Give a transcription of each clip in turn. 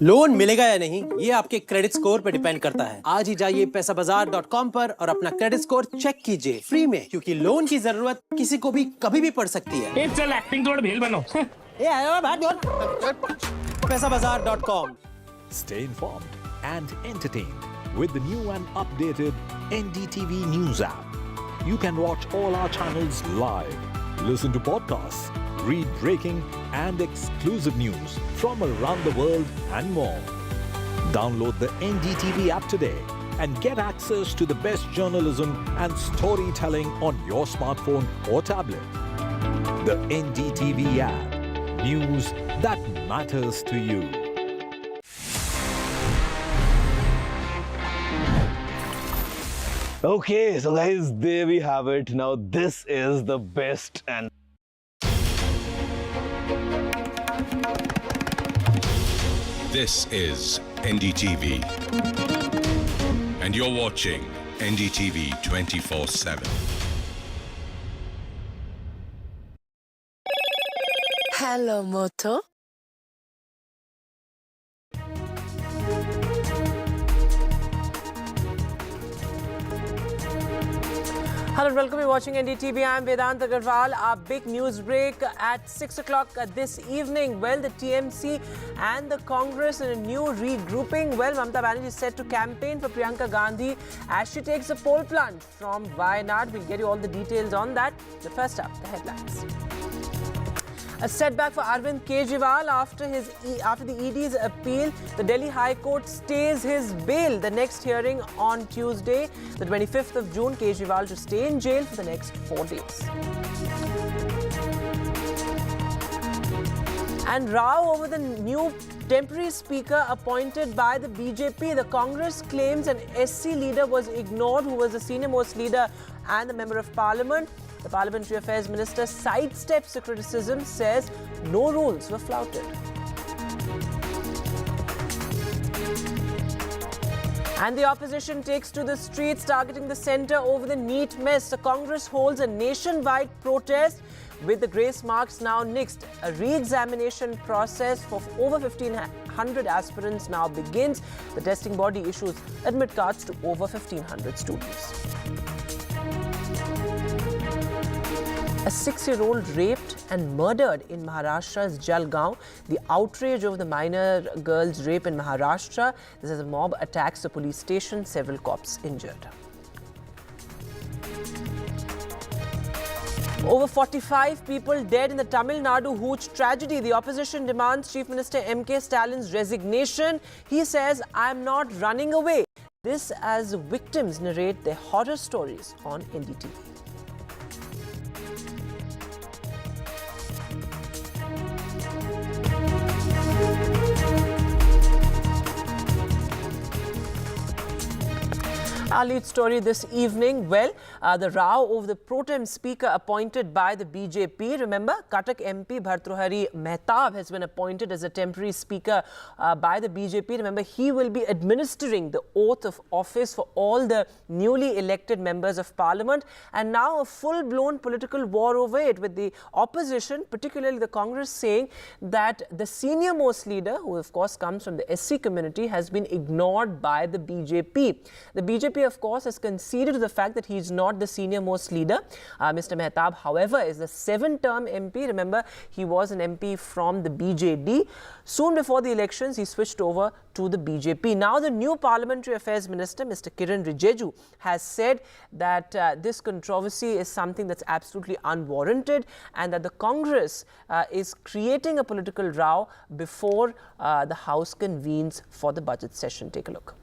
Loan मिलेगा या नहीं ये आपके क्रेडिट स्कोर पे डिपेंड करता है। आज ही जाइए पैसाबाजार.com पर और अपना क्रेडिट स्कोर चेक कीजिए फ्री में, क्योंकि लोन की जरूरत किसी को भी कभी भी पड़ सकती है। चल एक्टिंग थोड़ा भेल बनो। पैसाबाजार.com। Stay informed and entertained with the new and updated NDTV news app. You can watch all our channels live, listen to podcasts, read breaking and exclusive news from around the world and more. Download the NDTV app today and get access to the best journalism and storytelling on your smartphone or tablet. The NDTV app. News that matters to you. Okay, so guys, there we have it. Now this is the best and This is NDTV and you're watching NDTV 24/7. Hello, Moto. Hello and welcome. You're watching NDTV. I'm Vedant Agarwal. Our big news break at 6 o'clock this evening. Well, the TMC and the Congress in a new regrouping. Well, Mamta Banerjee is set to campaign for Priyanka Gandhi as she takes a pole plunge from Wayanad. We'll get you all the details on that. But first up, the headlines. A setback for Arvind Kejriwal after the ED's appeal. The Delhi High Court stays his bail. The next hearing on Tuesday, the 25th of June. Kejriwal to stay in jail for the next 4 days. And row over the new temporary speaker appointed by the BJP. The Congress claims an SC leader was ignored, who was the senior-most leader and the member of parliament. The Parliamentary Affairs Minister sidesteps the criticism, says no rules were flouted. And the opposition takes to the streets, targeting the centre over the NEET mess. The Congress holds a nationwide protest with the grace marks now nixed. A re-examination process for over 1,500 aspirants now begins. The testing body issues admit cards to over 1,500 students. A 6-year-old raped and murdered in Maharashtra's Jalgaon. The outrage over the minor girl's rape in Maharashtra. This as a mob attacks the police station. Several cops injured. Over 45 people dead in the Tamil Nadu hooch tragedy. The opposition demands Chief Minister M.K. Stallin's resignation. He says, "I'm not running away." This as victims narrate their horror stories on NDTV. Our lead story this evening, well, the row over the Protem speaker appointed by the BJP. Remember, Cuttack MP Bhartrihari Mehtab has been appointed as a temporary speaker by the BJP. Remember, he will be administering the oath of office for all the newly elected members of parliament. And now a full-blown political war over it, with the opposition, particularly the Congress, saying that the senior-most leader, who of course comes from the SC community, has been ignored by the BJP. The BJP, of course, has conceded to the fact that he is not the senior-most leader. Mr. Mehtab, however, is a 7-term MP. Remember, he was an MP from the BJD. Soon before the elections, he switched over to the BJP. Now, the new Parliamentary Affairs Minister, Mr. Kiran Rijiju, has said that this controversy is something that's absolutely unwarranted, and that the Congress is creating a political row before the House convenes for the budget session. Take a look.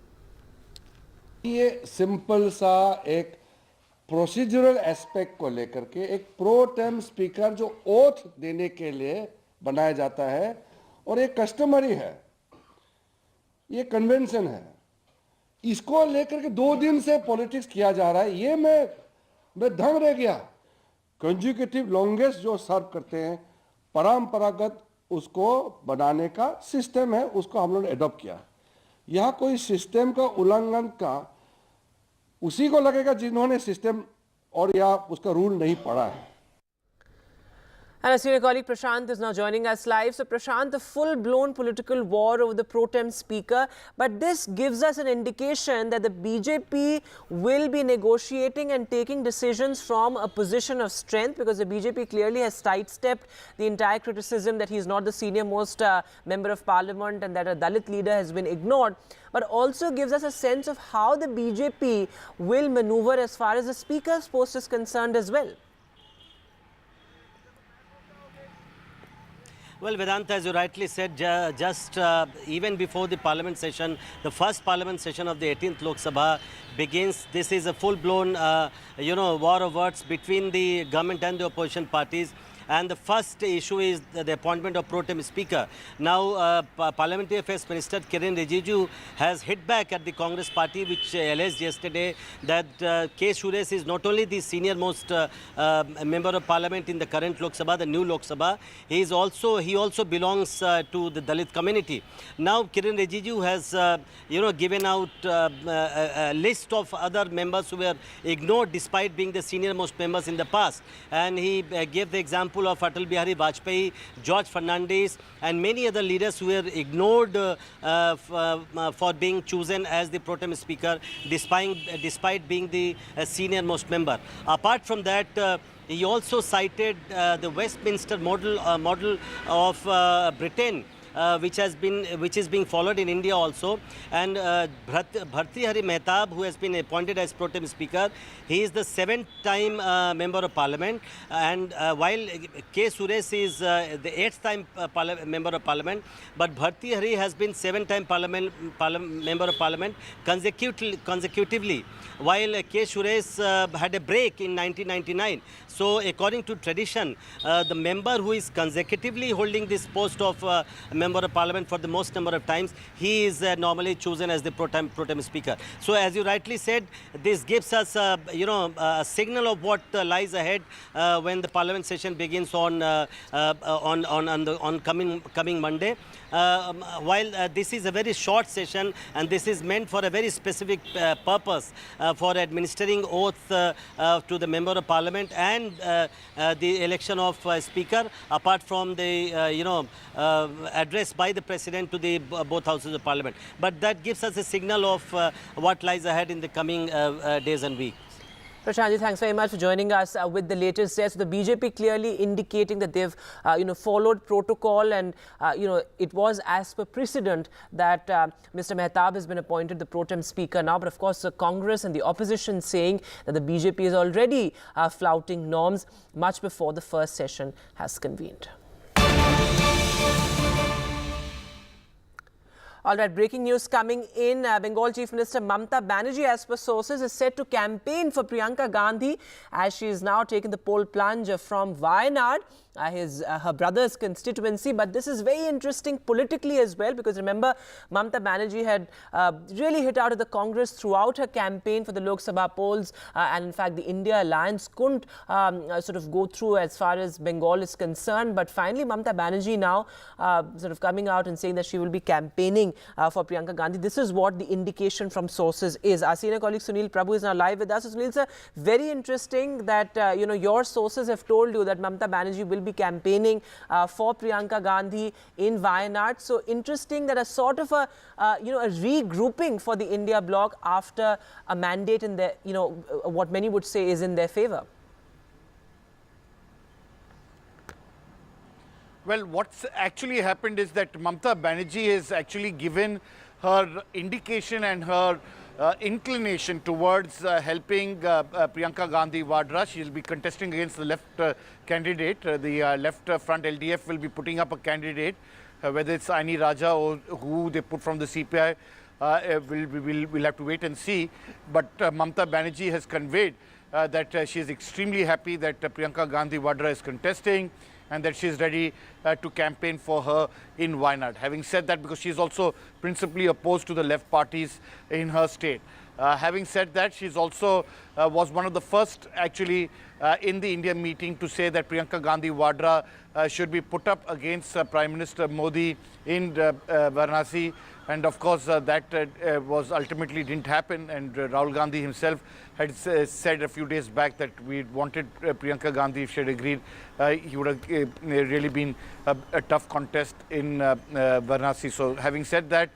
ये simple सा एक procedural aspect को लेकर के एक pro tem speaker जो oath देने के लिए बनाया जाता है, और ये कस्टमरी है, ये कन्वेंशन है, इसको लेकर के 2 दिन से पॉलिटिक्स किया जा रहा है। ये मैं दंग रह गया। कंज्यूकेटिव लॉन्गेस्ट जो सर्व करते हैं, परंपरागत उसको बनाने का सिस्टम है, उसको हम लोगों ने एडॉप्ट किया। यहाँ कोई सिस्टम का उल्लंघन का उसी को लगेगा जिन्होंने सिस्टम और या उसका रूल नहीं पढ़ा है। And our senior colleague Prashant is now joining us live. So Prashant, the full-blown political war over the Protem speaker, but this gives us an indication that the BJP will be negotiating and taking decisions from a position of strength, because the BJP clearly has sidestepped the entire criticism that he is not the senior most member of parliament and that a Dalit leader has been ignored, but also gives us a sense of how the BJP will maneuver as far as the speaker's post is concerned as well. Well, Vedanta, as you rightly said, just even before the parliament session, the first parliament session of the 18th Lok Sabha begins. This is a full-blown, war of words between the government and the opposition parties. And the first issue is the appointment of Protem Speaker. Now, Parliamentary Affairs Minister Kiren Rijiju has hit back at the Congress party, which alleged yesterday that K. Suresh is not only the senior most member of parliament in the current Lok Sabha, the new Lok Sabha, he also belongs to the Dalit community. Now, Kiren Rijiju has, given out a list of other members who were ignored despite being the senior most members in the past. And he gave the example of Atal Bihari Vajpayee, George Fernandes, and many other leaders who were ignored for being chosen as the Protem Speaker, despite being the senior most member. Apart from that, he also cited the Westminster model of Britain, which is being followed in India also. And Bhartrihari Mehtab, who has been appointed as Protem Speaker, he is the 7th-time member of Parliament, and while K. Suresh is the 8th-time member of Parliament, but Bhartrihari has been 7th-time member of Parliament consecutively, while K. Suresh had a break in 1999. So, according to tradition, the member who is consecutively holding this post of member of parliament for the most number of times, he is normally chosen as the Protem Speaker. So, as you rightly said, this gives us, a signal of what lies ahead when the parliament session begins on coming Monday. While this is a very short session and this is meant for a very specific purpose for administering oath to the member of parliament and the election of speaker, apart from the address by the president to the both houses of parliament. But that gives us a signal of what lies ahead in the coming days and weeks. Prashant, thanks very much for joining us with the latest steps. The BJP clearly indicating that they've, followed protocol, and it was as per precedent that Mr. Mehtab has been appointed the Protem Speaker now. But of course, the Congress and the opposition saying that the BJP is already flouting norms much before the first session has convened. All right, breaking news coming in. Bengal Chief Minister Mamta Banerjee, as per sources, is set to campaign for Priyanka Gandhi as she is now taking the poll plunge from Wayanad, her brother's constituency. But this is very interesting politically as well, because remember, Mamta Banerjee had really hit out at the Congress throughout her campaign for the Lok Sabha polls, and in fact the India alliance couldn't sort of go through as far as Bengal is concerned. But finally Mamta Banerjee now sort of coming out and saying that she will be campaigning for Priyanka Gandhi. This is what the indication from sources is. Our senior colleague Sunil Prabhu is now live with us. So Sunil sir, very interesting that your sources have told you that Mamta Banerjee will be campaigning for Priyanka Gandhi in Wayanad. So interesting that a sort of a regrouping for the India bloc after a mandate in their, what many would say is in their favor. Well, what's actually happened is that Mamta Banerjee has actually given her indication and her inclination towards helping Priyanka Gandhi Vadra. She will be contesting against the left candidate. The left front LDF will be putting up a candidate, whether it's Aini Raja or who they put from the CPI. We'll have to wait and see. But Mamta Banerjee has conveyed that she is extremely happy that Priyanka Gandhi Vadra is contesting, and that she is ready to campaign for her in Wayanad. Having said that, because she is also principally opposed to the left parties in her state. Having said that, she's also was one of the first actually in the India meeting to say that Priyanka Gandhi Vadra should be put up against Prime Minister Modi in Varanasi. And of course, that was ultimately didn't happen. And Rahul Gandhi himself had said a few days back that we wanted Priyanka Gandhi, if she had agreed, he would have really been a tough contest in Varanasi. So having said that,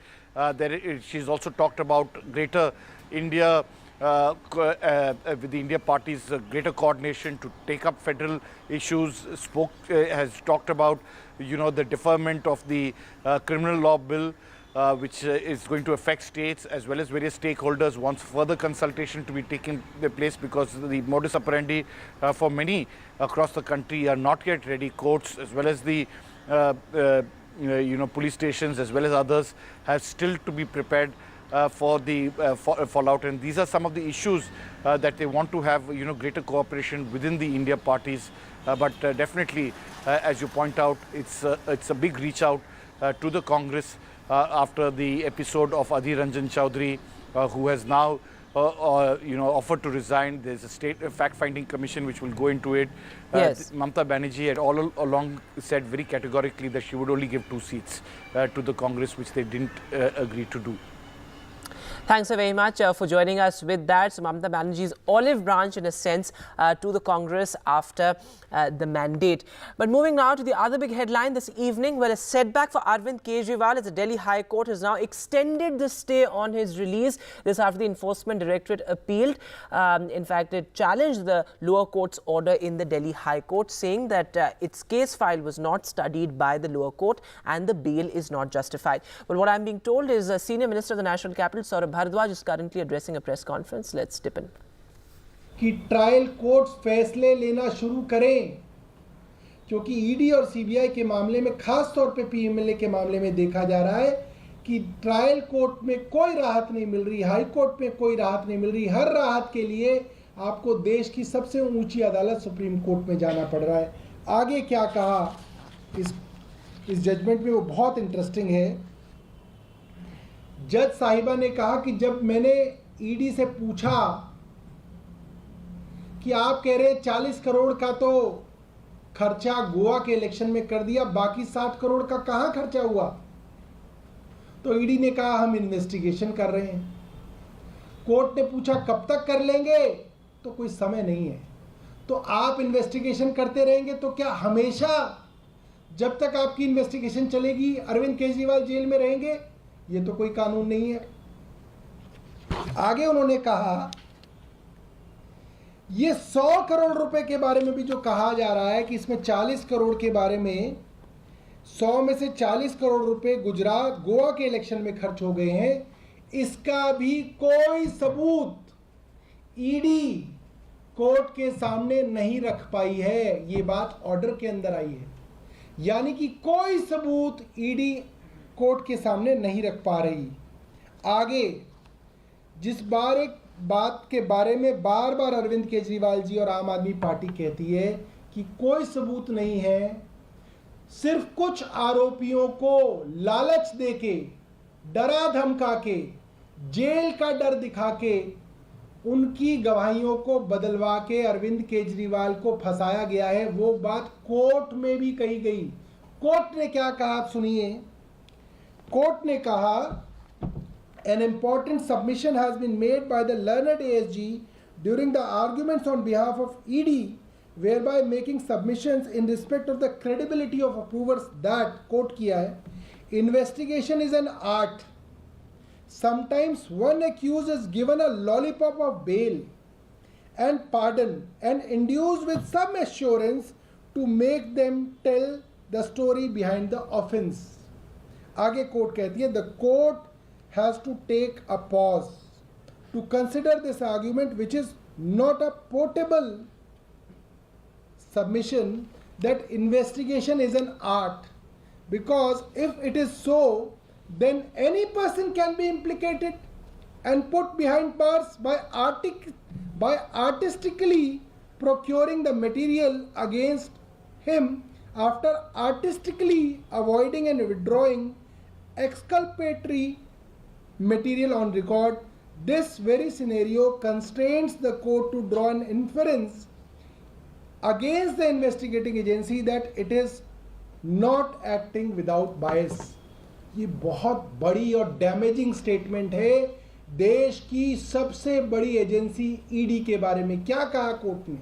she's also talked about greater India, with the India party's greater coordination to take up federal issues, has talked about, the deferment of the criminal law bill, which is going to affect states as well as various stakeholders, wants further consultation to be taking place because the modus operandi for many across the country are not yet ready. Courts as well as the police stations as well as others have still to be prepared for the fallout, and these are some of the issues that they want to have greater cooperation within the India parties, but definitely as you point out, it's a big reach out to the Congress after the episode of Adhir Ranjan Chaudhary, who has now offered to resign. There's a state fact-finding commission which will go into it. Yes. Mamta Banerjee had all along said very categorically that she would only give 2 seats to the Congress, which they didn't agree to do. Thanks so very much for joining us with that. So Mamta Banerjee's olive branch, in a sense, to the Congress after the mandate. But moving now to the other big headline this evening, where a setback for Arvind Kejriwal as the Delhi High Court has now extended the stay on his release. This after the Enforcement Directorate appealed. In fact, it challenged the lower court's order in the Delhi High Court, saying that its case file was not studied by the lower court and the bail is not justified. But what I'm being told is Senior Minister of the National Capital, Saurabh Bharadwaj, is currently addressing a press conference. Let's dip in. कि trial courts फैसले लेना शुरू करें, क्योंकि ED और CBI के मामले में, खास तौर पे पीएमएलए के मामले में देखा जा रहा है कि ट्रायल कोर्ट में कोई राहत नहीं मिल रही, हाई कोर्ट में कोई राहत नहीं मिल रही। हर राहत के लिए आपको देश की सबसे ऊंची अदालत सुप्रीम कोर्ट में जाना पड़ रहा है। आगे क्या कहा इस जजमेंट में वो बहुत इंटरेस्टिंग है। जज साहिबा ने कहा कि जब मैंने ईडी से पूछा कि आप कह रहे हैं 40 करोड़ का तो खर्चा गोवा के इलेक्शन में कर दिया, बाकी 60 करोड़ का कहां खर्चा हुआ, तो ईडी ने कहा हम इन्वेस्टिगेशन कर रहे हैं। कोर्ट ने पूछा कब तक कर लेंगे, तो कोई समय नहीं है। तो आप इन्वेस्टिगेशन करते रहेंगे तो क्या हमेशा जब तक आपकी इन्वेस्टिगेशन चलेगी अरविंद केजरीवाल जेल में रहेंगे? ये तो कोई कानून नहीं है। आगे उन्होंने कहा ये 100 करोड़ रुपए के बारे में भी जो कहा जा रहा है कि इसमें 40 करोड़ के बारे में, 100 में से 40 करोड़ रुपए गुजरात गोवा के इलेक्शन में खर्च हो गए हैं, इसका भी कोई सबूत ईडी कोर्ट के सामने नहीं रख पाई है। ये बात ऑर्डर के अंदर आई है, यानी कि कोई सबूत ईडी कोर्ट के सामने नहीं रख पा रही। आगे जिस बात के बारे में बार बार अरविंद केजरीवाल जी और आम आदमी पार्टी कहती है कि कोई सबूत नहीं है, सिर्फ कुछ आरोपियों को लालच देके, डरा धमका के, जेल का डर दिखा के, उनकी गवाहियों को बदलवा के अरविंद केजरीवाल को फंसाया गया है। वो बात कोर्ट में भी कही गई। कोर्ट ने क्या कहा आप सुनिए। कोर्ट ने कहा an important submission has been made by the learned ASG during the arguments on behalf of ED, whereby making submissions in respect of the credibility of approvers that, quote किया है, investigation is an art. Sometimes one accused is given a lollipop of bail and pardon and induced with some assurance to make them tell the story behind the offense. आगे court कहती है, the court has to take a pause to consider this argument, which is not a portable submission that investigation is an art, because if it is so, then any person can be implicated and put behind bars by artistically procuring the material against him after artistically avoiding and withdrawing exculpatory material on record, this very scenario constrains the court to draw an inference against the investigating agency that it is not acting without bias. ये बहुत बड़ी और damaging statement है देश की सबसे बड़ी agency ED के बारे में. क्या कहा कोर्ट ने?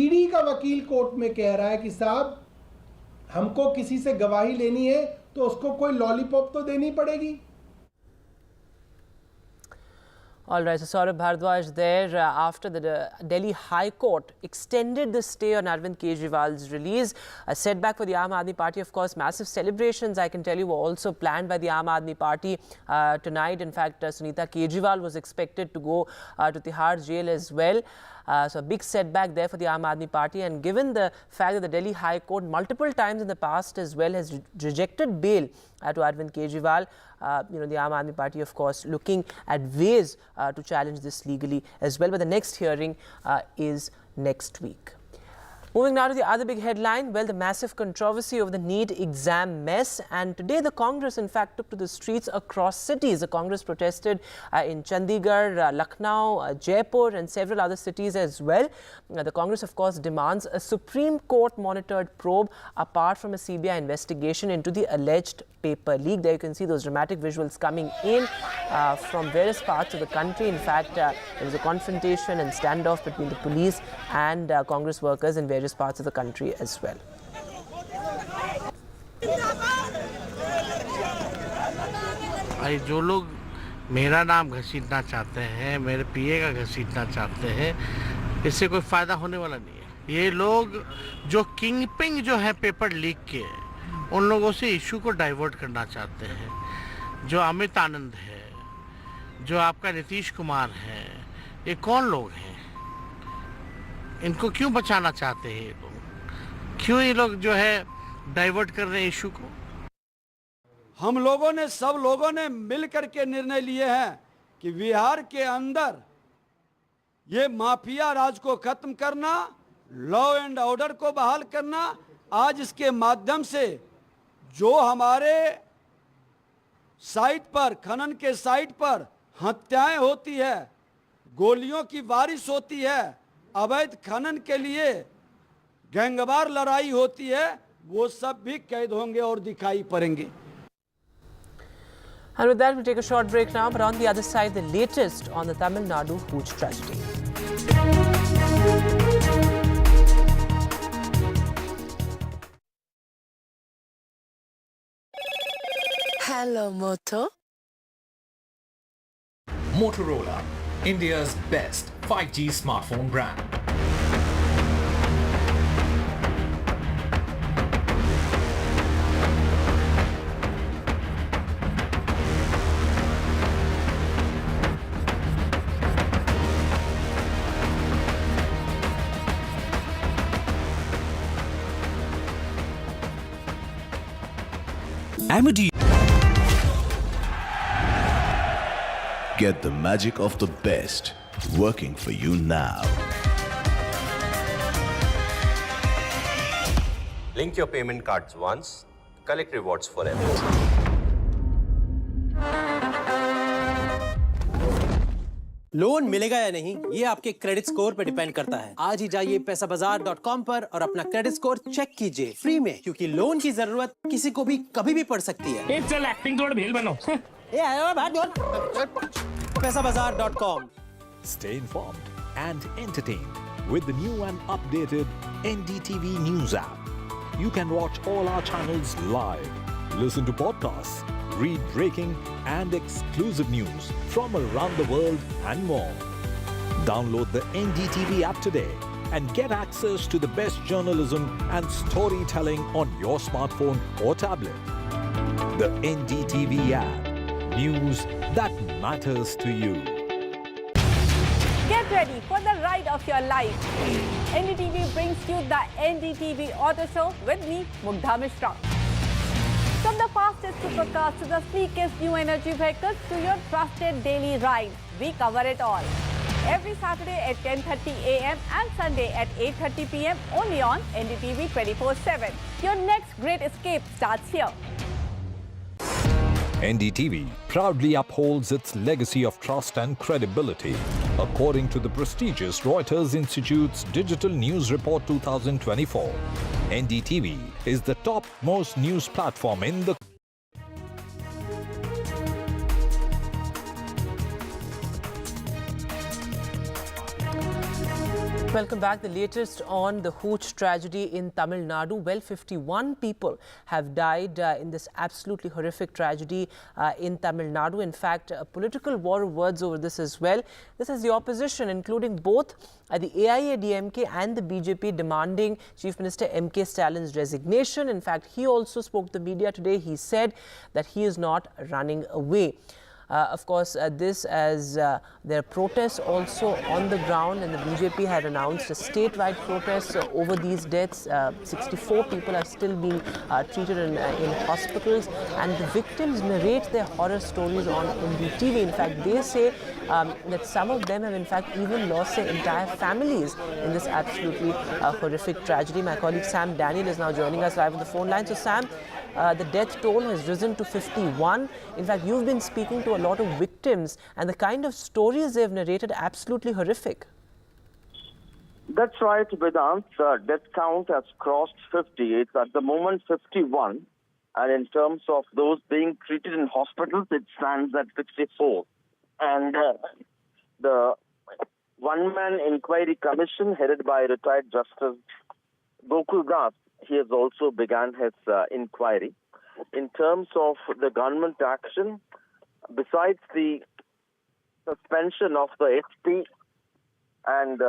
ईडी का वकील कोर्ट में कह रहा है कि साहब हमको किसी से गवाही लेनी है तो उसको कोई लॉलीपॉप तो देनी पड़ेगी. All right, so Saurabh Bharadwaj there after the Delhi High Court extended the stay on Arvind Kejriwal's release. A setback for the Aam Aadmi Party, of course. Massive celebrations, I can tell you, were also planned by the Aam Aadmi Party tonight. In fact, Sunita Kejriwal was expected to go to Tihar jail as well. So a big setback there for the Aam Aadmi Party, and given the fact that the Delhi High Court multiple times in the past as well has rejected bail to Arvind Kejriwal, the Aam Aadmi Party, of course, looking at ways to challenge this legally as well. But the next hearing is next week. Moving now to the other big headline, well, the massive controversy over the NEET exam mess. And today the Congress, in fact, took to the streets across cities. The Congress protested in Chandigarh, Lucknow, Jaipur and several other cities as well. The Congress, of course, demands a Supreme Court-monitored probe apart from a CBI investigation into the alleged paper leak. There you can see those dramatic visuals coming in from various parts of the country. In fact, there was a confrontation and standoff between the police and Congress workers in various parts of the country as well. भाई जो लोग मेरा नाम घसीटना चाहते हैं, मेरे पीए का घसीटना चाहते हैं, इससे कोई फ़ायदा होने वाला नहीं है. ये लोग जो किंगपिंग जो है पेपर लीक के, उन लोगों से इशू को डाइवर्ट करना चाहते हैं. जो अमित आनंद है, जो आपका नीतीश कुमार है, ये कौन लोग हैं? इनको क्यों बचाना चाहते हैं ये लोग? क्यों ये लोग जो है डाइवर्ट कर रहे हैं इशू को? हम लोगों ने, सब लोगों ने मिल करके निर्णय लिए हैं कि बिहार के अंदर ये माफिया राज को खत्म करना, लॉ एंड ऑर्डर को बहाल करना. आज इसके माध्यम से जो हमारे साइट पर, खनन के साइट पर हत्याएं होती है, गोलियों की बारिश होती है, अवैध खनन के लिए गैंगवार लड़ाई होती है, वो सब भी कैद होंगे और दिखाई पड़ेंगे. And with that, we'll take a short break now. But on the other side, the latest on the Tamil Nadu hooch tragedy. Hello, Moto. Motorola, India's best 5G smartphone brand. Amity. Get the magic of the best working for you now. Link your payment cards once, collect rewards forever. Loan मिलेगा या नहीं, ये आपके credit score पे depend करता है. आज ही जाइए पैसाबाजार.com पर और अपना क्रेडिट स्कोर चेक कीजिए फ्री में, क्योंकि लोन की जरूरत किसी को भी कभी भी पड़ सकती है. चल एक्टिंग थोड़ा भेल बनो. पैसाबाजार.com. Stay informed and entertained with the new and updated NDTV news app. You can watch all our channels live, listen to podcasts, read breaking and exclusive news from around the world and more. Download the NDTV app today and get access to the best journalism and storytelling on your smartphone or tablet. The NDTV app. News that matters to you. Get ready for the ride of your life. NDTV brings you the NDTV Auto Show with me, Mugdha Mishra. From the fastest supercars to the sleekest new energy vehicles to your trusted daily ride, we cover it all. Every Saturday at 10:30 a.m. and Sunday at 8:30 p.m. only on NDTV 24/7. Your next great escape starts here. NDTV proudly upholds its legacy of trust and credibility. According to the prestigious Reuters Institute's Digital News Report 2024, NDTV is the topmost news platform in the Welcome back. The latest on the hooch tragedy in Tamil Nadu. Well, 51 people have died in this absolutely horrific tragedy in Tamil Nadu. In fact, a political war of words over this as well. This is the opposition, including both the AIADMK and the BJP, demanding Chief Minister MK Stallin's resignation. In fact, he also spoke to the media today. He said that he is not running away. Of course, this as there are protests also on the ground, and the BJP had announced a statewide protest over these deaths. 64 people are still being treated in hospitals, and the victims narrate their horror stories on NDTV. In fact, they say that some of them have in fact even lost their entire families in this absolutely horrific tragedy. My colleague Sam Daniel is now joining us live on the phone line. So Sam, the death toll has risen to 51. In fact, you've been speaking to a lot of victims, and the kind of stories they've narrated absolutely horrific. That's right, Vedant. Death count has crossed 50. It's at the moment 51. And in terms of those being treated in hospitals, it stands at 64. And the one-man inquiry commission headed by retired Justice Bhogal, he has also begun his inquiry. In terms of the government action, besides the suspension of the SP and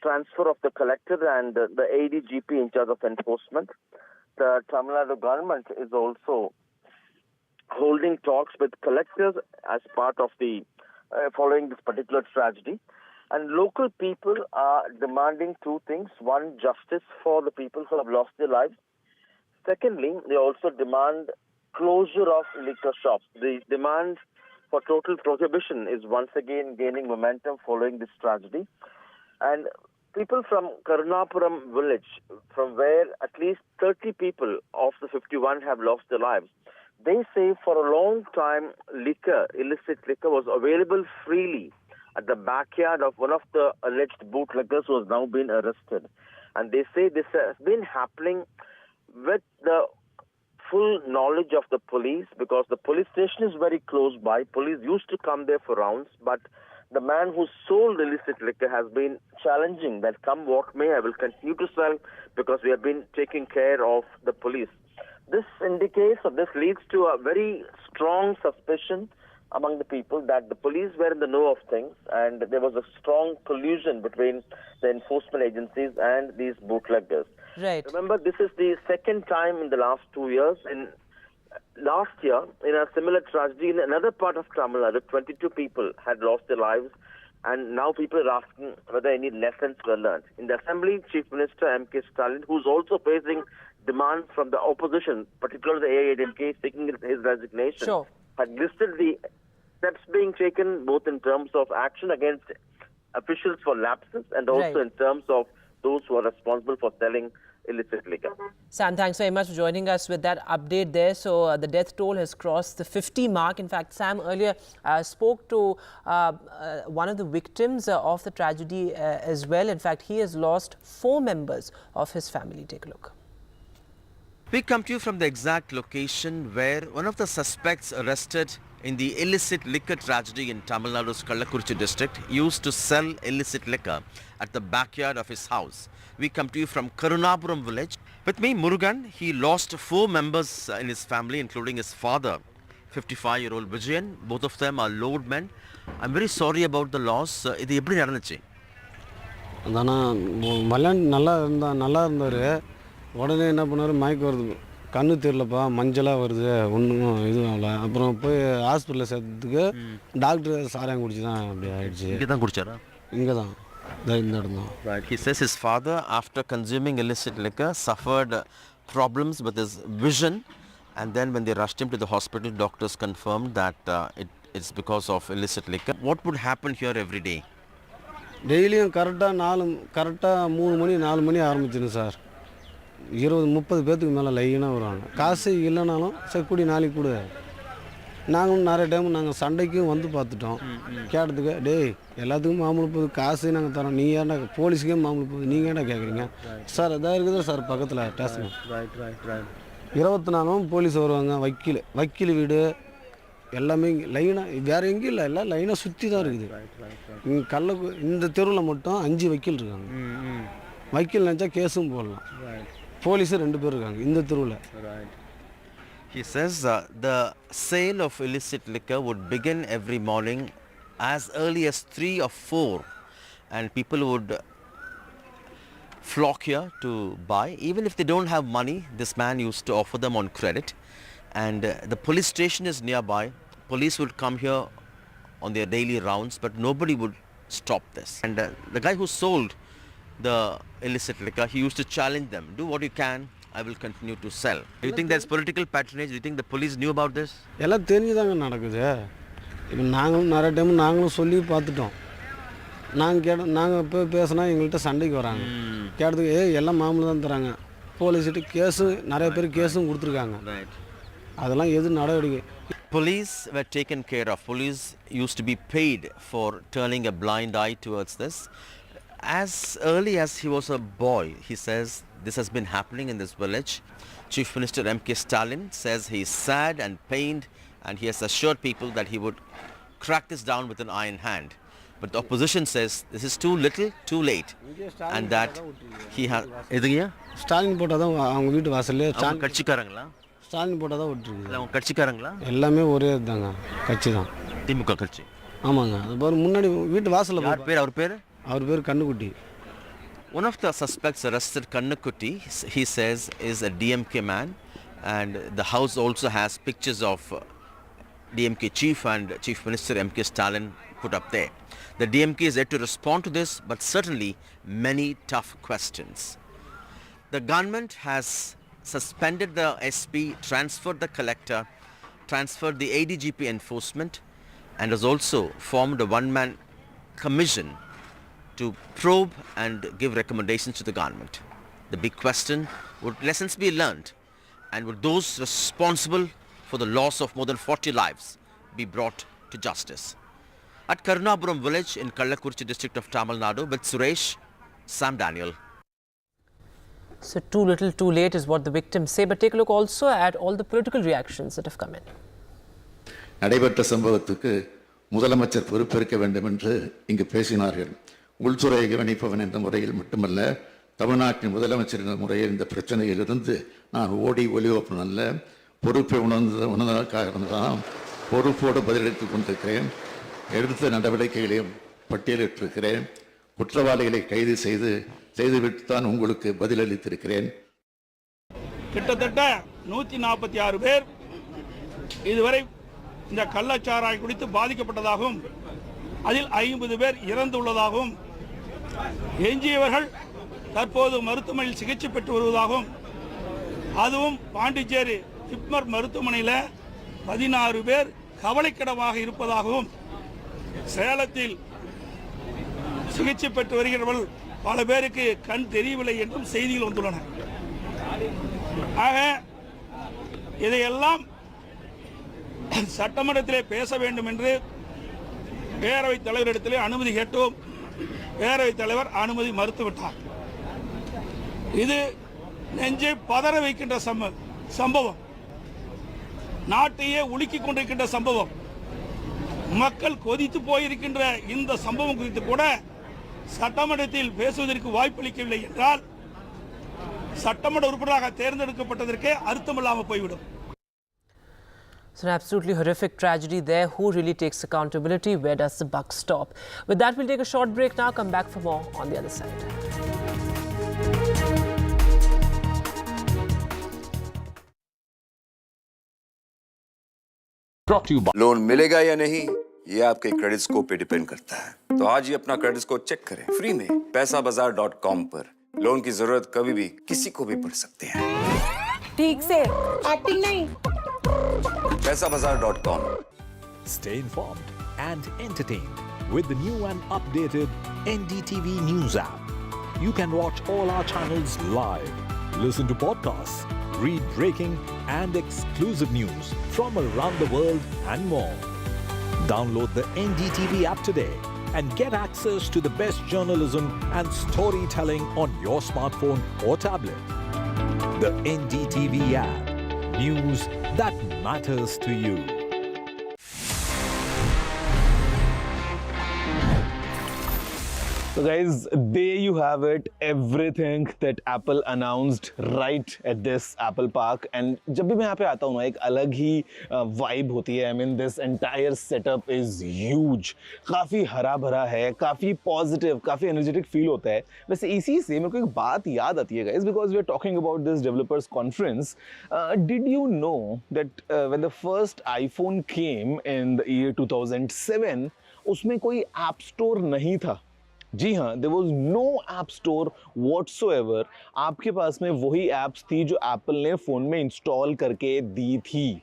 transfer of the collector and the ADGP in charge of enforcement, the Tamil Nadu government is also holding talks with collectors as part of the following this particular tragedy. And local people are demanding two things. One, justice for the people who have lost their lives. Secondly, they also demand closure of liquor shops. The demand for total prohibition is once again gaining momentum following this tragedy. And people from Karunapuram village, from where at least 30 people of the 51 have lost their lives, they say for a long time illicit liquor was available freely at the backyard of one of the alleged bootleggers who has now been arrested. And they say this has been happening with the full knowledge of the police, because the police station is very close by. Police used to come there for rounds, but the man who sold illicit liquor has been challenging that come what may, I will continue to sell because we have been taking care of the police. This indicates, or this leads to a very strong suspicion among the people that the police were in the know of things, and there was a strong collusion between the enforcement agencies and these bootleggers. Right. Remember, this is the second time in the last 2 years. In last year, in a similar tragedy in another part of Tamil Nadu, 22 people had lost their lives, and now people are asking whether any lessons were learned. In the Assembly, Chief Minister MK Stalin, who's also facing demands from the opposition, particularly the AADMK, seeking his resignation, had listed the steps being taken both in terms of action against officials for lapses and also in terms of those who are responsible for selling illicit liquor. Sam, thanks very much for joining us with that update there. So the death toll has crossed the 50 mark. In fact, Sam earlier spoke to one of the victims of the tragedy as well. In fact, he has lost 4 members of his family. Take a look. We come to you from the exact location where one of the suspects arrested in the illicit liquor tragedy in Tamil Nadu's Kallakurichi district used to sell illicit liquor at the backyard of his house. We come to you from Karunapuram village. With me, Murugan. He lost 4 members in his family, including his father, 55-year-old Vijayan. Both of them are load men. I'm very sorry about the loss. இது எப்படி நடந்துச்சு? நல்லா இருந்தார். உடனே என்ன பண்ணார், மயக்கம் வருது, கண்ணு தெரியலப்பா, மஞ்சளாக வருது, ஒன்றும் இதுவும் ஆகல. அப்புறம் போய் ஹாஸ்பிட்டலில் சேர்த்ததுக்கு டாக்டர் சாராயம் குடிச்சு தான் அப்படி ஆயிடுச்சு. இங்கே தான் குடிச்சாரா? இங்கே தான், இந்த இடம் தான். Right. He says his father, after consuming illicit liquor, suffered problems with his vision, and then when they rushed him to the hospital, doctors confirmed that it's because of illicit liquor. What would happen here every day? டெய்லியும் கரெக்டாக 3 மணி 4 மணி ஆரம்பிச்சிடும் sir. 20-30 பேர்த்துக்கு மேலே லைனாக வருவாங்க. காசு இல்லைனாலும் சரி குடி, நாளைக்கு கொடு, நாங்களும் நிறைய டைம் நாங்கள் சண்டைக்கும் வந்து பார்த்துட்டோம். கேட்டதுக்கு டேய் எல்லாத்துக்கும் மாமூல் போகுது, காசு நாங்கள் தரோம், நீ ஏன்டா போலீஸுக்கே மாமூல் போகுது, நீங்கள் ஏன்டா கேட்குறீங்க? சார் அதான் இருக்குது சார் பக்கத்தில் ஸ்டேஷன் 24 போலீஸ் வருவாங்க. வக்கீல் வீடு எல்லாமே லைனாக வேறு எங்கேயும் இல்லை, எல்லாம் லைனாக சுற்றி தான் இருக்குது. இங்கே இந்த தெருவில் மட்டும் 5 வக்கீல் இருக்காங்க. வக்கீல் நினச்சா கேஸும் போடலாம். போலீஸு 2 பேர் இருக்காங்க இந்த தெருவில். He says the sale of illicit liquor would begin every morning as early as 3 or 4 and people would flock here to buy. Even if they don't have money, this man used to offer them on credit, and the police station is nearby. Police would come here on their daily rounds, but nobody would stop this. And the guy who sold the illicit liquor, he used to challenge them, do what you can, I will continue to sell. Do you think there's political patronage? Do you think the police knew about this? எல்லாம் தெரிஞ்சுதாங்க நடக்குது. இப்போ நாங்களும் நிறைய time நாங்களும் சொல்லி பார்த்துட்டோம். நாங்கள் இப்போ பேசினா எங்கள்கிட்ட சண்டைக்கு வராங்க. கேட்டதுக்கு எல்லாம் மாமூలు தான் தராங்க. போலீஸ்கிட்ட கேஸு நிறைய பேர் கேஸும் கொடுத்துருக்காங்க. அதெல்லாம் எது நடவடிக்கை? Police were taken care of. Police used to be paid for turning a blind eye towards this. As early as he was a boy, he says this has been happening in this village. Chief Minister MP Stalin says he is sad and pained, and he has assured people that he would crack this down with an iron hand. But the opposition says this is too little, too late, and that he has. எதுங்கயா? Stalin போட்டால் தான் அவங்க வீட்டு வாசல்ல. கட்சிக்காரங்களா? ஸ்டாலின் போட்டால் தான் விட்டுருக்கு. அவங்க கட்சிக்காரங்களா? எல்லாமே ஒரே இதுதாங்க, கட்சி தான். திமுக கட்சி. ஆமாங்க. அது பாரு முன்னாடி வீட்டு வாசலில். யார் பேர்? அவர் பேர் கண்ணுக்குட்டி. One of the suspects arrested, Kannakutti, he says is a DMK man, and the house also has pictures of DMK chief and Chief Minister MK Stalin put up there. The DMK is yet to respond to this, but certainly many tough questions. The government has suspended the SP, transferred the collector, transferred the ADGP enforcement, and has also formed a one-man commission to probe and give recommendations to the government. The big question, would lessons be learned, and would those responsible for the loss of more than 40 lives be brought to justice? At Karunapuram village in Kallakurichi district of Tamil Nadu with Suresh, Sam Daniel. So too little, too late is what the victims say, but take a look also at all the political reactions that have come in. நடைபெற்ற சம்பவத்துக்கு முதலமைச்சர் பொறுப்பேற்க வேண்டும் என்று இங்கு பேசினார்கள். உள்துறையை கவனிப்பவன் என்ற முறையில் மட்டுமல்ல, தமிழ்நாட்டின் முதலமைச்சர் என்ற முறையில் இந்த பிரச்சனையிலிருந்து நான் ஓடி ஒளிவப்பன் அல்ல, பொறுப்பை உணர்ந்ததற்காக தான் பொறுப்போடு பதிலளித்துக் கொண்டிருக்கிறேன். எடுத்த நடவடிக்கைகளையும் பட்டியலிட்டிருக்கிறேன். குற்றவாளிகளை கைது செய்துவிட்டு தான் உங்களுக்கு பதிலளித்திருக்கிறேன். கிட்டத்தட்ட 146 பேர் இதுவரை இந்த கள்ளச்சாராயம் குடித்து பாதிக்கப்பட்டதாகவும் அதில் 50 பேர் இறந்துள்ளதாகவும் எஞ்சியவர்கள் தற்போது மருத்துவமனையில் சிகிச்சை பெற்று வருவதாகவும் அதுவும் பாண்டிச்சேரி ஜிப்மர் மருத்துவமனையில் 16 பேர் கவலைக்கிடமாக இருப்பதாகவும் சேலத்தில் சிகிச்சை பெற்று வருகிறவர்கள் பல பேருக்கு கண் தெரியவில்லை என்றும் செய்திகள் வந்துள்ளன. ஆக இதையெல்லாம் சட்டமன்றத்திலே பேச வேண்டும் என்று பேரவைத் தலைவரிடத்திலே அனுமதி கேட்டோம். பேரவைத் தலைவர் அனுமதி மறுத்துவிட்டார். இது நெஞ்சை பதற வைக்கின்ற சம்பவம், நாட்டையே உலுக்கிக் கொண்டிருக்கின்ற சம்பவம், மக்கள் கொதித்து போயிருக்கின்ற இந்த சம்பவம் குறித்து கூட சட்டமன்றத்தில் பேசுவதற்கு வாய்ப்பளிக்கவில்லை என்றால் சட்டமன்ற உறுப்பினராக தேர்ந்தெடுக்கப்பட்டதற்கே அர்த்தமில்லாமல் போய்விடும். It's an absolutely horrific tragedy there. Who really takes accountability? Where does the buck stop? With that, we'll take a short break now. Come back for more on the other side. Brought to you by loan मिलेगा या नहीं ये आपके credit score पे depend करता है, तो आज ही अपना क्रेडिट स्कोर चेक करें फ्री में पैसाबाजार.com पर। लोन की जरूरत कभी भी किसी को भी पड़ सकती है। ठीक से एक्टिंग नहीं। पैसाबाजार.com। Stay informed and entertained with the new and updated NDTV news app. You can watch all our channels live, listen to podcasts, read breaking and exclusive news from around the world and more. Download the NDTV app today and get access to the best journalism and storytelling on your smartphone or tablet. The NDTV app. News that matters to you. So guys, there you have it, everything that Apple announced right at this Apple Park. And जब भी मैं यहाँ पे आता हूँ ना, एक अलग ही vibe होती है. I mean, this entire setup is huge. काफ़ी हरा भरा है, काफ़ी positive, काफ़ी energetic feel होता है. वैसे इसी से मेरे को एक बात याद आती है guys, because we are talking about this developers conference. Did you know that when the first iPhone came in the year 2007, उसमें कोई app store नहीं था. जी हाँ, there was no app store whatsoever. आपके पास में वही apps थी जो Apple ने फ़ोन में इंस्टॉल करके दी थी.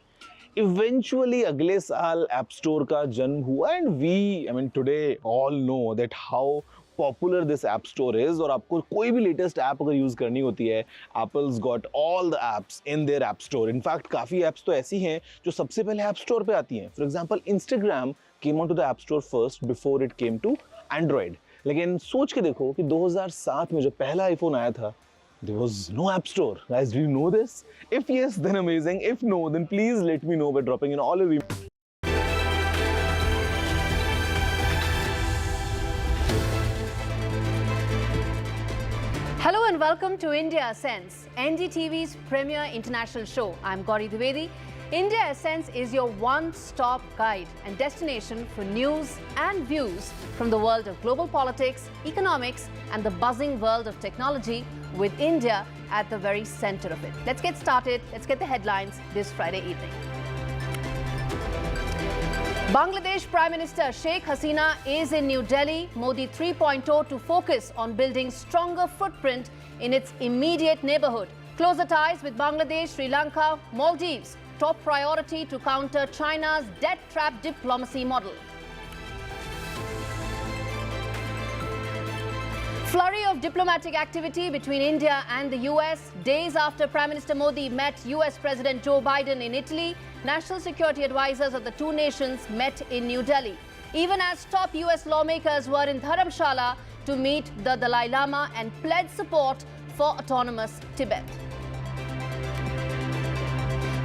Eventually अगले साल App Store का जन्म हुआ and we, I mean today all know that how popular this App Store is. और आपको कोई भी latest app अगर use करनी होती है, Apple's got all the apps in their App Store. In fact काफ़ी apps तो ऐसी हैं जो सबसे पहले App Store पे आती हैं. For example, Instagram came onto the App Store first before it came to Android. लेकिन सोच के देखो कि 2007 में जो पहला आईफोन आया था, there was no app store. Guys, do you know this? If yes, then amazing. If no, then please let me know by dropping in all your Hello and welcome to India Ascends, NDTV's premier international show. I'm Gauri Dwivedi. India Ascends is your one-stop guide and destination for news and views from the world of global politics, economics, and the buzzing world of technology, with India at the very center of it. Let's get started. Let's get the headlines this Friday evening. Bangladesh Prime Minister Sheikh Hasina is in New Delhi, Modi 3.0, to focus on building stronger footprint in its immediate neighborhood. Closer ties with Bangladesh, Sri Lanka, Maldives. Top priority to counter China's debt trap diplomacy model. Flurry of diplomatic activity between India and the US. Days after Prime Minister Modi met US President Joe Biden in Italy, national security advisors of the two nations met in New Delhi. Even as top US lawmakers were in Dharamshala to meet the Dalai Lama and pledge support for autonomous Tibet.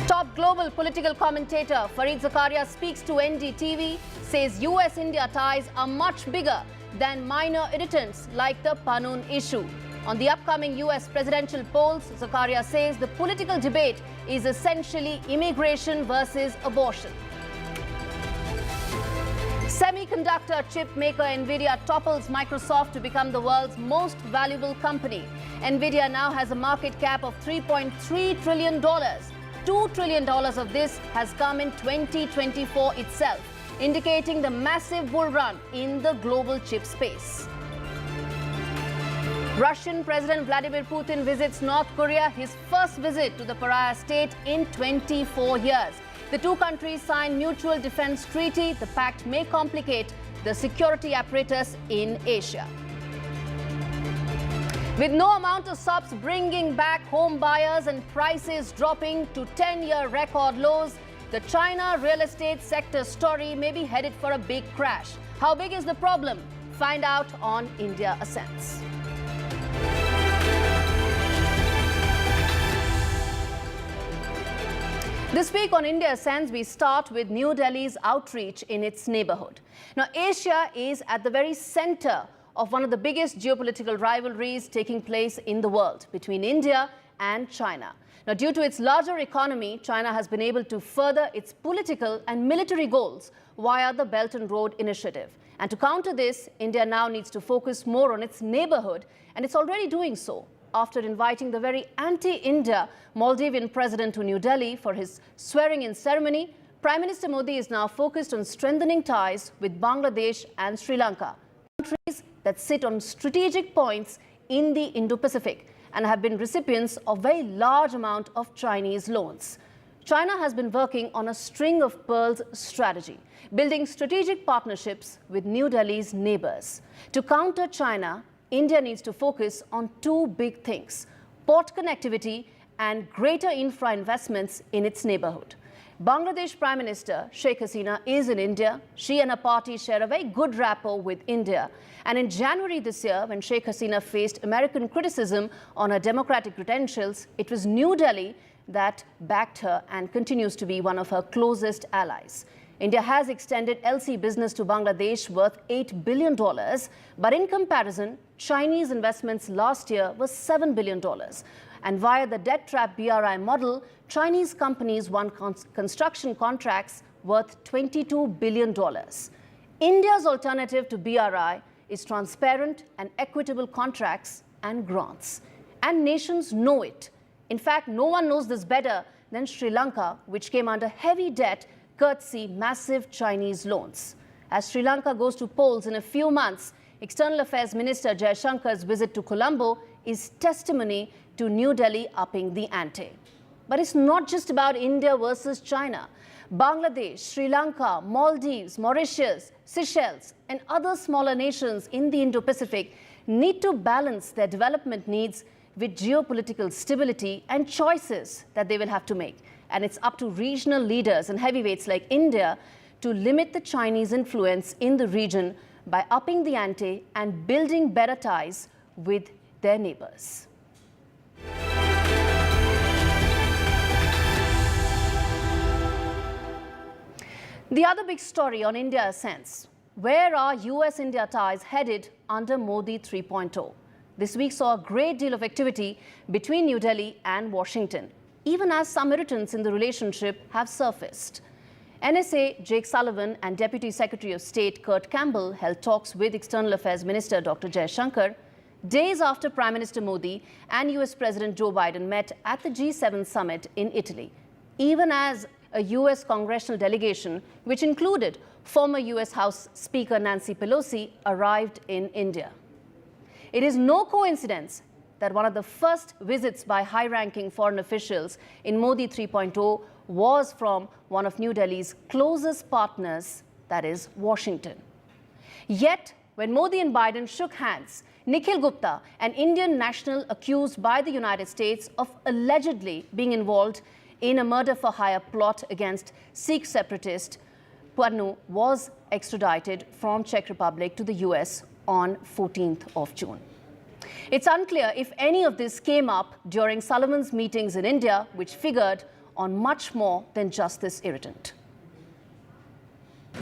Top global political commentator Fareed Zakaria speaks to NDTV, says US-India ties are much bigger than minor irritants like the Panun issue. On the upcoming US presidential polls, Zakaria says the political debate is essentially immigration versus abortion. Semiconductor chip maker Nvidia topples Microsoft to become the world's most valuable company. Nvidia now has a market cap of $3.3 trillion. $2 trillion of this has come in 2024 itself, indicating the massive bull run in the global chip space. Russian President Vladimir Putin visits North Korea, his first visit to the pariah state in 24 years. The two countries signed mutual defense treaty. The pact may complicate the security apparatus in Asia. With no amount of subs bringing back home buyers and prices dropping to 10-year record lows, the China real estate sector story may be headed for a big crash. How big is the problem? Find out on India Ascends. This week on India Ascends, we start with New Delhi's outreach in its neighborhood. Now, Asia is at the very center of one of the biggest geopolitical rivalries taking place in the world between India and China. Now, due to its larger economy, China has been able to further its political and military goals via the Belt and Road Initiative. And to counter this, India now needs to focus more on its neighborhood, and it's already doing so. After inviting the very anti-India Maldivian president to New Delhi for his swearing-in ceremony, Prime Minister Modi is now focused on strengthening ties with Bangladesh and Sri Lanka, countries that sit on strategic points in the Indo-Pacific and have been recipients of very large amount of Chinese loans. China has been working on a string of pearls strategy, building strategic partnerships with New Delhi's neighbors. To counter China, India needs to focus on two big things: port connectivity and greater infra investments in its neighborhood. Bangladesh Prime Minister Sheikh Hasina is in India. She and her party share a very good rapport with India. And in January this year, when Sheikh Hasina faced American criticism on her democratic credentials, it was New Delhi that backed her and continues to be one of her closest allies. India has extended LC business to Bangladesh worth $8 billion, but in comparison, Chinese investments last year was $7 billion. And via the debt trap BRI model, Chinese companies won construction contracts worth $22 billion. India's alternative to BRI is transparent and equitable contracts and grants. And nations know it. In fact, no one knows this better than Sri Lanka, which came under heavy debt courtesy massive Chinese loans. As Sri Lanka goes to polls in a few months, External Affairs Minister Jayashankar's visit to Colombo is testimony to New Delhi upping the ante. But it's not just about India versus China. Bangladesh, Sri Lanka, Maldives, Mauritius, Seychelles, and other smaller nations in the Indo-Pacific need to balance their development needs with geopolitical stability and choices that they will have to make. And it's up to regional leaders and heavyweights like India to limit the Chinese influence in the region by upping the ante and building better ties with their neighbors. The other big story on India Ascends. Where are US-India ties headed under Modi 3.0? This week saw a great deal of activity between New Delhi and Washington, even as some irritants in the relationship have surfaced. NSA Jake Sullivan and Deputy Secretary of State Kurt Campbell held talks with External Affairs Minister Dr. Jayashankar days after Prime Minister Modi and US President Joe Biden met at the G7 summit in Italy, even as a US congressional delegation, which included former US House Speaker Nancy Pelosi, arrived in India. It is no coincidence that one of the first visits by high-ranking foreign officials in Modi 3.0 was from one of New Delhi's closest partners, that is Washington. Yet, when Modi and Biden shook hands, Nikhil Gupta, an Indian national accused by the United States of allegedly being involved in a murder-for-hire plot against Sikh separatist Pannu, was extradited from Czech Republic to the US on 14th of June. It's unclear if any of this came up during Sullivan's meetings in India, which figured on much more than just this irritant.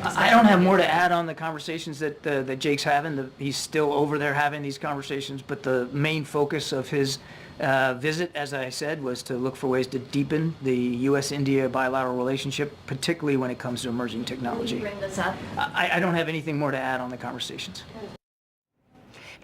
I don't have more to add on the conversations that Jake's having. He's still over there having these conversations, but the main focus of his visit, as I said, was to look for ways to deepen the U.S.-India bilateral relationship, particularly when it comes to emerging technology. Bring this up. I don't have anything more to add on the conversations.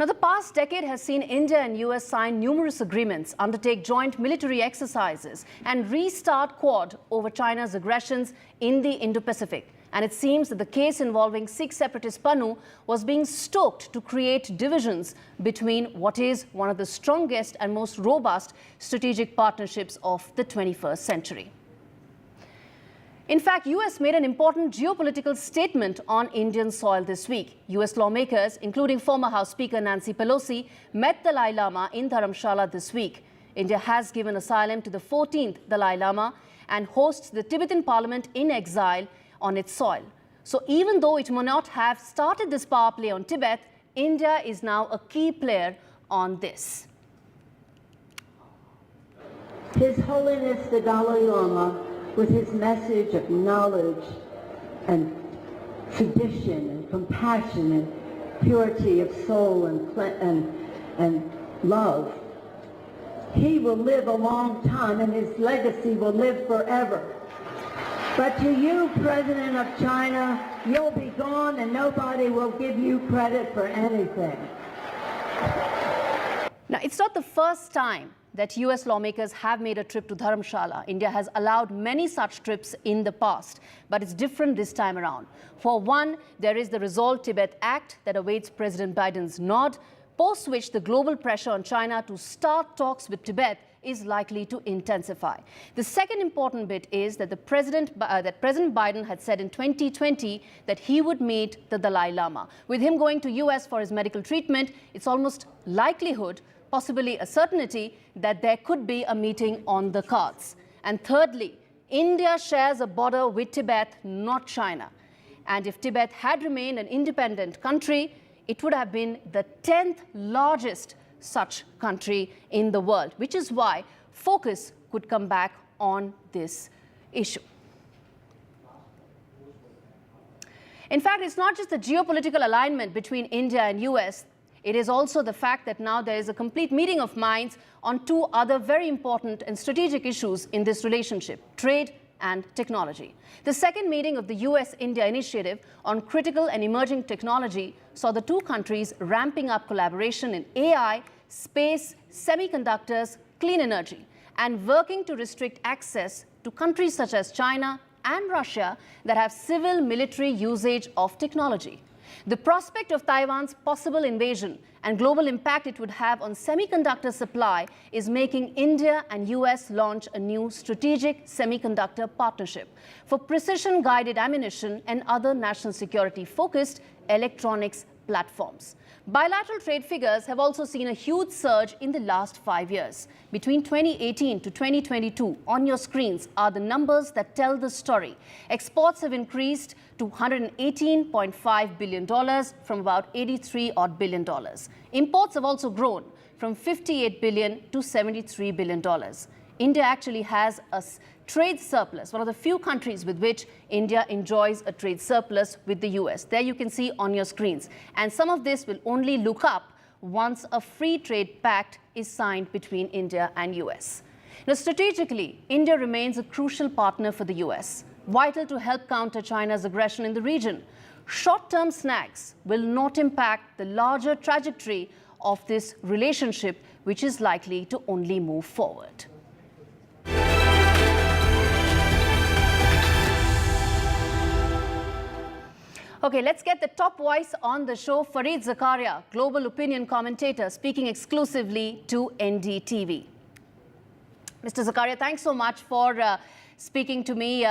Now, the past decade has seen India and US sign numerous agreements, undertake joint military exercises, and restart Quad over China's aggressions in the Indo-Pacific. And it seems that the case involving Sikh separatist Pannu was being stoked to create divisions between what is one of the strongest and most robust strategic partnerships of the 21st century. In fact, US made an important geopolitical statement on Indian soil this week. US lawmakers, including former House Speaker Nancy Pelosi, met the Dalai Lama in Dharamshala this week. India has given asylum to the 14th Dalai Lama and hosts the Tibetan parliament in exile on its soil. So even though it may not have started this power play on Tibet, India is now a key player on this. His Holiness the Dalai Lama, with his message of knowledge and tradition and compassion and purity of soul and love, he will live a long time and his legacy will live forever. But to you, President of China, you'll be gone and nobody will give you credit for anything. Now, it's not the first time that US lawmakers have made a trip to Dharamshala. India has allowed many such trips in the past, but it's different this time around. For one, there is the Resolve Tibet Act that awaits President Biden's nod, post which the global pressure on China to start talks with Tibet is likely to intensify. The second important bit is that President Biden had said in 2020 that he would meet the Dalai Lama. With him going to US for his medical treatment, it's almost likelihood possibly a certainty that there could be a meeting on the cards. And thirdly, India shares a border with Tibet, not China. And if Tibet had remained an independent country, it would have been the 10th largest such country in the world, which is why focus could come back on this issue. In fact, it's not just the geopolitical alignment between India and US. It is also the fact that now there is a complete meeting of minds on two other very important and strategic issues in this relationship: trade and technology. The second meeting of the US-India initiative on critical and emerging technology saw the two countries ramping up collaboration in AI, space, semiconductors, clean energy, and working to restrict access to countries such as China and Russia that have civil military usage of technology. The prospect of Taiwan's possible invasion and global impact it would have on semiconductor supply is making India and US launch a new strategic semiconductor partnership for precision-guided ammunition and other national security-focused electronics platforms. Bilateral trade figures have also seen a huge surge in the last 5 years. Between 2018 to 2022, on your screens are the numbers that tell the story. Exports have increased to $118.5 billion from about $83 odd billion. Imports have also grown from $58 billion to $73 billion. India actually has a trade surplus, one of the few countries with which India enjoys a trade surplus with the US. There you can see on your screens. And some of this will only look up once a free trade pact is signed between India and US. Now, strategically, India remains a crucial partner for the US, vital to help counter China's aggression in the region. Short-term snags will not impact the larger trajectory of this relationship, which is likely to only move forward. Okay, let's get the top voice on the show. Fareed Zakaria, global opinion commentator, speaking exclusively to NDTV. Mr. Zakaria, thanks so much for speaking to me.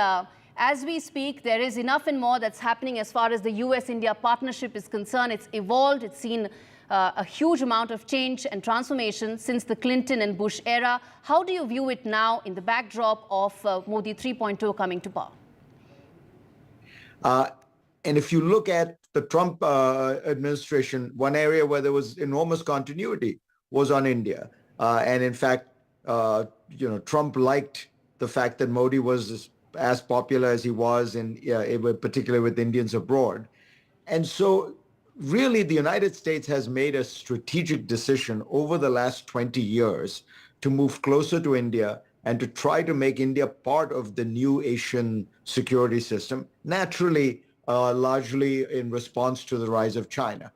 As we speak, there is enough and more that's happening as far as the US-India partnership is concerned. It's evolved. It's seen a huge amount of change and transformation since the Clinton and Bush era. How do you view it now in the backdrop of Modi 3.0 coming to power? And if you look at the Trump administration, one area where there was enormous continuity was on India. And in fact, Trump liked the fact that Modi was as popular as he was, particularly with Indians abroad. And so really the United States has made a strategic decision over the last 20 years to move closer to India and to try to make India part of the new Asian security system, naturally, largely in response to the rise of China.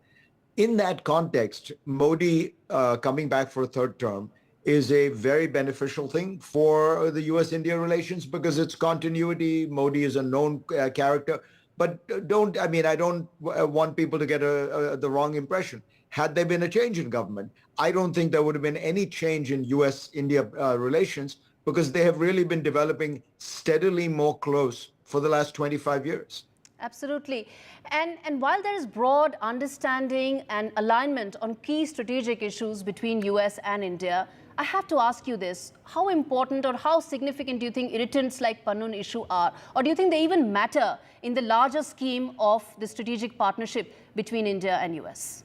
In that context, Modi coming back for a third term is a very beneficial thing for the US-India relations because it's continuity. Modi is a known character. But I don't want people to get the wrong impression. Had there been a change in government, I don't think there would have been any change in US-India relations because they have really been developing steadily more close for the last 25 years. Absolutely. And while there is broad understanding and alignment on key strategic issues between US and India, I have to ask you this. How important or how significant do you think irritants like Pannun issue are? Or do you think they even matter in the larger scheme of the strategic partnership between India and US?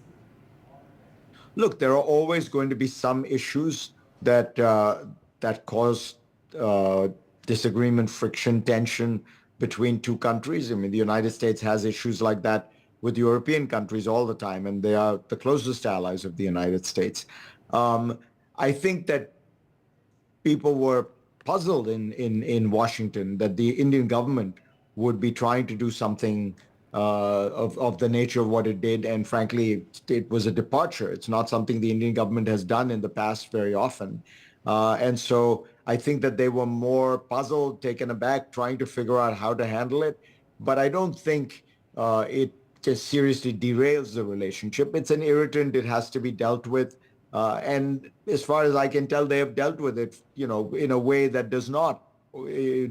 Look, there are always going to be some issues that cause disagreement, friction, tension between two countries. I mean, the United States has issues like that with European countries all the time, and they are the closest allies of the United States. I think that people were puzzled in Washington that the Indian government would be trying to do something of the nature of what it did, and frankly, it was a departure. It's not something the Indian government has done in the past very often. And so I think that they were more puzzled, taken aback, trying to figure out how to handle it. But I don't think it just seriously derails the relationship. It's an irritant. It has to be dealt with. And as far as I can tell, they have dealt with it, in a way that does not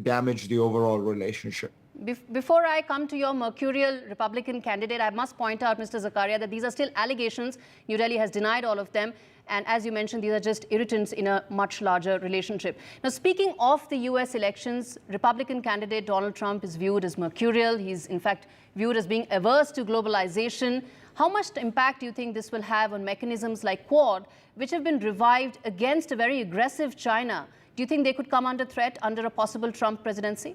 damage the overall relationship. Before I come to your mercurial Republican candidate, I must point out, Mr. Zakaria, that these are still allegations. New Delhi has denied all of them. And as you mentioned, these are just irritants in a much larger relationship. Now, speaking of the US elections, Republican candidate Donald Trump is viewed as mercurial. He's, in fact, viewed as being averse to globalization. How much impact do you think this will have on mechanisms like Quad, which have been revived against a very aggressive China? Do you think they could come under threat under a possible Trump presidency?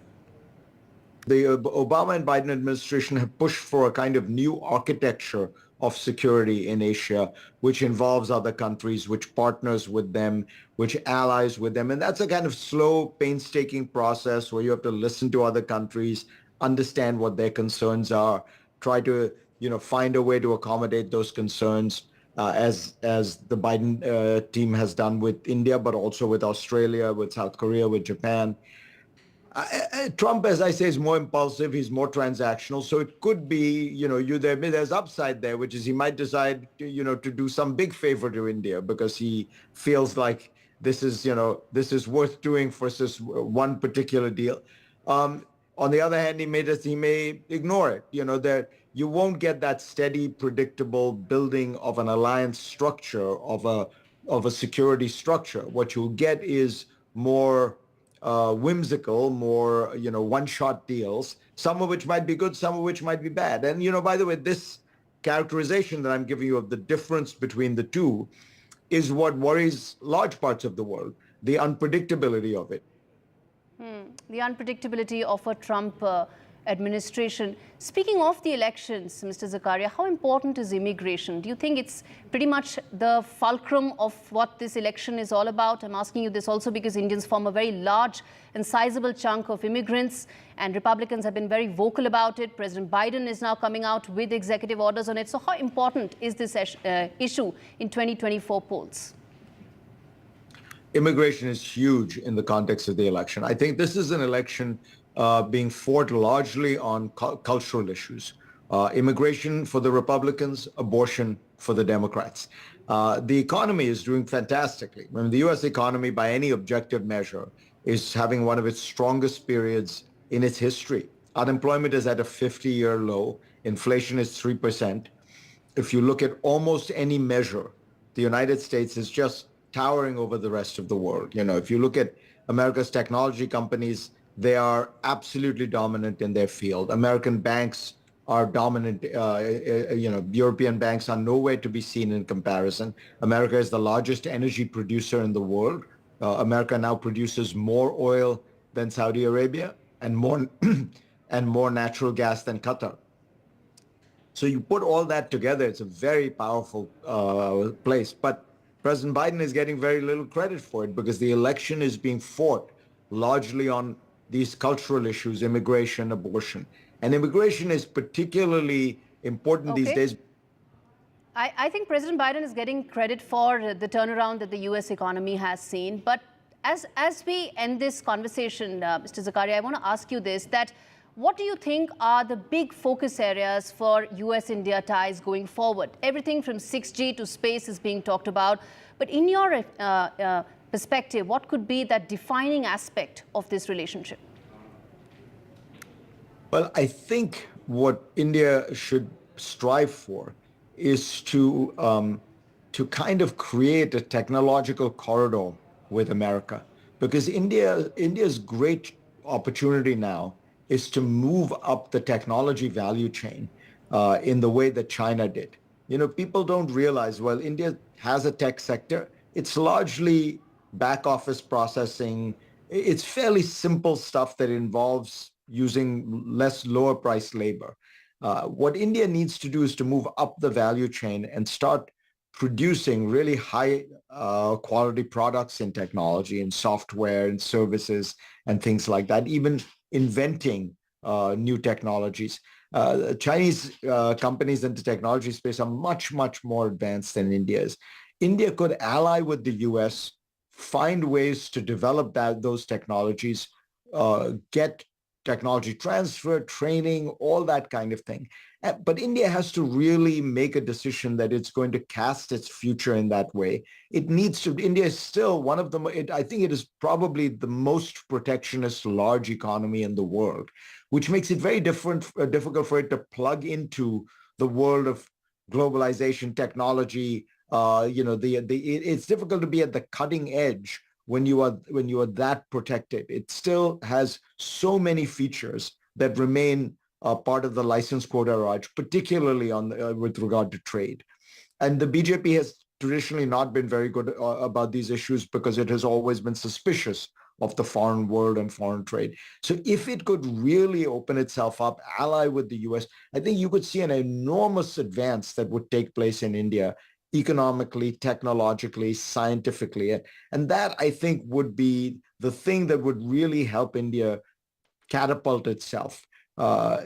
The Obama and Biden administration have pushed for a kind of new architecture of security in Asia, which involves other countries, which partners with them, which allies with them. And that's a kind of slow, painstaking process where you have to listen to other countries, understand what their concerns are, try to, find a way to accommodate those concerns, as the Biden team has done with India, but also with Australia, with South Korea, with Japan. Trump, as I say, is more impulsive. He's more transactional. So it could be, there's upside there, which is he might decide, to do some big favor to India because he feels like this is worth doing for this one particular deal. On the other hand, he may ignore it. That you won't get that steady, predictable building of an alliance structure, of a security structure. What you'll get is more whimsical, more, one-shot deals, some of which might be good, some of which might be bad. And, by the way, this characterization that I'm giving you of the difference between the two is what worries large parts of the world, the unpredictability of it. The unpredictability of a Trump administration. Speaking of the elections, Mr. Zakaria, how important is immigration? Do you think it's pretty much the fulcrum of what this election is all about? I'm asking you this also because Indians form a very large and sizable chunk of immigrants, and Republicans have been very vocal about it. President Biden is now coming out with executive orders on it. So how important is this issue in 2024 polls? Immigration is huge in the context of the election. I think this is an election being fought largely on cultural issues. Immigration for the Republicans, abortion for the Democrats. The economy is doing fantastically. I mean, the U.S. economy, by any objective measure, is having one of its strongest periods in its history. Unemployment is at a 50-year low. Inflation is 3%. If you look at almost any measure, the United States is just towering over the rest of the world. If you look at America's technology companies, they are absolutely dominant in their field. American banks are dominant. European banks are nowhere to be seen in comparison. America is the largest energy producer in the world. America now produces more oil than Saudi Arabia and more and more natural gas than Qatar. So you put all that together, it's a very powerful place. But President Biden is getting very little credit for it because the election is being fought largely on these cultural issues, immigration, abortion. And immigration is particularly important these days. I think President Biden is getting credit for the turnaround that the U.S. economy has seen. But as we end this conversation, Mr. Zakaria, I want to ask you this, that what do you think are the big focus areas for U.S.-India ties going forward? Everything from 6G to space is being talked about. But in your perspective, what could be that defining aspect of this relationship? Well, I think what India should strive for is to kind of create a technological corridor with America, because India's great opportunity now is to move up the technology value chain in the way that China did. People don't realize, well, India has a tech sector. It's largely back office processing. It's fairly simple stuff that involves using lower price labor. What India needs to do is to move up the value chain and start producing really high quality products in technology and software and services and things like that, even inventing new technologies. Chinese companies in the technology space are much, much more advanced than India is. India could ally with the US, find ways to develop those technologies, get technology transfer, training, all that kind of thing. But India has to really make a decision that it's going to cast its future in that way. It needs to. India is still one of the, I think it is probably the most protectionist large economy in the world, which makes it very difficult for it to plug into the world of globalization, technology. It's difficult to be at the cutting edge when you are that protected. It still has so many features that remain part of the license quota Raj, particularly with regard to trade. And the BJP has traditionally not been very good about these issues because it has always been suspicious of the foreign world and foreign trade. So if it could really open itself up, ally with the US, I think you could see an enormous advance that would take place in India economically, technologically, scientifically. And that, I think, would be the thing that would really help India catapult itself.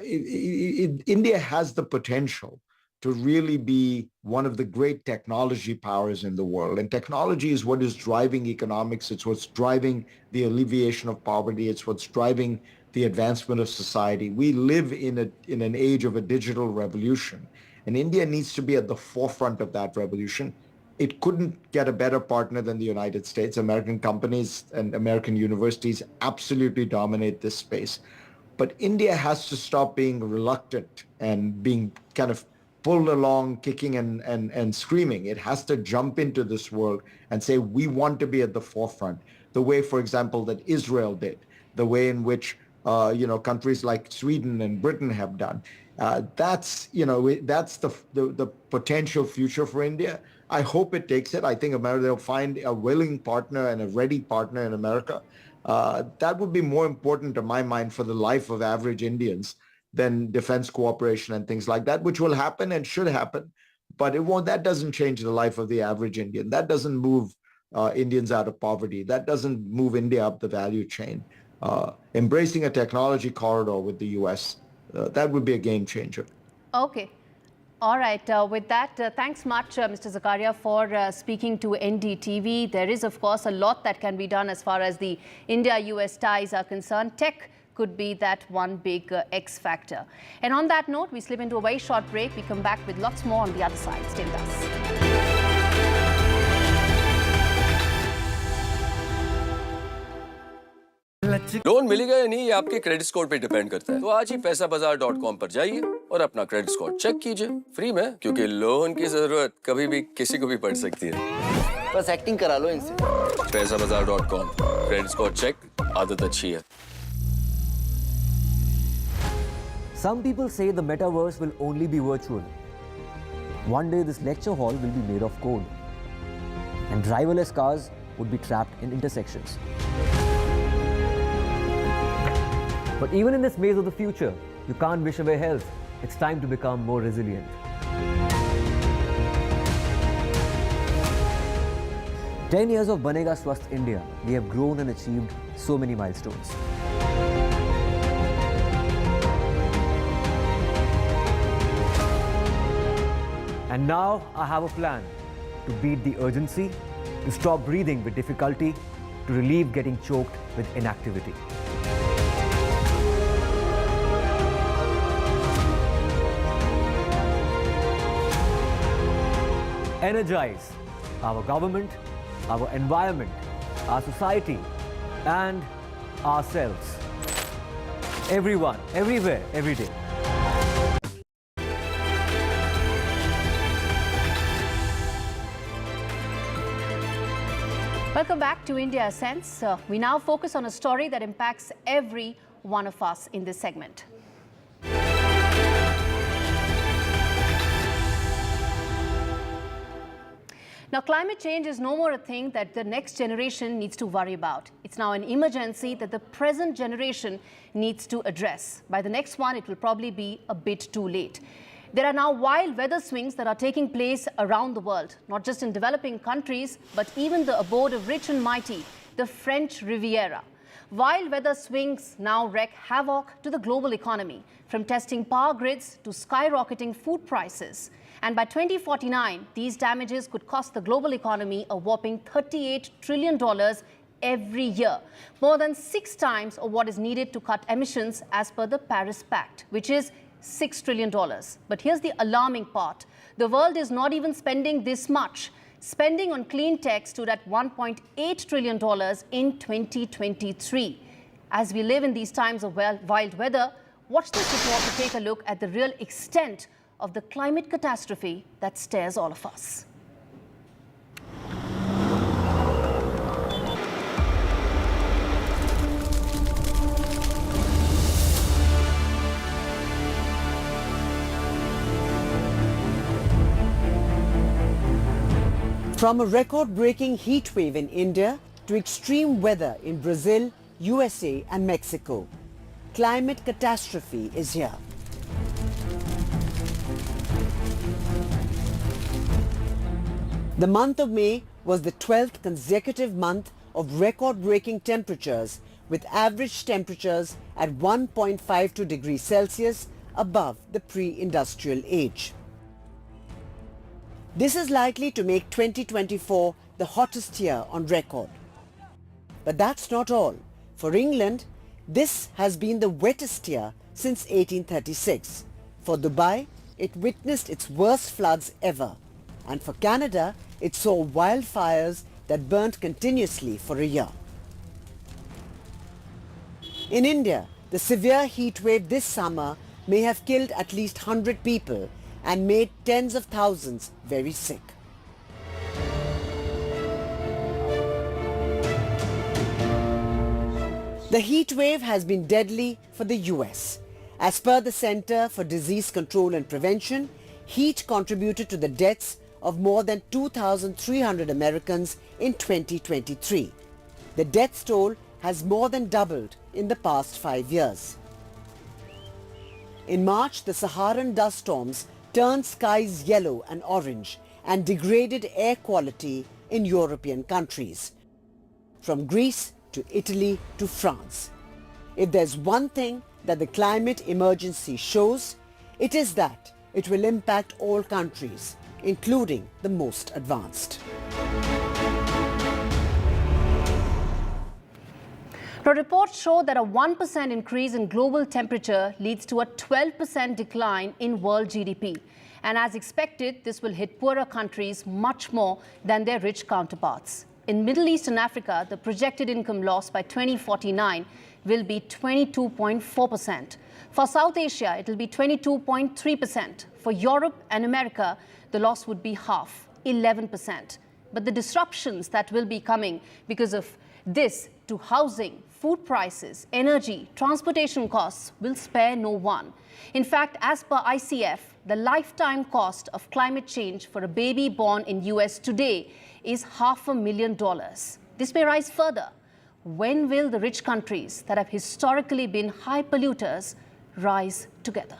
India has the potential to really be one of the great technology powers in the world. And technology is what is driving economics. It's what's driving the alleviation of poverty. It's what's driving the advancement of society. We live in an age of a digital revolution. And India needs to be at the forefront of that revolution. It couldn't get a better partner than the United States. American companies and American universities absolutely dominate this space. But India has to stop being reluctant and being kind of pulled along, kicking and screaming. It has to jump into this world and say, we want to be at the forefront, the way, for example, that Israel did, the way in which countries like Sweden and Britain have done. That's the potential future for India. I hope it takes it. I think America, they'll find a willing partner and a ready partner in America. That would be more important to my mind for the life of average Indians than defense cooperation and things like that, which will happen and should happen. But it won't. That doesn't change the life of the average Indian. That doesn't move Indians out of poverty. That doesn't move India up the value chain. Embracing a technology corridor with the US, that would be a game changer. Okay. All right. With that, thanks much, Mr. Zakaria, for speaking to NDTV. There is, of course, a lot that can be done as far as the India-US ties are concerned. Tech could be that one big X factor. And on that note, we slip into a very short break. We come back with lots more on the other side. Stay with us. Loan मिलेगा या नहीं, ये आपके credit score पे depend करता है। तो आज ही पैसाबाजार.com पर जाइए और अपना क्रेडिट स्कोर चेक कीजिए फ्री में, क्योंकि लोन की जरूरत कभी भी किसी को भी पड़ सकती है। बस एक्टिंग करा लो इनसे। पैसाबाजार.com, क्रेडिट स्कोर चेक, आदत अच्छी है। Some people say the metaverse will only be virtual. One day this lecture hall will be made of code, and driverless cars would be trapped in intersections. But even in this maze of the future, you can't wish away health. It's time to become more resilient. 10 years of Banega Swasth India, we have grown and achieved so many milestones. And now I have a plan to beat the urgency, to stop breathing with difficulty, to relieve getting choked with inactivity. Energize our government, our environment, our society, and ourselves. Everyone, everywhere, every day. Welcome back to India Sense. We now focus on a story that impacts every one of us in this segment. Now, climate change is no more a thing that the next generation needs to worry about. It's now an emergency that the present generation needs to address. By the next one, it will probably be a bit too late. There are now wild weather swings that are taking place around the world, not just in developing countries, but even the abode of rich and mighty, the French Riviera. Wild weather swings now wreak havoc to the global economy, from testing power grids to skyrocketing food prices. And by 2049, these damages could cost the global economy a whopping $38 trillion every year, more than 6 times of what is needed to cut emissions as per the Paris Pact, which is $6 trillion. But here's the alarming part. The world is not even spending this much. Spending on clean tech stood at $1.8 trillion in 2023. As we live in these times of wild weather, watch this report to take a look at the real extent of the climate catastrophe that stares all of us. From a record-breaking heat wave in India to extreme weather in Brazil, USA and Mexico, climate catastrophe is here. The month of May was the 12th consecutive month of record-breaking temperatures, with average temperatures at 1.52 degrees Celsius above the pre-industrial age. This is likely to make 2024 the hottest year on record. But that's not all. For England, this has been the wettest year since 1836. For Dubai, it witnessed its worst floods ever. And for Canada, it saw wildfires that burnt continuously for a year. In India, the severe heat wave this summer may have killed at least 100 people and made tens of thousands very sick. The heat wave has been deadly for the US. As per the Center for Disease Control and Prevention, heat contributed to the deaths of more than 2,300 Americans in 2023. The death toll has more than doubled in the past 5 years. In March, the Saharan dust storms turned skies yellow and orange and degraded air quality in European countries, from Greece to Italy to France. If there's one thing that the climate emergency shows, it is that it will impact all countries, including the most advanced. Now, reports show that a 1% increase in global temperature leads to a 12% decline in world GDP. And as expected, this will hit poorer countries much more than their rich counterparts. In Middle East and Africa, the projected income loss by 2049 will be 22.4%. For South Asia, it will be 22.3%. For Europe and America, the loss would be half, 11%. But the disruptions that will be coming because of this to housing, food prices, energy, transportation costs will spare no one. In fact, as per ICF, the lifetime cost of climate change for a baby born in US today is $500,000. This may rise further. When will the rich countries that have historically been high polluters rise together?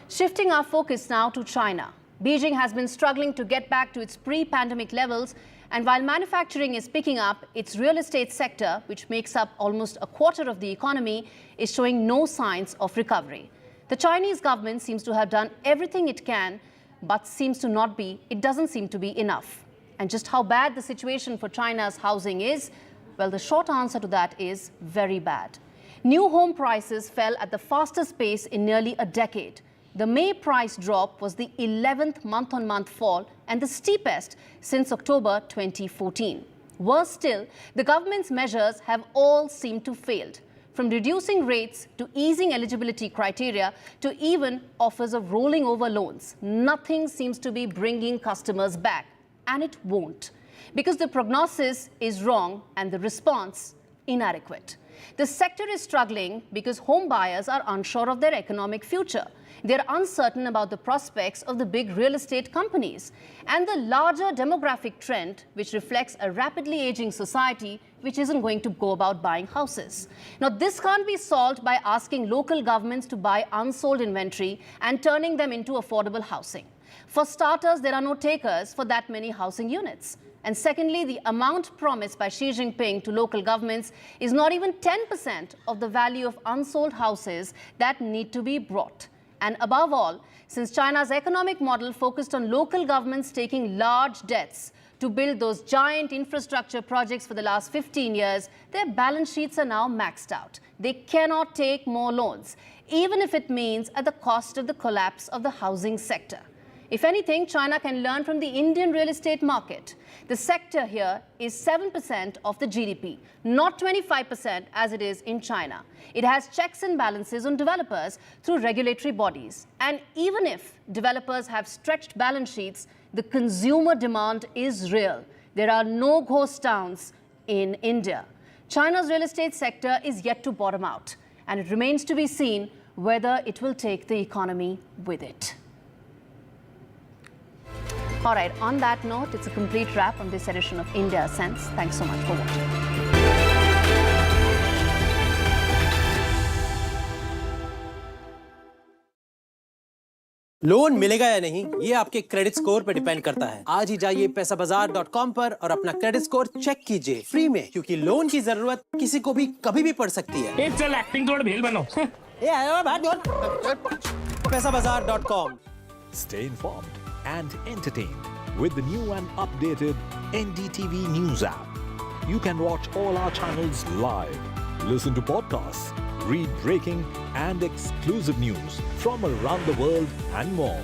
Shifting our focus now to China. Beijing has been struggling to get back to its pre-pandemic levels, and while manufacturing is picking up, its real estate sector, which makes up almost a quarter of the economy, is showing no signs of recovery. The Chinese government seems to have done everything it can, but it doesn't seem to be enough. And just how bad the situation for China's housing is, well, the short answer to that is very bad. New home prices fell at the fastest pace in nearly a decade. The May price drop was the 11th month-on-month fall and the steepest since October 2014. Worse still, the government's measures have all seemed to fail. From reducing rates to easing eligibility criteria to even offers of rolling over loans, nothing seems to be bringing customers back. And it won't, because the prognosis is wrong and the response inadequate. The sector is struggling because home buyers are unsure of their economic future. They're uncertain about the prospects of the big real estate companies and the larger demographic trend, which reflects a rapidly aging society which isn't going to go about buying houses. Now, this can't be solved by asking local governments to buy unsold inventory and turning them into affordable housing. For starters, there are no takers for that many housing units. And secondly, the amount promised by Xi Jinping to local governments is not even 10% of the value of unsold houses that need to be brought. And above all, since China's economic model focused on local governments taking large debts to build those giant infrastructure projects for the last 15 years, their balance sheets are now maxed out. They cannot take more loans, even if it means at the cost of the collapse of the housing sector. If anything, China can learn from the Indian real estate market. The sector here is 7% of the GDP, not 25% as it is in China. It has checks and balances on developers through regulatory bodies. And even if developers have stretched balance sheets, the consumer demand is real. There are no ghost towns in India. China's real estate sector is yet to bottom out, and it remains to be seen whether it will take the economy with it. All right, on that note, it's a complete wrap on this edition of India Sense. Thanks so much for watching. Loan मिलेगा या नहीं, ये आपके credit score पे depend करता है। आज ही जाइए पैसाबाजार.com पर और अपना क्रेडिट स्कोर चेक कीजिए फ्री में, क्योंकि लोन की जरूरत किसी को भी कभी भी पड़ सकती है। चल एक्टिंग तोड़ भेल बनो। ये आयो बात बोल। पैसाबाजार.com। Stay informed and entertained with the new and updated NDTV News app. You can watch all our channels live, listen to podcasts, read breaking and exclusive news from around the world and more.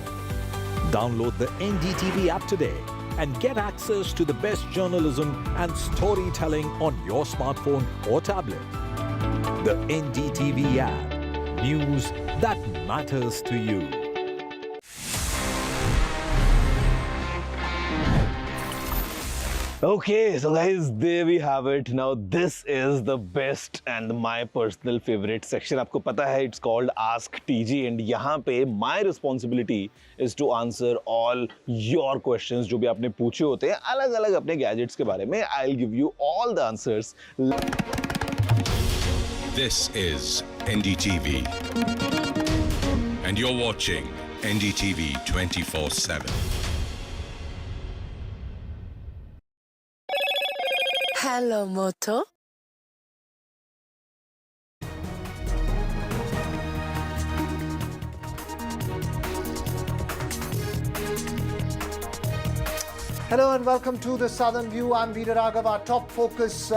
Download the NDTV app today and get access to the best journalism and storytelling on your smartphone or tablet. The NDTV app. News that matters to you. Okay, so guys, there we have it. Now this is the best and my personal favorite section. आपको पता है, it's called Ask TG, and यहाँ पे my responsibility is to answer all your questions जो भी आपने पूछे होते हैं अलग-अलग अपने gadgets के बारे में. I'll give you all the answers. This is NDTV, and you're watching NDTV 24/7. Hello, Moto. Hello and welcome to the Southern View. I'm Veera Raghav. Our top focus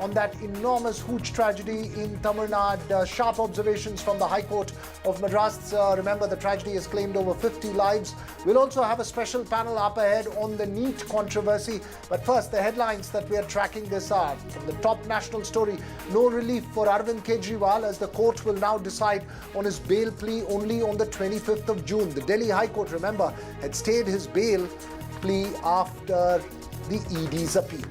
on that enormous hooch tragedy in Tamil Nadu. Sharp observations from the High Court of Madras. Remember, the tragedy has claimed over 50 lives. We'll also have a special panel up ahead on the NEET controversy. But first, the headlines that we are tracking this hour. From the top national story, no relief for Arvind Kejriwal as the court will now decide on his bail plea only on the 25th of June. The Delhi High Court, remember, had stayed his bail plea after the ED's appeal.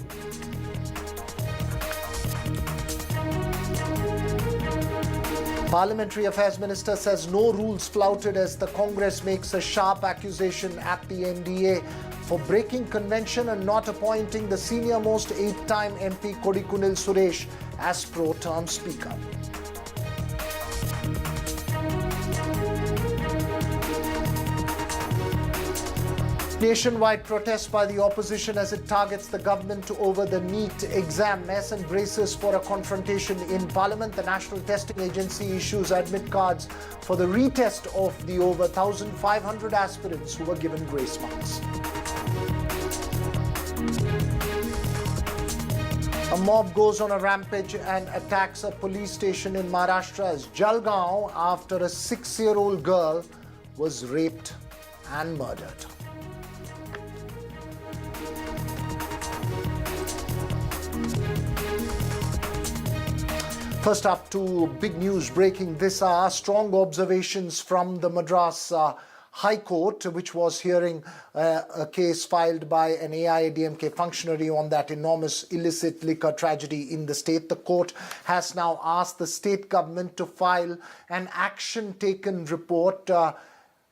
Parliamentary Affairs Minister says no rules flouted as the Congress makes a sharp accusation at the NDA for breaking convention and not appointing the senior-most 8-time MP Kodikunil Suresh as pro-term Speaker. Nationwide protests by the opposition as it targets the government over the NEET exam mess and braces for a confrontation in Parliament. The National Testing Agency issues admit cards for the retest of the over 1,500 aspirants who were given grace marks. A mob goes on a rampage and attacks a police station in Maharashtra's Jalgaon after a 6-year-old girl was raped and murdered. First up to big news breaking this hour. Strong observations from the Madras High Court, which was hearing a case filed by an AIADMK functionary on that enormous illicit liquor tragedy in the state. The court has now asked the state government to file an action taken report,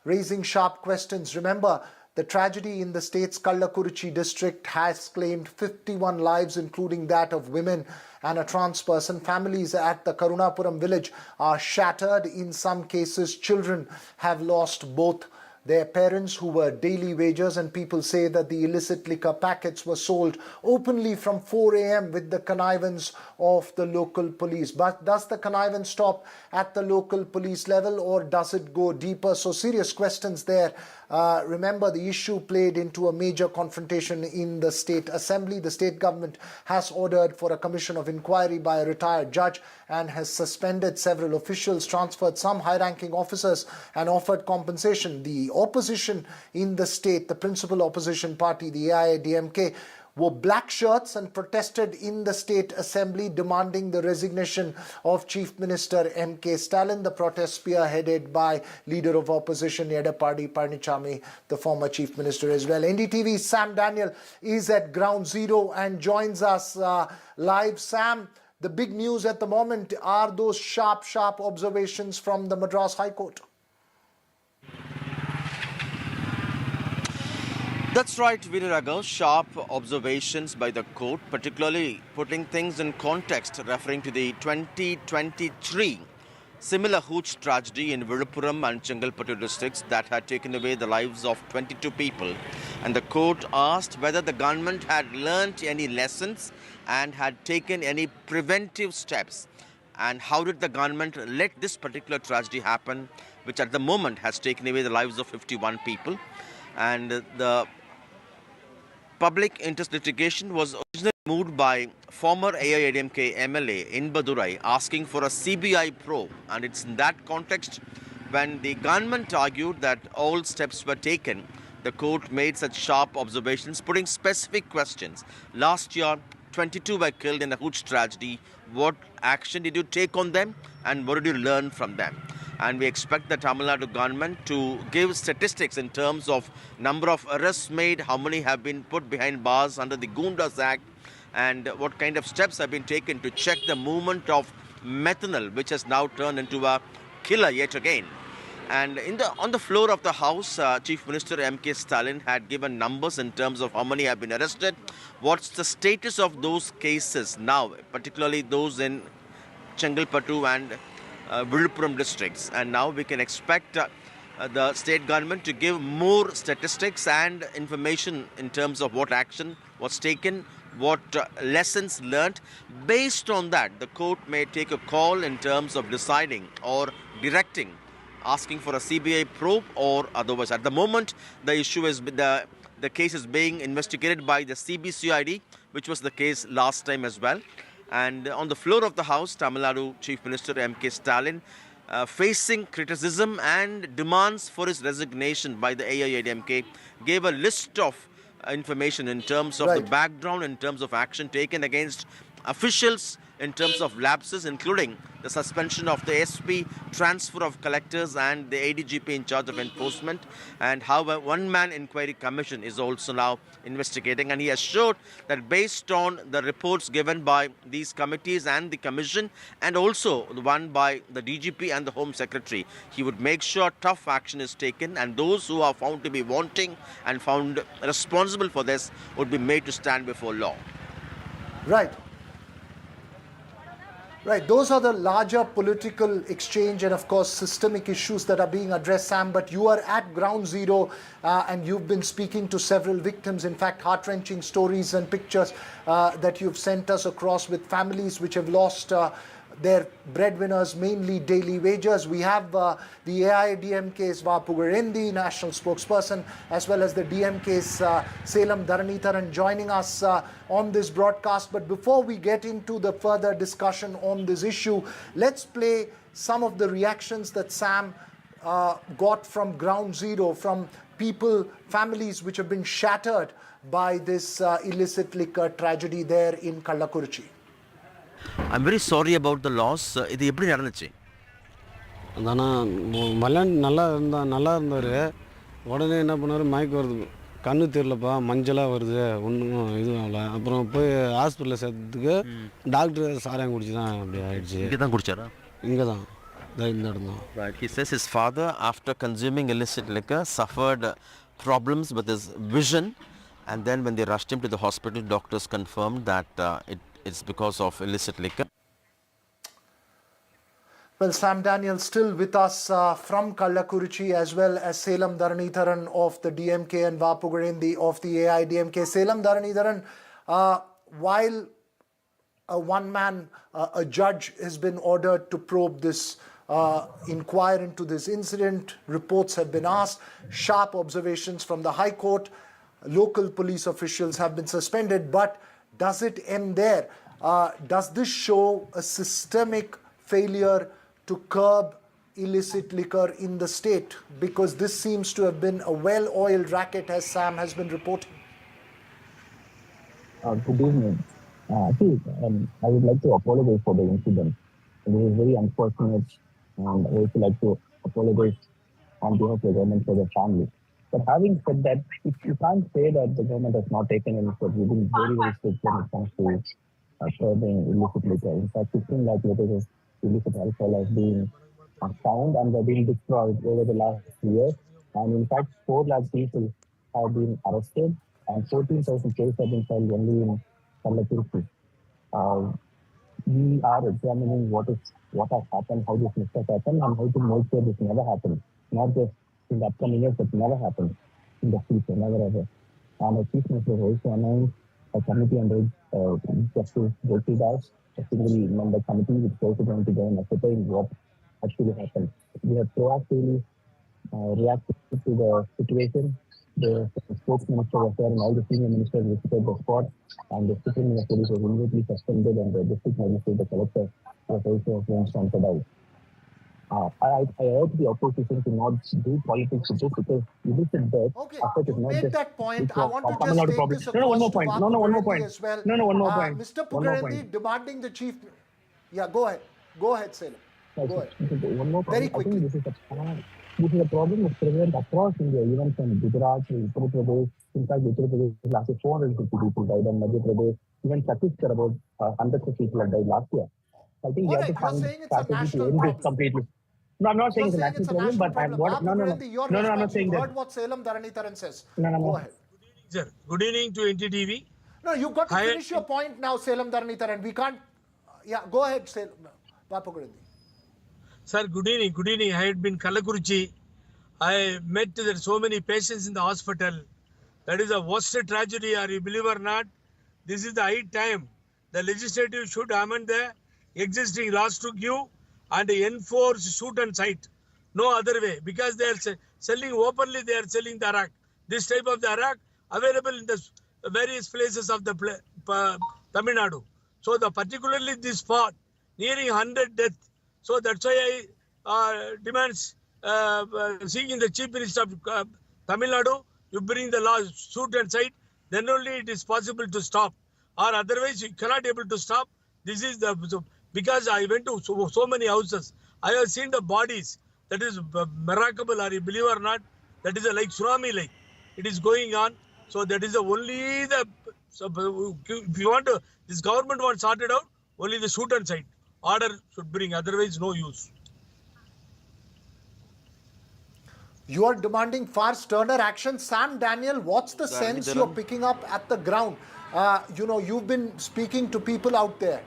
raising sharp questions. Remember, the tragedy in the state's Kallakurichi district has claimed 51 lives, including that of women and a trans person. Families at the Karunapuram village are shattered. In some cases, children have lost both their parents, who were daily wagers, and people say that the illicit liquor packets were sold openly from 4 a.m. with the connivance of the local police. But does the connivance stop at the local police level, or does it go deeper? So serious questions there Remember, the issue played into a major confrontation in the state assembly. The state government has ordered for a commission of inquiry by a retired judge and has suspended several officials, transferred some high-ranking officers and offered compensation. The opposition in the state, the principal opposition party, the AIADMK, wore black shirts and protested in the state assembly demanding the resignation of Chief Minister M.K. Stalin. The protest spearheaded by leader of opposition Edappadi Palaniswamy, the former Chief Minister as well. NDTV's Sam Daniel is at ground zero and joins us live. Sam, the big news at the moment are those sharp observations from the Madras High Court. That's right, Viraraga. Sharp observations by the court, particularly putting things in context, referring to the 2023 similar hooch tragedy in Viluppuram and Chengalpattu districts that had taken away the lives of 22 people. And the court asked whether the government had learnt any lessons and had taken any preventive steps. And how did the government let this particular tragedy happen, which at the moment has taken away the lives of 51 people. And the public interest litigation was originally moved by former AIADMK MLA in Badurai asking for a CBI probe, and it's in that context when the government argued that all steps were taken. The court made such sharp observations, putting specific questions. Last year, 22 were killed in a hooch tragedy. What action did you take on them, and what did you learn from them? And we expect the Tamil Nadu government to give statistics in terms of number of arrests made, how many have been put behind bars under the Gundas Act, and what kind of steps have been taken to check the movement of methanol, which has now turned into a killer yet again. And on the floor of the House, Chief Minister M.K. Stalin had given numbers in terms of how many have been arrested. What's the status of those cases now, particularly those in Chengalpattu and Viluppuram districts? And now we can expect the state government to give more statistics and information in terms of what action was taken, what lessons learnt. Based on that, the court may take a call in terms of deciding or directing, asking for a CBI probe or otherwise. At the moment, the issue is the case is being investigated by the CBCID, which was the case last time as well. And on the floor of the House, Tamil Nadu Chief Minister M.K. Stalin facing criticism and demands for his resignation by the AIADMK, gave a list of information in terms of the background, in terms of action taken against officials, in terms of lapses, including the suspension of the SP, transfer of collectors and the ADGP in charge of enforcement, and how a one-man inquiry commission is also now investigating. And he assured that based on the reports given by these committees and the commission, and also the one by the DGP and the Home Secretary, he would make sure tough action is taken, and those who are found to be wanting and found responsible for this would be made to stand before law. Right. Right, those are the larger political exchange and of course systemic issues that are being addressed, Sam, but you are at ground zero and you've been speaking to several victims, in fact heart-wrenching stories and pictures that you've sent us across with families which have lost their breadwinners, mainly daily wages. We have the AIADMK's Vapugarendi, national spokesperson, as well as the DMK's Salem Dharanitharan joining us on this broadcast. But before we get into the further discussion on this issue, let's play some of the reactions that Sam got from ground zero, from people, families which have been shattered by this illicit liquor tragedy there in Kallakurichi. I'm very sorry about the loss. இது எப்படி நடந்துச்சு? அதான் மலன் நல்லா இருந்தார். உடனே என்ன பண்ணார், மயக்கம் வருது, கண்ணு தெரியலப்பா, மஞ்சளாக வருது, ஒன்றும் இதுவும் ஆகல. அப்புறம் போய் ஹாஸ்பிட்டலில் சேர்த்ததுக்கு டாக்டர் சாராயம் குடிச்சு தான் அப்படி ஆயிடுச்சு. இங்கே தான் குடிச்சாரா? இங்கே தான் இந்த இடம் தான். Right. He says his father, after consuming illicit liquor, suffered problems with his vision, and then when they rushed him to the hospital, doctors confirmed that it's because of illicit liquor. Well, Sam Daniel still with us from Kallakurichi, as well as Salem Dharanitharan of the DMK and Vapugarendi of the AIADMK. Salem Dharanitharan, while a judge has been ordered to probe this inquire into this incident. Reports have been asked. Sharp observations from the High Court. Local police officials have been suspended. But does it end there? Does this show a systemic failure to curb illicit liquor in the state? Because this seems to have been a well-oiled racket, as Sam has been reporting. Good evening. I would like to apologize for the incident. It is very unfortunate, and I would like to apologize on behalf of the government for the family. But having said that, you can't say that the government has not taken any steps. We've been very, very strict when it comes to curbing illicit liquor. In fact, 15 lakh liters of illicit alcohol has been found and they're being destroyed over the last year. And in fact, 4 lakh people have been arrested and 14,000 cases have been filed only in Kalakurchi. We are examining what has happened, how this mistake happened, and how to make sure this never happens. Not just in the upcoming years, but never happens in the future, never ever. And the Chief Minister also announced a committee under Justice Joshi Das, a single-member committee, which is also going to go and ascertain what actually happened. We have proactively reacted to the situation. The sports minister was there and all the senior ministers visited the spot, and the superintendent of police was immediately suspended, and the district magistrate, the collector, was also transferred out. I urge the opposition to not do politics with this, because illicit death affect is not make just that point. I want to just Tamil Nadu take problem. this No, one more across point. to No, one more Pugarendi point. as well. No, one more point. Mr. One more Pugarendi point. demanding the chief... Yeah, go ahead. Go ahead, Salem. Go ahead. One more point. Very I quickly. think this is a problem that's prevalent across India, even from Gujarat to Uttar Pradesh. In fact, Uttar Pradesh last year 450 people died, and Madhya Pradesh, even Chhattisgarh, about hundreds of people have died last year. I think we have to find a strategy to end this completely. No, I'm not saying it's a national problem, but I'm what? No, I'm not saying You've that. heard what Salem Dharanitharan says. No. Go ahead. Sir, good evening to NDTV. No, you've got to finish your point now, Salem Dharanitharan. We can't... Yeah, go ahead, Salem. Pugarendi. Sir, good evening. Good evening. I had been Kalakurchi. I met there so many patients in the hospital. That is a worst tragedy, or you believe or not. This is the high time. The legislative should amend the existing laws to give and enforce shoot and sight. No other way. Because they are selling openly, they are selling the arak. This type of the arak available in the various places of the Tamil Nadu. So particularly this spot, nearing 100 deaths. So that's why I demands seeking the Chief Minister of Tamil Nadu, you bring the law, shoot and sight, then only it is possible to stop. Or otherwise you cannot able to stop. This is because I went to so many houses. I have seen the bodies. That is remarkable, or you believe or not. That is like tsunami like. It is going on. So that is only if you want to, this government wants sorted out, only the shoot and sight order should bring, otherwise no use. You are demanding far sterner action. Sam Daniel, what's the sense you're picking up at the ground? You've been speaking to people out there.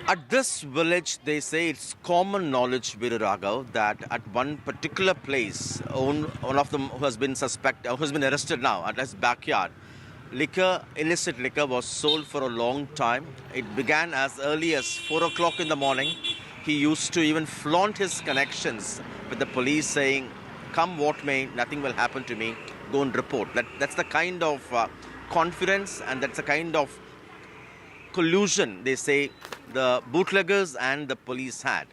At this village, they say it's common knowledge, Viruraghav, that at one particular place, one of them who has been arrested now at his backyard, illicit liquor was sold for a long time. It began as early as 4 o'clock in the morning. He used to even flaunt his connections with the police, saying, come what may, nothing will happen to me, go and report. That's the kind of confidence, and that's the kind of collusion, they say, the bootleggers and the police had.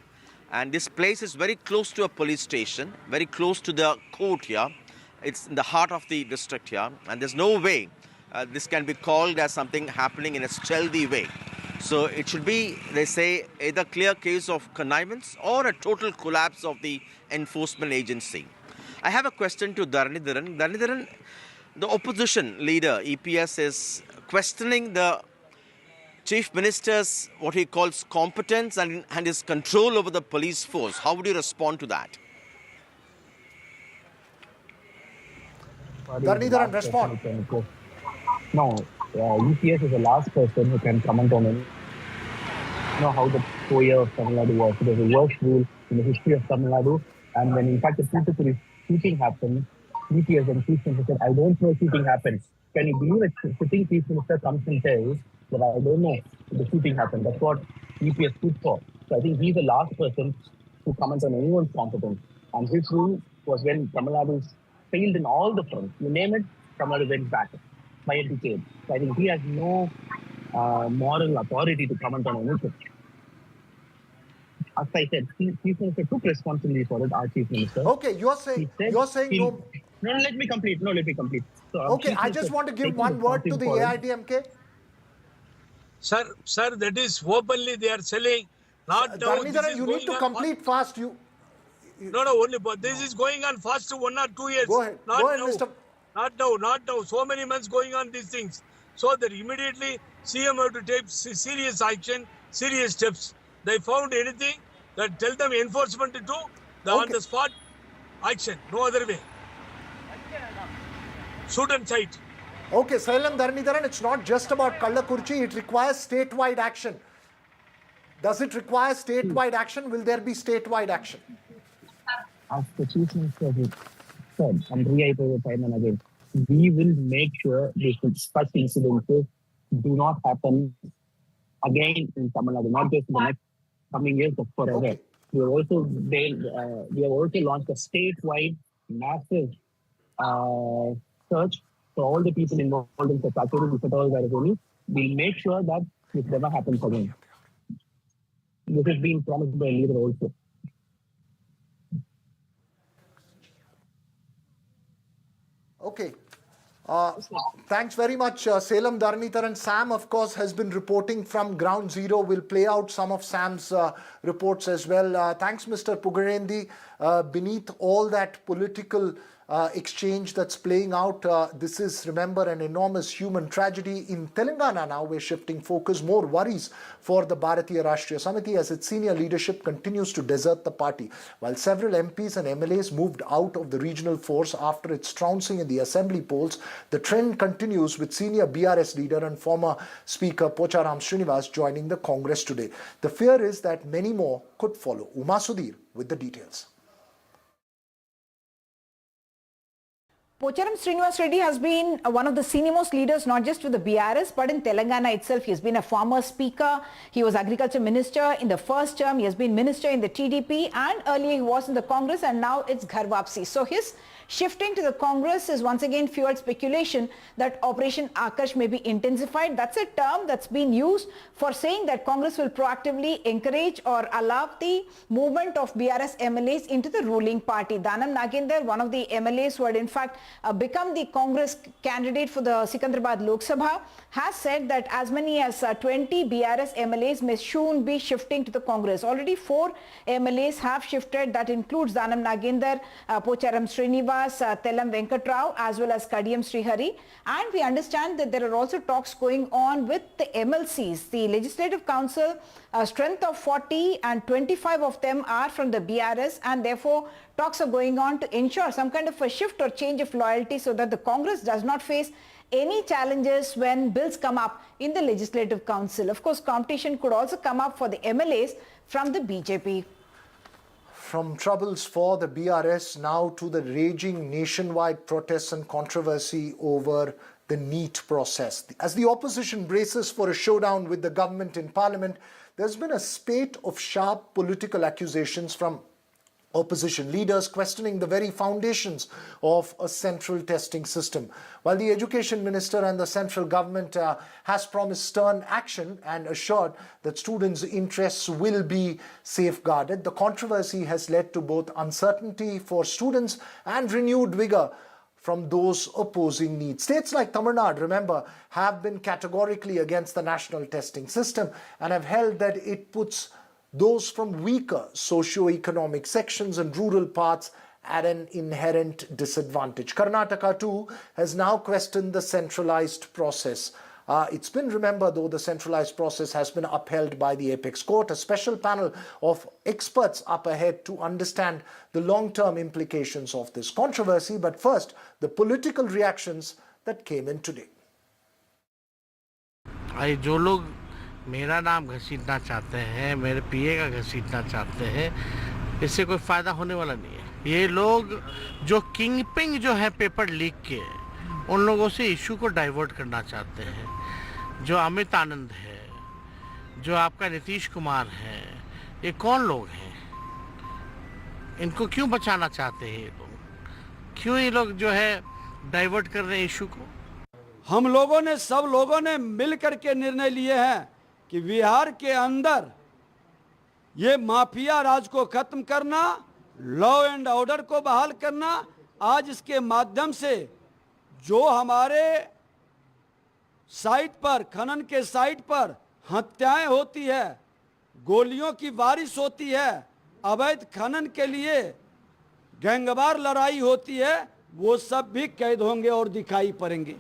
And this place is very close to a police station, very close to the court here. It's in the heart of the district here, and there's no way this can be called as something happening in a stealthy way. So it should be, they say, either clear case of connivance or a total collapse of the enforcement agency. I have a question to Dharanitharan. Dharanitharan, the opposition leader, EPS, is questioning the Chief Minister's, what he calls competence and his control over the police force. How would you respond to that? Dharanitharan, respond. No, EPS is the last person who can comment on it. How the 4 years of Tamil Nadu was. It was the worst rule in the history of Tamil Nadu. And when in fact the Tuticorin shooting happened, EPS and Chief Minister said, I don't know if shooting happened. Can you believe a sitting Chief Minister comes and tells that I don't know if the shooting happened. That's what EPS stood for. So I think he's the last person to comment on anyone's competence. And his rule was when Tamil Nadu failed in all the fronts. You name it, Tamil Nadu went back by a decade. So I think he has no moral authority to comment on anything. As I said, Chief Minister took responsibility for it, our Chief Minister. Okay, you're saying no. No, let me complete. So, okay, I just want to give one word to the AIDMK. Sir, that is openly they are selling. Not now. You need to complete fast. No, only, but this is going on fast 1 or 2 years. Go ahead, Mr. Not now. So many months going on these things. So that immediately CM have to take serious action, serious steps. They found anything that tell them enforcement to do on the spot action. No other way. Shoot and sight. Okay, Salem Dharanidharan, it's not just about Kallakurchi, it requires statewide action. Does it require statewide action? Will there be statewide action? As the Chief Minister said, and reiterated time and again, we will make sure such incidences do not happen again in Tamil Nadu, not just in the next coming years, but forever. Okay. We have also launched a statewide massive search for all the people involved in the Sakuri, if at all there is any. We'll make sure that this never happens again. This has been promised by a leader also. Okay. Thanks very much, Salem Dharanidharan. Sam, of course, has been reporting from ground zero. We'll play out some of Sam's reports as well. Thanks, Mr. Pugarendi. Beneath all that political exchange that's playing out, this is, remember, an enormous human tragedy. In Telangana now, we're shifting focus. More worries for the Bharatiya Rashtriya Samiti as its senior leadership continues to desert the party. While several MPs and MLAs moved out of the regional force after its trouncing in the assembly polls, the trend continues with senior BRS leader and former Speaker Pocharam Srinivas joining the Congress today. The fear is that many more could follow. Uma Sudhir with the details. Pocharam Srinivas Reddy has been one of the senior-most leaders, not just with the BRS, but in Telangana itself. He has been a former speaker. He was agriculture minister in the first term. He has been minister in the TDP, and earlier he was in the Congress, and now it's Ghar Wapsi. So his shifting to the Congress is once again fueled speculation that Operation Akash may be intensified. That's a term that's been used for saying that Congress will proactively encourage or allow the movement of BRS MLAs into the ruling party. Danam Nagendar, one of the MLAs who had in fact become the Congress candidate for the Secunderabad Lok Sabha, has said that as many as 20 BRS MLAs may soon be shifting to the Congress. Already 4 MLAs have shifted. That includes Danam Nagendar, Pocharam Srinivas, Tellam Venkatrao, as well as Kadiyam Srihari. And we understand that there are also talks going on with the MLCs. The Legislative Council, strength of 40 and 25 of them are from the BRS, and therefore talks are going on to ensure some kind of a shift or change of loyalty so that the Congress does not face any challenges when bills come up in the Legislative Council. Of course, competition could also come up for the MLAs from the BJP. From troubles for the BRS now to the raging nationwide protests and controversy over the NEET process. As the opposition braces for a showdown with the government in Parliament, there's been a spate of sharp political accusations from opposition leaders questioning the very foundations of a central testing system. While the Education Minister and the central government has promised stern action and assured that students' interests will be safeguarded, the controversy has led to both uncertainty for students and renewed vigor from those opposing NEET. States like Tamil Nadu, remember, have been categorically against the national testing system and have held that it puts those from weaker socio-economic sections and rural parts at an inherent disadvantage. Karnataka too has now questioned the centralized process. It's been, remember though, the centralized process has been upheld by the Apex Court. A special panel of experts up ahead to understand the long-term implications of this controversy. But first, the political reactions that came in today. जो लोग मेरा नाम घसीटना चाहते हैं, मेरे पीए का घसीटना चाहते हैं, इससे कोई फ़ायदा होने वाला नहीं है। ये लोग जो किंगपिंग जो है पेपर लीक के, उन लोगों से इशू को डाइवर्ट करना चाहते हैं। जो अमित आनंद है, जो आपका नीतीश कुमार है, ये कौन लोग हैं? इनको क्यों बचाना चाहते हैं ये लोग? क्यों ये लोग जो है डाइवर्ट कर रहे हैं इशू को? हम लोगों ने, सब लोगों ने मिल करके निर्णय लिए हैं कि बिहार के अंदर ये माफिया राज को खत्म करना, लॉ एंड ऑर्डर को बहाल करना। आज इसके माध्यम से जो हमारे साइट पर, खनन के साइट पर हत्याएं होती है, गोलियों की बारिश होती है, अवैध खनन के लिए गैंगवार लड़ाई होती है, वो सब भी कैद होंगे और दिखाई पड़ेंगे।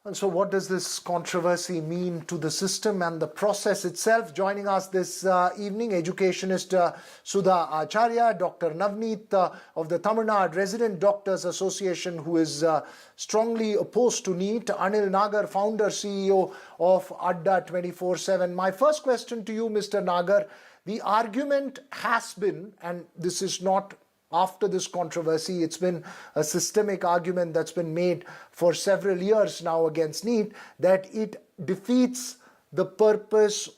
And so what does this controversy mean to the system and the process itself? Joining us this evening, educationist Sudha Acharya, Dr. Navneet of the Tamil Nadu Resident Doctors Association, who is strongly opposed to NEET, Anil Nagar, founder, CEO of Adda 24/7. My first question to you, Mr. Nagar, the argument has been, and this is not after this controversy, it's been a systemic argument that's been made for several years now against NEET, that it defeats the purpose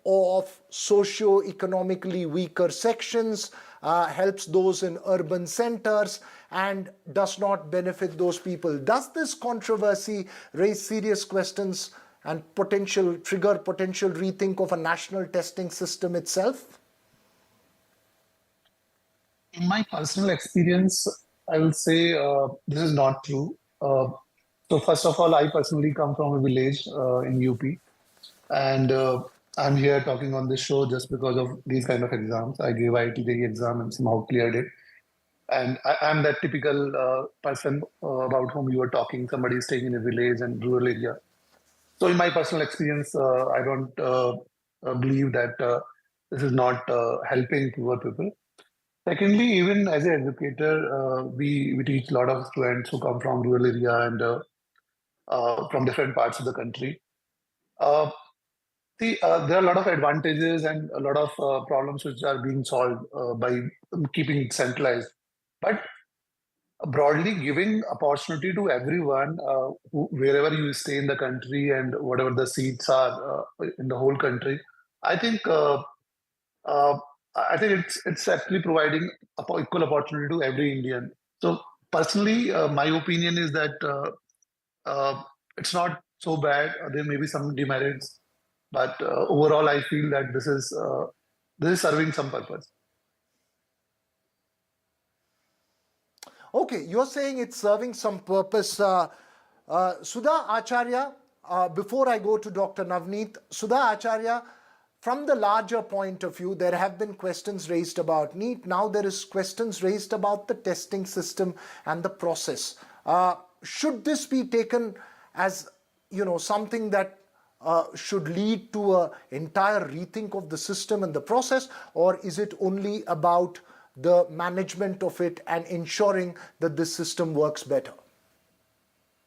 of socio-economically weaker sections, helps those in urban centers, and does not benefit those people. Does this controversy raise serious questions and trigger potential rethink of a national testing system itself? In my personal experience, I will say this is not true. So first of all, I personally come from a village in UP, and I'm here talking on this show just because of these kind of exams. I gave IIT JEE exam and somehow cleared it. And I'm that typical person about whom you were talking, somebody staying in a village and rural area. So in my personal experience, I don't believe that this is not helping poor people. Secondly, even as an educator, we teach a lot of students who come from rural area and from different parts of the country. There are a lot of advantages and a lot of problems which are being solved by keeping it centralized. But broadly giving opportunity to everyone, wherever you stay in the country and whatever the seats are in the whole country, I think it's actually providing equal opportunity to every Indian. So personally, my opinion is that it's not so bad. There may be some demerits, but overall, I feel that this is serving some purpose. Okay, you're saying it's serving some purpose. Sudha Acharya, before I go to Dr. Navneet, Sudha Acharya, from the larger point of view, there have been questions raised about NEET. Now there is questions raised about the testing system and the process. Should this be taken as, something that should lead to an entire rethink of the system and the process, or is it only about the management of it and ensuring that the system works better?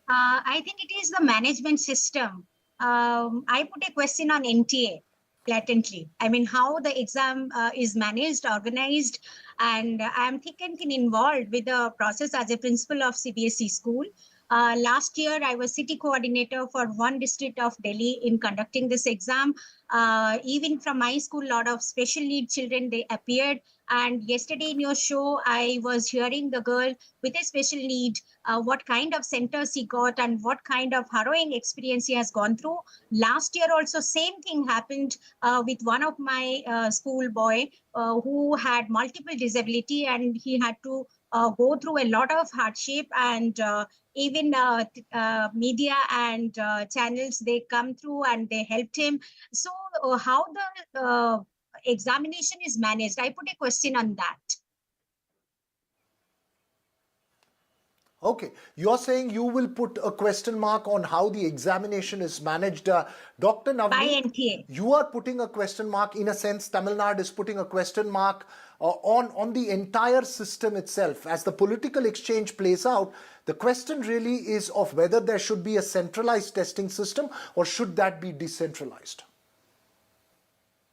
I think it is the management system. I put a question on NTA. Blatantly. I mean, how the exam is managed, organized, and I'm thick and thin involved with the process as a principal of CBSE school. Last year, I was city coordinator for one district of Delhi in conducting this exam. Even from my school, a lot of special need children, they appeared. And yesterday in your show, I was hearing the girl with a special need, what kind of centers he got and what kind of harrowing experience he has gone through. Last year also, same thing happened with one of my school boy who had multiple disability, and he had to go through a lot of hardship, and even media and channels, they come through and they helped him. So how the examination is managed, I put a question on that. Okay, you're saying you will put a question mark on how the examination is managed. Dr. Navneet, by NTA. You are putting a question mark, in a sense, Tamil Nadu is putting a question mark on the entire system itself. As the political exchange plays out, the question really is of whether there should be a centralized testing system or should that be decentralized.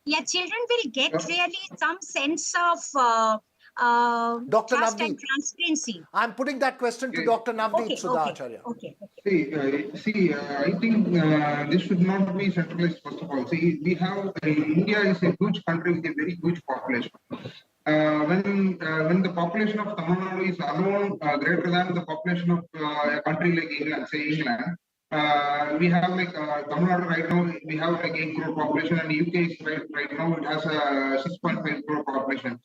Yeah, children will get really some sense of Dr. trust Navneet. and transparency. I'm putting that question to Dr. Navneet Sudhacharya. Okay. I think this should not be centralized, first of all. See, we have, India is a huge country with a very huge population. When the population of Tamil Nadu is alone greater than the population of a country like England, say England, we have like Tamil Nadu right now, we have like 8 crore population, and UK is right now it has a 6.5 crore population.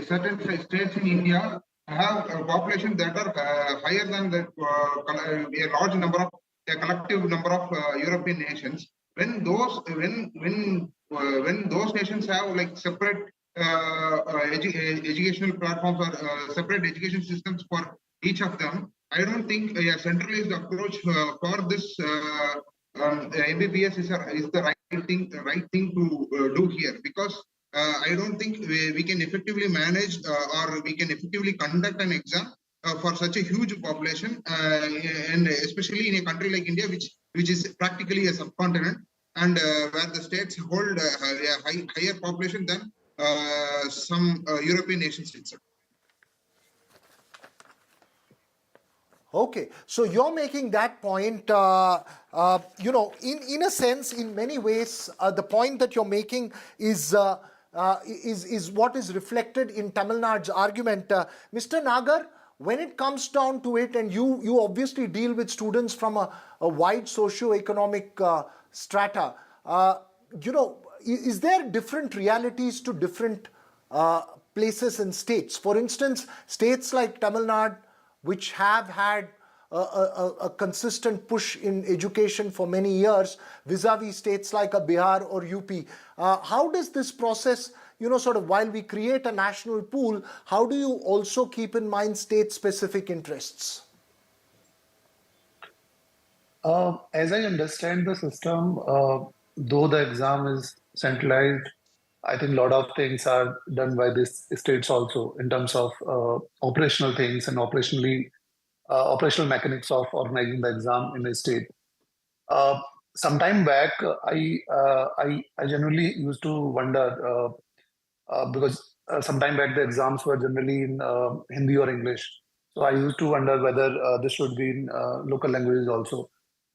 Certain states in India have a population that are higher than the a large number of a collective number of European nations. When those nations have like separate educational platforms or separate education systems for each of them, I don't think a centralized approach for this MBBS is the right thing to do here, because I don't think we can effectively manage or we can effectively conduct an exam for such a huge population, and especially in a country like India, which is practically a subcontinent, and where the states hold a higher population than some European nations itself. Okay, so you're making that point, in a sense, in many ways, the point that you're making is what is reflected in Tamil Nadu's argument. Mr. Nagar, when it comes down to it, and you obviously deal with students from a wide socio-economic strata, is there different realities to different places and states? For instance, states like Tamil Nadu, which have had a consistent push in education for many years, vis-a-vis states like Bihar or UP. How does this process, while we create a national pool, how do you also keep in mind state-specific interests? As I understand the system, though the exam is centralized, I think a lot of things are done by these states also in terms of operational things and operational mechanics of organizing the exam in a state. Some time back, I generally used to wonder because some time back the exams were generally in Hindi or English. So I used to wonder whether this should be in local languages also.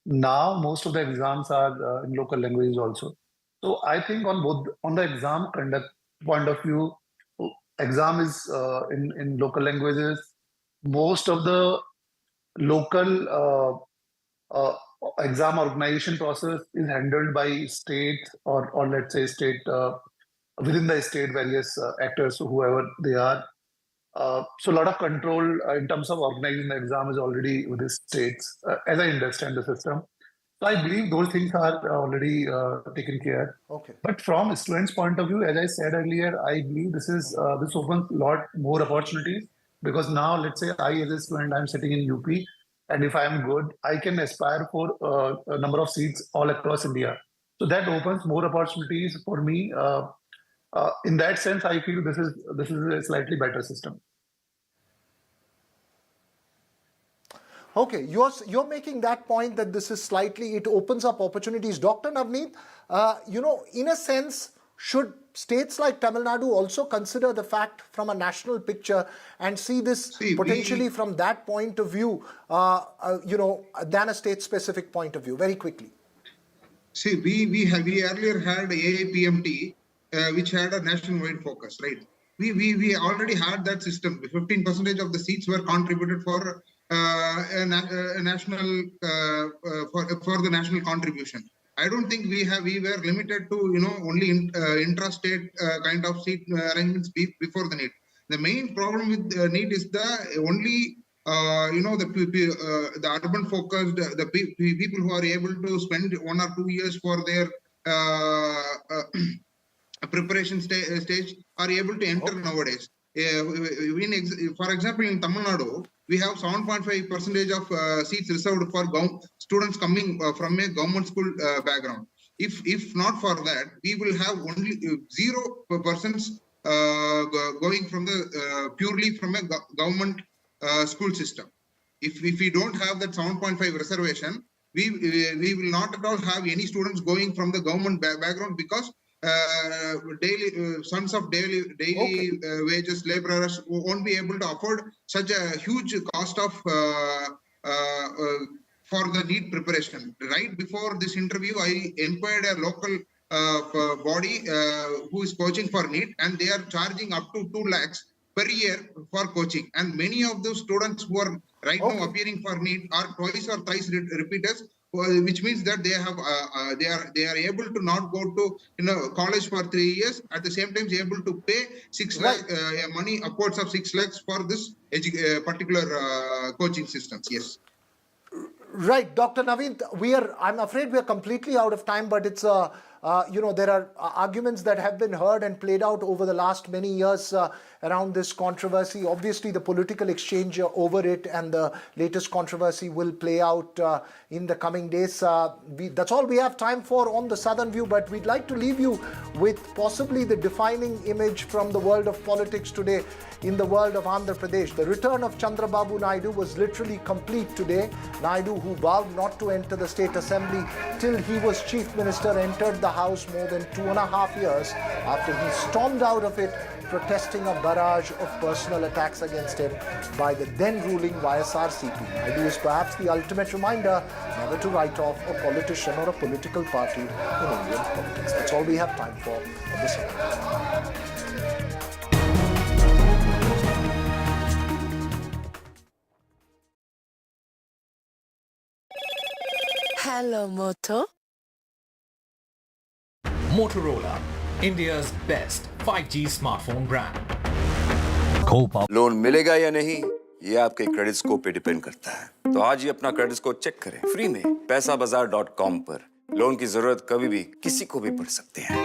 Now most of the exams are in local languages also. So I think on the exam conduct point of view, exam is in local languages. Most of the local exam organization process is handled by state or let's say state within the state various actors, whoever they are. So a lot of control in terms of organizing the exam is already with the states, as I understand the system. So I believe those things are already taken care. Okay. But from a student's point of view, as I said earlier, I believe this opens a lot more opportunities, because now let's say I as a student, I'm sitting in UP, and if I am good, I can aspire for a number of seats all across India. So that opens more opportunities for me. In that sense, I feel this is a slightly better system. Okay, you're making that point that this is it opens up opportunities. Dr. Navneet, in a sense, should states like Tamil Nadu also consider the fact from a national picture and see this potentially from that point of view, than a state-specific point of view? Very quickly. See, we earlier had AAP MP, which had a nationwide focus, right? We already had that system. 15% of the seats were contributed for a national for the national contribution. I don't think we were limited to only intrastate kind of seat arrangements before the NEET. The main problem with NEET is the only the urban focused, the people who are able to spend 1 or 2 years for their preparation stage are able to enter nowadays. For example, in Tamil Nadu, we have 7.5% of seats reserved for students coming from a government school background. If not for that, we will have only 0% going from the purely from a government school system. If we don't have that 7.5 reservation, we will not at all have any students going from the government background, because daily sons of daily wages laborers who won't be able to afford such a huge cost of for the NEET preparation. Right before this interview, I inquired a local body who is coaching for NEET, and they are charging up to 2 lakhs per year for coaching. And many of those students who are right now appearing for NEET are twice or thrice repeaters, which means that they have they are able to not go to college for 3 years, at the same time able to pay 6 lakh money upwards of 6 lakhs for this particular coaching systems. Yes. Right, Dr. Naveen, I'm afraid we are completely out of time, but it's there are arguments that have been heard and played out over the last many years around this controversy. Obviously, the political exchange over it and the latest controversy will play out in the coming days. That's all we have time for on the Southern View, but we'd like to leave you with possibly the defining image from the world of politics today in the world of Andhra Pradesh. The return of Chandrababu Naidu was literally complete today. Naidu, who vowed not to enter the state assembly till he was chief minister, entered the house more than 2.5 years after he stormed out of it, protesting a barrage of personal attacks against him by the then ruling YSRCP. Naidu is perhaps the ultimate reminder never to write off a politician or a political party in Indian politics. That's all we have time for on this one. Hello, Moto. Motorola, India's best 5G smartphone brand. Loan मिलेगा या नहीं, ये आपके credit score पे depend करता है। तो आज ही अपना क्रेडिट स्कोर चेक करें फ्री में पैसाबाजार.com पर। लोन की जरूरत कभी भी किसी को भी पड़ सकती है।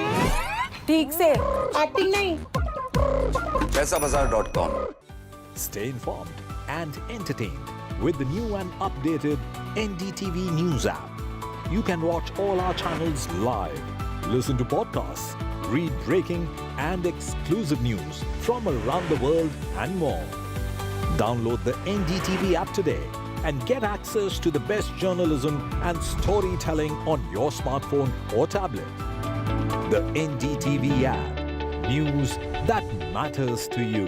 ठीक से एक्टिंग नहीं। पैसाबाजार.com। Stay informed and entertained with the new and updated NDTV News app. You can watch all our channels live, listen to podcasts, read breaking and exclusive news from around the world and more. Download the NDTV app today and get access to the best journalism and storytelling on your smartphone or tablet. The NDTV app. News that matters to you.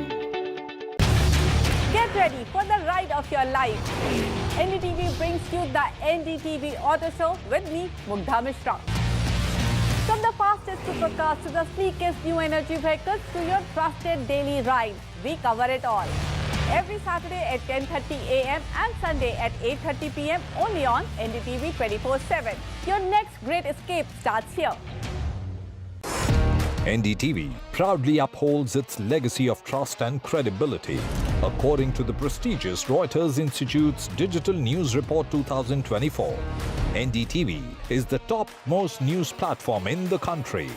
Get ready for the ride of your life. NDTV brings you the NDTV Auto Show with me, Mugdha Mishra. From the fastest supercars to the sleekest new energy vehicles to your trusted daily ride, we cover it all. Every Saturday at 10:30 a.m. and Sunday at 8:30 p.m. only on NDTV 24/7. Your next great escape starts here. NDTV proudly upholds its legacy of trust and credibility. According to the prestigious Reuters Institute's Digital News Report 2024, NDTV is the topmost news platform in the country.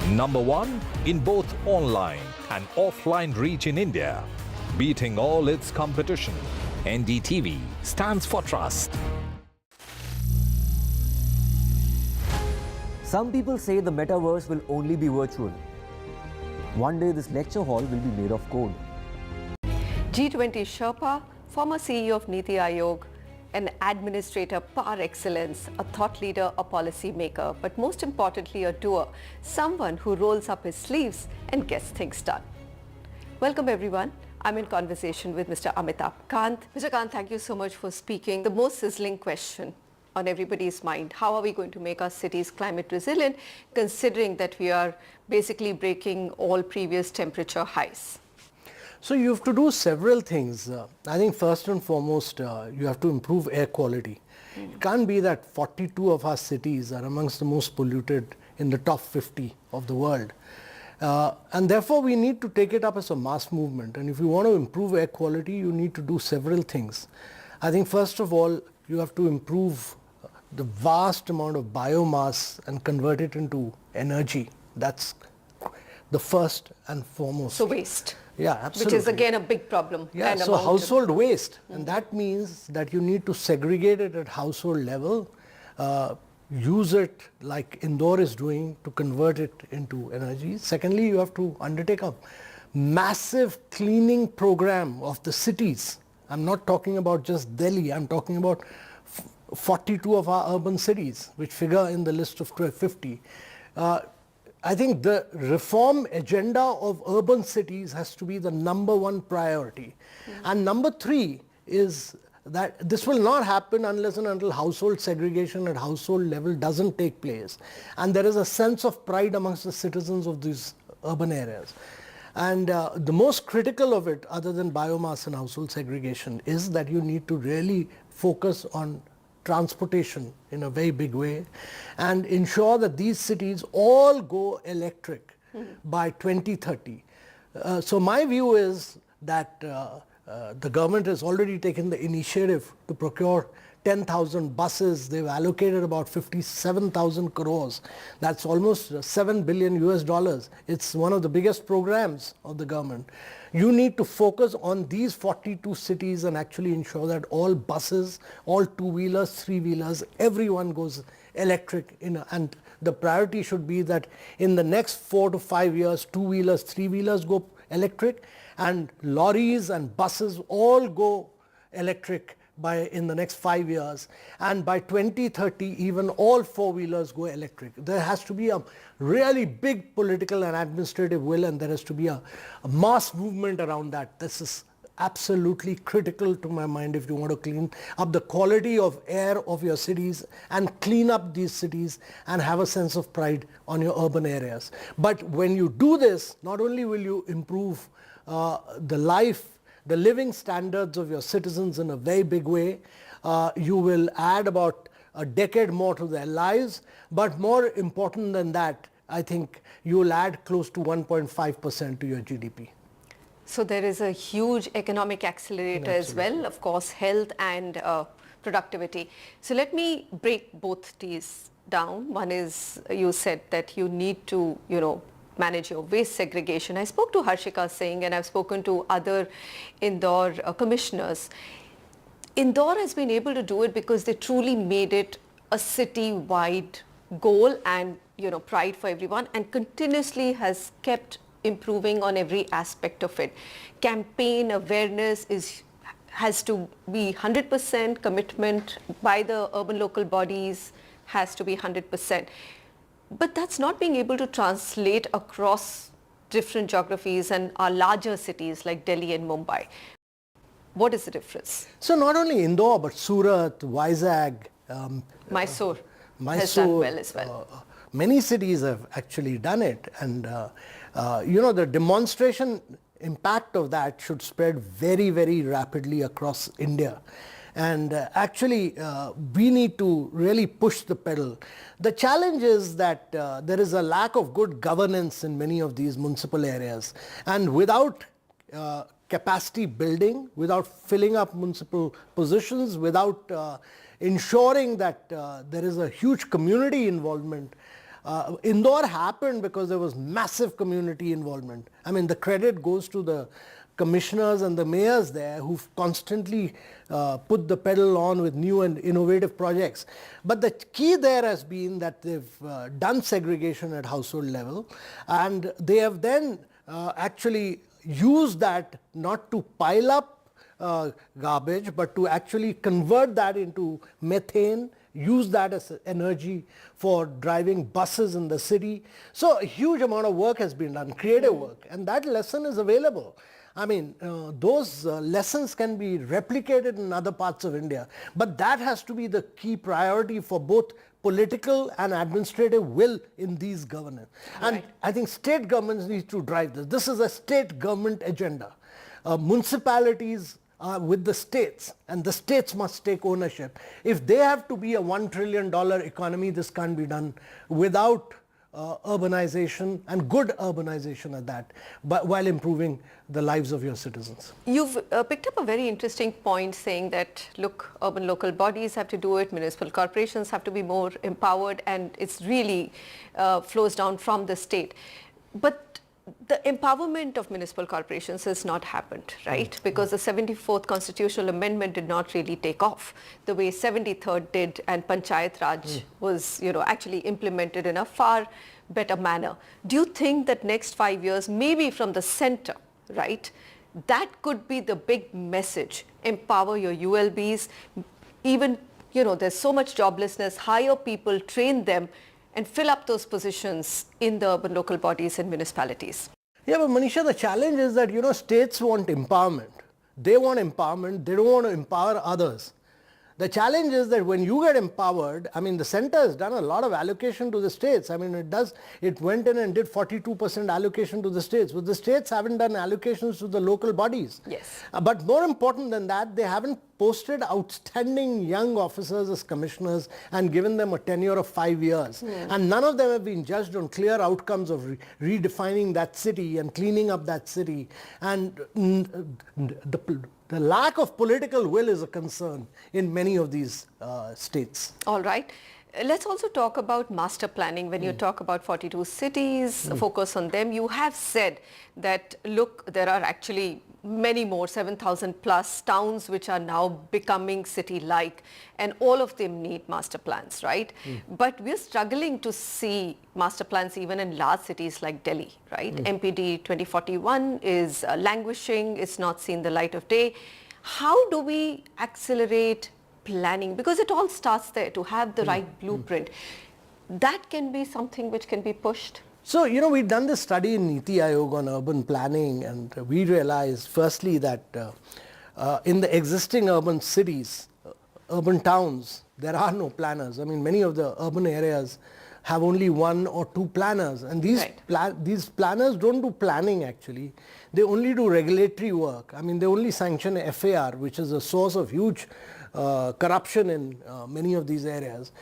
#1 in both online and offline reach in India. Beating all its competition, NDTV stands for trust. Some people say the metaverse will only be virtual. One day this lecture hall will be made of code. G20 Sherpa, former CEO of NITI Aayog, an administrator par excellence, a thought leader, a policy maker, but most importantly a doer, someone who rolls up his sleeves and gets things done. Welcome everyone. I'm in conversation with Mr. Amitabh Kant. Mr. Kant, thank you so much for speaking. The most sizzling question on everybody's mind, how are we going to make our cities climate resilient, considering that we are basically breaking all previous temperature highs? So you have to do several things. I think first and foremost, you have to improve air quality. It can't be that 42 of our cities are amongst the most polluted in the top 50 of the world. And therefore we need to take it up as a mass movement. And if you want to improve air quality, you need to do several things. I think first of all, you have to improve the vast amount of biomass and convert it into energy. That's the first and foremost. So waste. Yeah, absolutely. Which is again a big problem. Yeah, so household waste. And that means that you need to segregate it at household level, use it like Indore is doing to convert it into energy. Secondly, you have to undertake a massive cleaning program of the cities. I'm not talking about just Delhi, I'm talking about 42 of our urban cities, which figure in the list of 50. I think the reform agenda of urban cities has to be the number one priority. And number three is that this will not happen unless and until household segregation at household level doesn't take place. And there is a sense of pride amongst the citizens of these urban areas. And the most critical of it, other than biomass and household segregation, is that you need to really focus on transportation in a very big way and ensure that these cities all go electric by 2030. So my view is that the government has already taken the initiative to procure 10,000 buses. They've allocated about 57,000 crores. That's almost $7 billion US. It's one of the biggest programs of the government. You need to focus on these 42 cities and actually ensure that all buses, all two-wheelers, three-wheelers, everyone goes electric. And the priority should be that in the next 4 to 5 years, two-wheelers, three-wheelers go electric, and lorries and buses all go electric in the next 5 years, and by 2030 even all four-wheelers go electric. There has to be a really big political and administrative will, and there has to be a mass movement around that. This is absolutely critical to my mind if you want to clean up the quality of air of your cities and clean up these cities and have a sense of pride on your urban areas. But when you do this, not only will you improve the living standards of your citizens in a very big way, you will add about a decade more to their lives, but more important than that, I think you will add close to 1.5% to your GDP. So there is a huge economic accelerator as well, of course, health and productivity. So let me break both these down. One is, you said that you need to, manage your waste segregation. I spoke to Harshika Singh and I've spoken to other Indore commissioners. Indore has been able to do it because they truly made it a city-wide goal and pride for everyone, and continuously has kept improving on every aspect of it. Campaign awareness has to be 100%, commitment by the urban local bodies has to be 100%. But that's not being able to translate across different geographies and our larger cities like Delhi and Mumbai. What is the difference? So not only Indore, but Surat, Vizag, Mysore has done well as well. Many cities have actually done it, and the demonstration impact of that should spread very, very rapidly across India. And actually, we need to really push the pedal. The challenge is that there is a lack of good governance in many of these municipal areas. And without capacity building, without filling up municipal positions, without ensuring that there is a huge community involvement. Indore happened because there was massive community involvement. I mean, the credit goes to the commissioners and the mayors there who've constantly put the pedal on with new and innovative projects. But the key there has been that they've done segregation at household level, and they have then actually used that not to pile up garbage, but to actually convert that into methane, use that as energy for driving buses in the city. So a huge amount of work has been done, creative work, and that lesson is available. I mean, those lessons can be replicated in other parts of India, but that has to be the key priority for both political and administrative will in these governance. Right. And I think state governments need to drive this. This is a state government agenda. Municipalities are with the states, and the states must take ownership. If they have to be a $1 trillion economy, this can't be done without urbanization, and good urbanization at that, but while improving the lives of your citizens. You've picked up a very interesting point saying that, look, urban local bodies have to do it, municipal corporations have to be more empowered, and it's really flows down from the state. But the empowerment of municipal corporations has not happened, right? Because the 74th constitutional amendment did not really take off the way 73rd did, and Panchayat Raj was, actually implemented in a far better manner. Do you think that next 5 years, maybe from the center, right, that could be the big message? Empower your ULBs, even, there's so much joblessness, hire people, train them, and fill up those positions in the urban local bodies and municipalities? Yeah, but Manisha, the challenge is that, states want empowerment. They want empowerment. They don't want to empower others. The challenge is that when you get empowered, the center has done a lot of allocation to the states. It went in and did 42% allocation to the states, but the states haven't done allocations to the local bodies. Yes. But more important than that, they haven't posted outstanding young officers as commissioners and given them a tenure of 5 years. And none of them have been judged on clear outcomes of redefining that city and cleaning up that city. And the lack of political will is a concern in many of these states. All right. Let's also talk about master planning. When you talk about 42 cities, focus on them, you have said that, look, there are actually many more, 7,000 plus towns which are now becoming city-like, and all of them need master plans, right? But we're struggling to see master plans even in large cities like Delhi, right? MPD 2041 is languishing, it's not seen the light of day. How do we accelerate planning? Because it all starts there, to have the right blueprint. That can be something which can be pushed. So, we've done this study in NEET Aayog on urban planning, and we realized firstly that in the existing urban cities, urban towns, there are no planners. Many of the urban areas have only 1 or 2 planners, and these planners don't do planning actually. They only do regulatory work. They only sanction FAR, which is a source of huge corruption in many of these areas,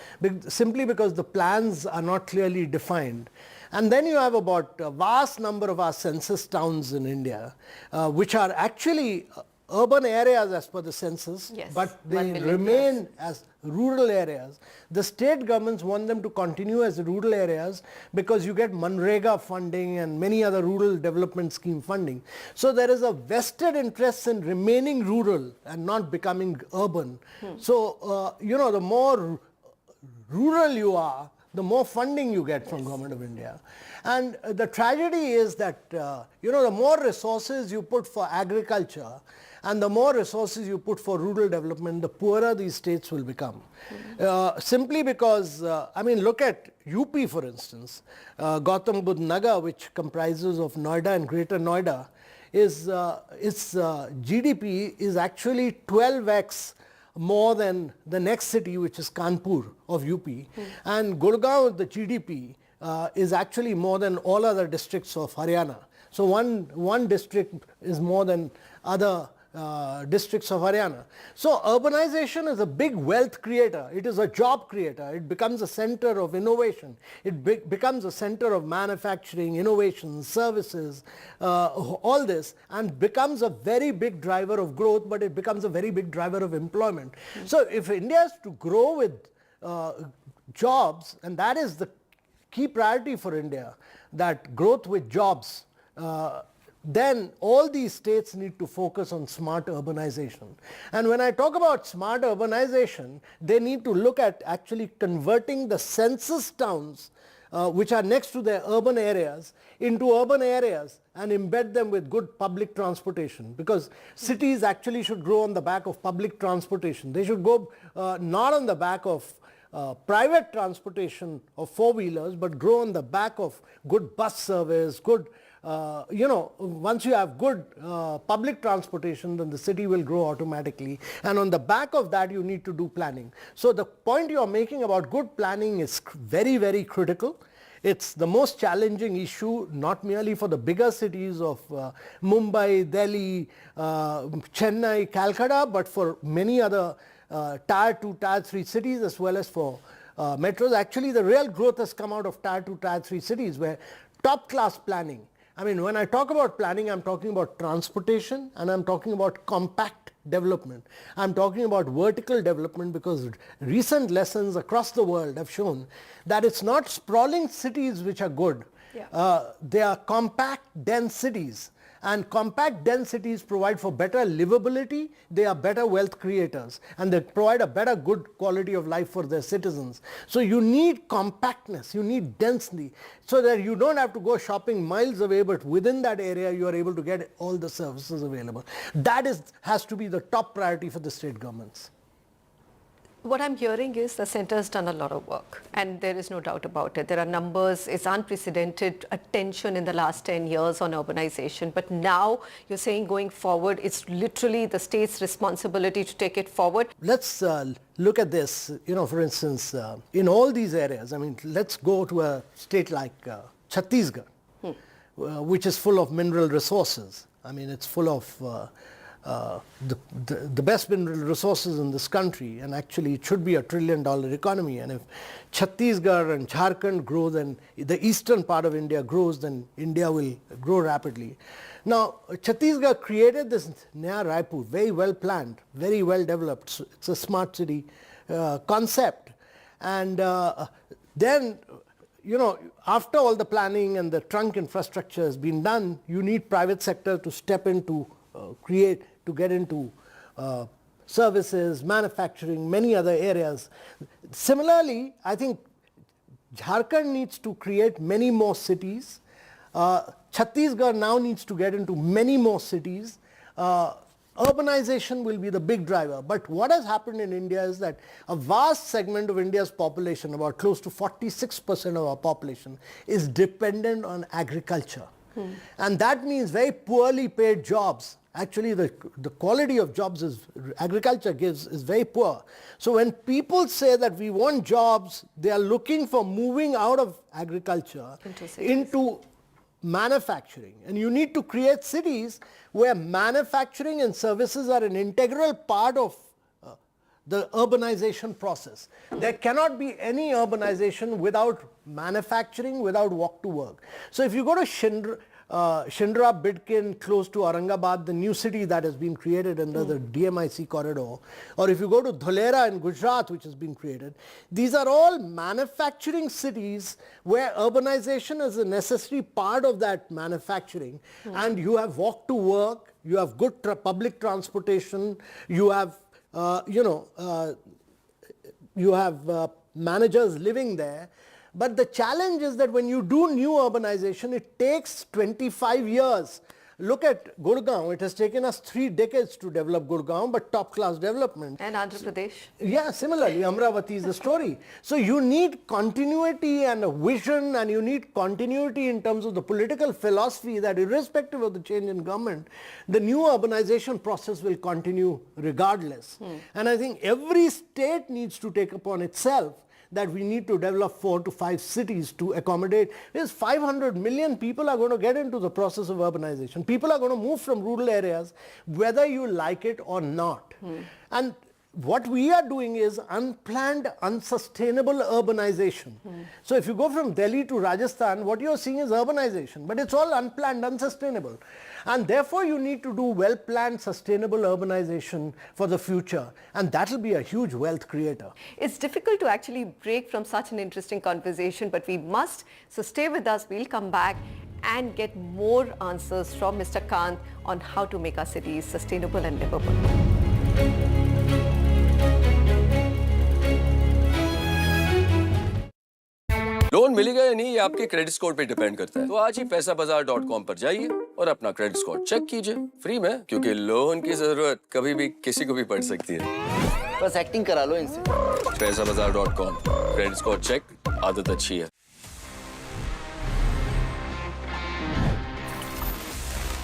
simply because the plans are not clearly defined. And then you have about a vast number of our census towns in India, which are actually urban areas as per the census, but they remain as rural areas. The state governments want them to continue as rural areas because you get Manrega funding and many other rural development scheme funding. So there is a vested interest in remaining rural and not becoming urban. So, the more rural you are, the more funding you get from Government of India. And the tragedy is that, the more resources you put for agriculture and the more resources you put for rural development, the poorer these states will become. Simply because, look at UP for instance. Gautam Budh Nagar, which comprises of Noida and Greater Noida, its GDP is actually 12x more than the next city, which is Kanpur of UP. And Gurgaon, the GDP, is actually more than all other districts of Haryana. So one district is more than other districts of Haryana. So urbanization is a big wealth creator. It is a job creator. It becomes a center of innovation. It becomes a center of manufacturing, innovation, services, all this, and becomes a very big driver of growth, but it becomes a very big driver of employment. So if India is to grow with jobs, and that is the key priority for India, that growth with jobs, then all these states need to focus on smart urbanization. And when I talk about smart urbanization, they need to look at actually converting the census towns, which are next to their urban areas, into urban areas and embed them with good public transportation, because cities actually should grow on the back of public transportation. They should go not on the back of private transportation of four-wheelers, but grow on the back of good bus service, good once you have good public transportation, then the city will grow automatically. And on the back of that, you need to do planning. So the point you are making about good planning is very, very critical. It's the most challenging issue, not merely for the bigger cities of Mumbai, Delhi, Chennai, Calcutta, but for many other Tier 2, Tier 3 cities, as well as for metros. Actually, the real growth has come out of Tier 2, Tier 3 cities, where top-class planning. When I talk about planning, I'm talking about transportation, and I'm talking about compact development. I'm talking about vertical development, because recent lessons across the world have shown that it's not sprawling cities which are good. They are compact, dense cities. And compact dense cities provide for better livability, they are better wealth creators, and they provide a better good quality of life for their citizens. So you need compactness, you need density, so that you don't have to go shopping miles away, but within that area you are able to get all the services available. That has to be the top priority for the state governments. What I'm hearing is the centre has done a lot of work, and there is no doubt about it. There are numbers, it's unprecedented attention in the last 10 years on urbanization. But now you're saying going forward, it's literally the state's responsibility to take it forward. Let's look at this, for instance, in all these areas. I mean, let's go to a state like Chhattisgarh, which is full of mineral resources. I mean, it's full of the best mineral resources in this country, and actually it should be $1 trillion economy. And if Chhattisgarh and Jharkhand grow, then the eastern part of India grows, then India will grow rapidly. Now, Chhattisgarh created this Naya Raipur, very well planned, very well developed. So it's a smart city concept. And then, after all the planning and the trunk infrastructure has been done, you need private sector to step in to get into services, manufacturing, many other areas. Similarly, I think Jharkhand needs to create many more cities. Chhattisgarh now needs to get into many more cities. Urbanization will be the big driver. But what has happened in India is that a vast segment of India's population, about close to 46% of our population, is dependent on agriculture. And that means very poorly paid jobs. Actually, the quality of jobs agriculture gives is very poor. So when people say that we want jobs, they are looking for moving out of agriculture into manufacturing. And you need to create cities where manufacturing and services are an integral part of the urbanization process. There cannot be any urbanization without manufacturing, without walk to work. So if you go to Shindra Bidkin, close to Aurangabad, the new city that has been created under the DMIC corridor, or if you go to Dholera in Gujarat, which has been created, these are all manufacturing cities where urbanization is a necessary part of that manufacturing. And you have walk to work, you have good public transportation, you have managers living there. But the challenge is that when you do new urbanization, it takes 25 years. Look at Gurgaon. It has taken us 3 decades to develop Gurgaon, but top-class development. And Andhra Pradesh. Yeah, similarly, Amravati is the story. So you need continuity and a vision, and you need continuity in terms of the political philosophy that irrespective of the change in government, the new urbanization process will continue regardless. And I think every state needs to take upon itself that we need to develop 4 to 5 cities to accommodate, because 500 million people are going to get into the process of urbanization. People are going to move from rural areas, whether you like it or not. And what we are doing is unplanned, unsustainable urbanization. So if you go from Delhi to Rajasthan, what you're seeing is urbanization, but it's all unplanned, unsustainable. And therefore you need to do well-planned, sustainable urbanization for the future, and that will be a huge wealth creator. It's difficult to actually break from such an interesting conversation, but we must. So stay with us. We'll come back and get more answers from Mr. Kant on how to make our cities sustainable and livable. Loan मिलेगा या नहीं ये आपके credit score पे depend करता है। तो आज ही पैसाबाजार.com पर जाइए और अपना क्रेडिट स्कोर चेक कीजिए फ्री में, क्योंकि लोन की जरूरत कभी भी किसी को भी पड़ सकती है। बस एक्टिंग करा लो इनसे। पैसाबाजार.com, क्रेडिट स्कोर चेक, आदत अच्छी है।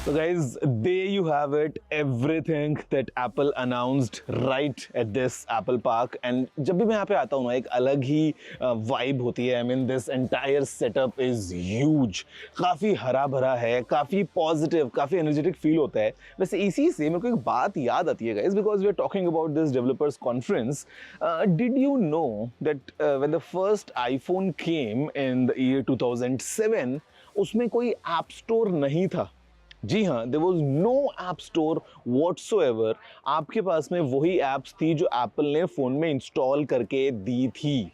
So guys, there you have it, everything that Apple announced right at this Apple Park. And जब भी मैं यहाँ पे आता हूँ ना, एक अलग ही vibe होती है. I mean, this entire setup is huge. काफ़ी हरा भरा है, काफ़ी positive, काफ़ी energetic feel होता है. वैसे इसी से मेरे को एक बात याद आती है guys, because we are talking about this developers conference. Did you know that when the first iPhone came in the year 2007, उसमें कोई app store नहीं था. जी हाँ, there was no app store whatsoever. आपके पास में वही apps थी जो Apple ने फ़ोन में इंस्टॉल करके दी थी.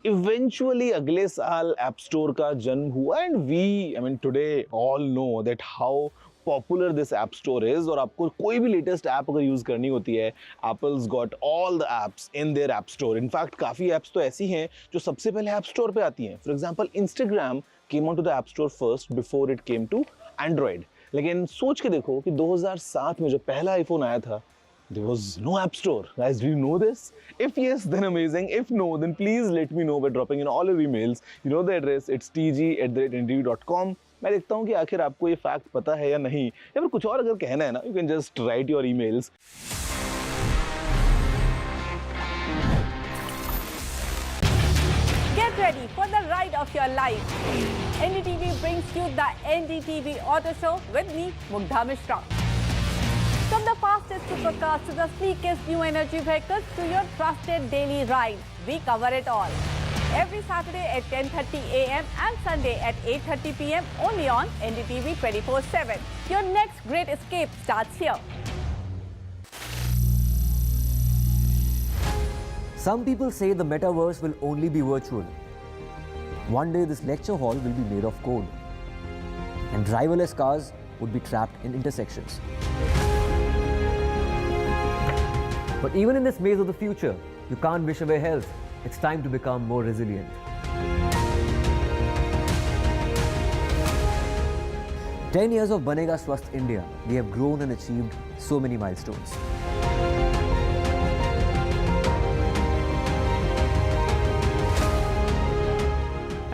Eventually अगले साल App Store का जन्म हुआ, and we, I mean, today all know that how popular this App Store is. और आपको कोई भी latest app अगर यूज़ करनी होती है, Apple's got all the apps in their App Store. In fact, काफ़ी apps तो ऐसी हैं जो सबसे पहले App Store पे आती हैं. For example, Instagram came onto the App Store first before it came to Android. लेकिन सोच के देखो कि 2007 में जो पहला आईफोन आया था, there was no app store. Guys, do you know this? If yes, then amazing. If no, then please let me know by dropping in all your emails. You know the address, it's tg@ndtv.com. मैं देखता हूँ कि आखिर आपको ये fact पता है या नहीं, या फिर कुछ और अगर कहना है ना, you can just write your emails. Get ready for the ride of your life. NDTV brings you the NDTV Auto Show with me, Mugdha Mishra. From the fastest supercars to the sleekest new energy vehicles to your trusted daily ride, we cover it all. Every Saturday at 10:30 a.m. and Sunday at 8:30 p.m. only on NDTV 24/7. Your next great escape starts here. Some people say the metaverse will only be virtual. One day this lecture hall will be made of code, and driverless cars would be trapped in intersections. But even in this maze of the future, you can't wish away health. It's time to become more resilient. "10 years of Banega Swasth India, we have grown and achieved so many milestones.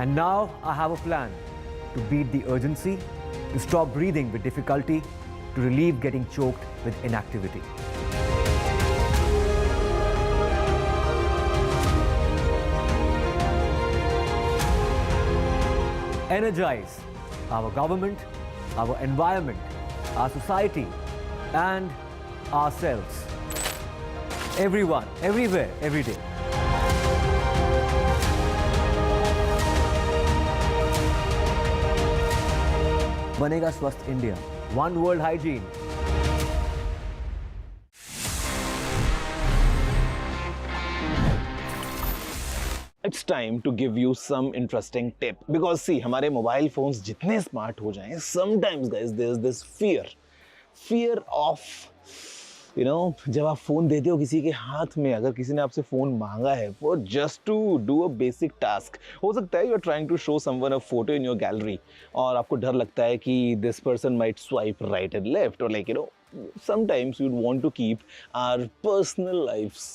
And now I have a plan to beat the urgency, to stop breathing with difficulty, to relieve getting choked with inactivity. Energize our government, our environment, our society, and ourselves. Everyone, everywhere, every day. Banega Swasth India, one world hygiene. It's time to give you some interesting tip, because see, हमारे mobile phones जितने smart हो जाएं, sometimes guys there's this fear of, you know, जब आप phone देते हो किसी के हाथ में, अगर किसी ने आपसे फोन मांगा है for just to do a basic task, हो सकता है you are trying to show someone a photo in your gallery और आपको डर लगता है कि this person might swipe right and left, or like, you know, sometimes you'd want to keep our personal lives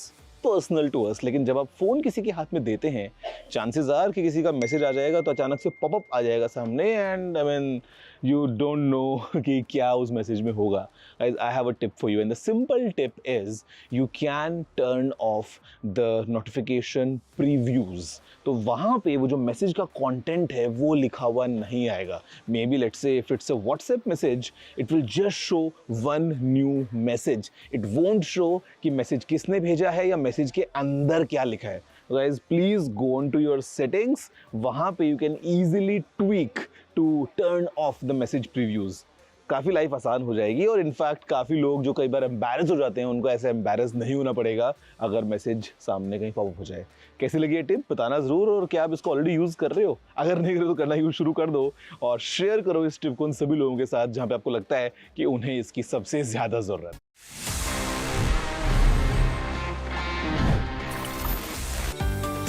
personal to us. लेकिन जब आप phone किसी के हाथ में देते हैं, चांसेस आर कि किसी का मैसेज आ जाएगा तो अचानक से पॉपअप आ जाएगा सामने, and I mean you don't know कि क्या उस मैसेज में होगा. Guys, I have a tip for you, and the simple tip is you can turn off the notification previews. तो वहाँ पे वो जो मैसेज का कंटेंट है वो लिखा हुआ नहीं आएगा. May be let's say if it's a WhatsApp message, it will just show one new message. It won't show कि मैसेज किसने भेजा है या मैसेज के अंदर क्या लिखा है. Guys, please go on to your settings. वहाँ पे you can easily tweak to turn off the message previews. काफ़ी लाइफ आसान हो जाएगी, और इनफैक्ट काफ़ी लोग जो कई बार एम्बैरस हो जाते हैं, उनको ऐसे एम्बैरस नहीं होना पड़ेगा अगर मैसेज सामने कहीं पॉपअप हो जाए. कैसी लगी ये टिप बताना ज़रूर, और क्या आप इसको ऑलरेडी यूज़ कर रहे हो? अगर नहीं कर रहे हो तो करना यूज़ शुरू कर दो, और शेयर करो इस टिप को उन सभी लोगों के साथ जहाँ पे आपको लगता है कि उन्हें इसकी सबसे ज़्यादा ज़रूरत.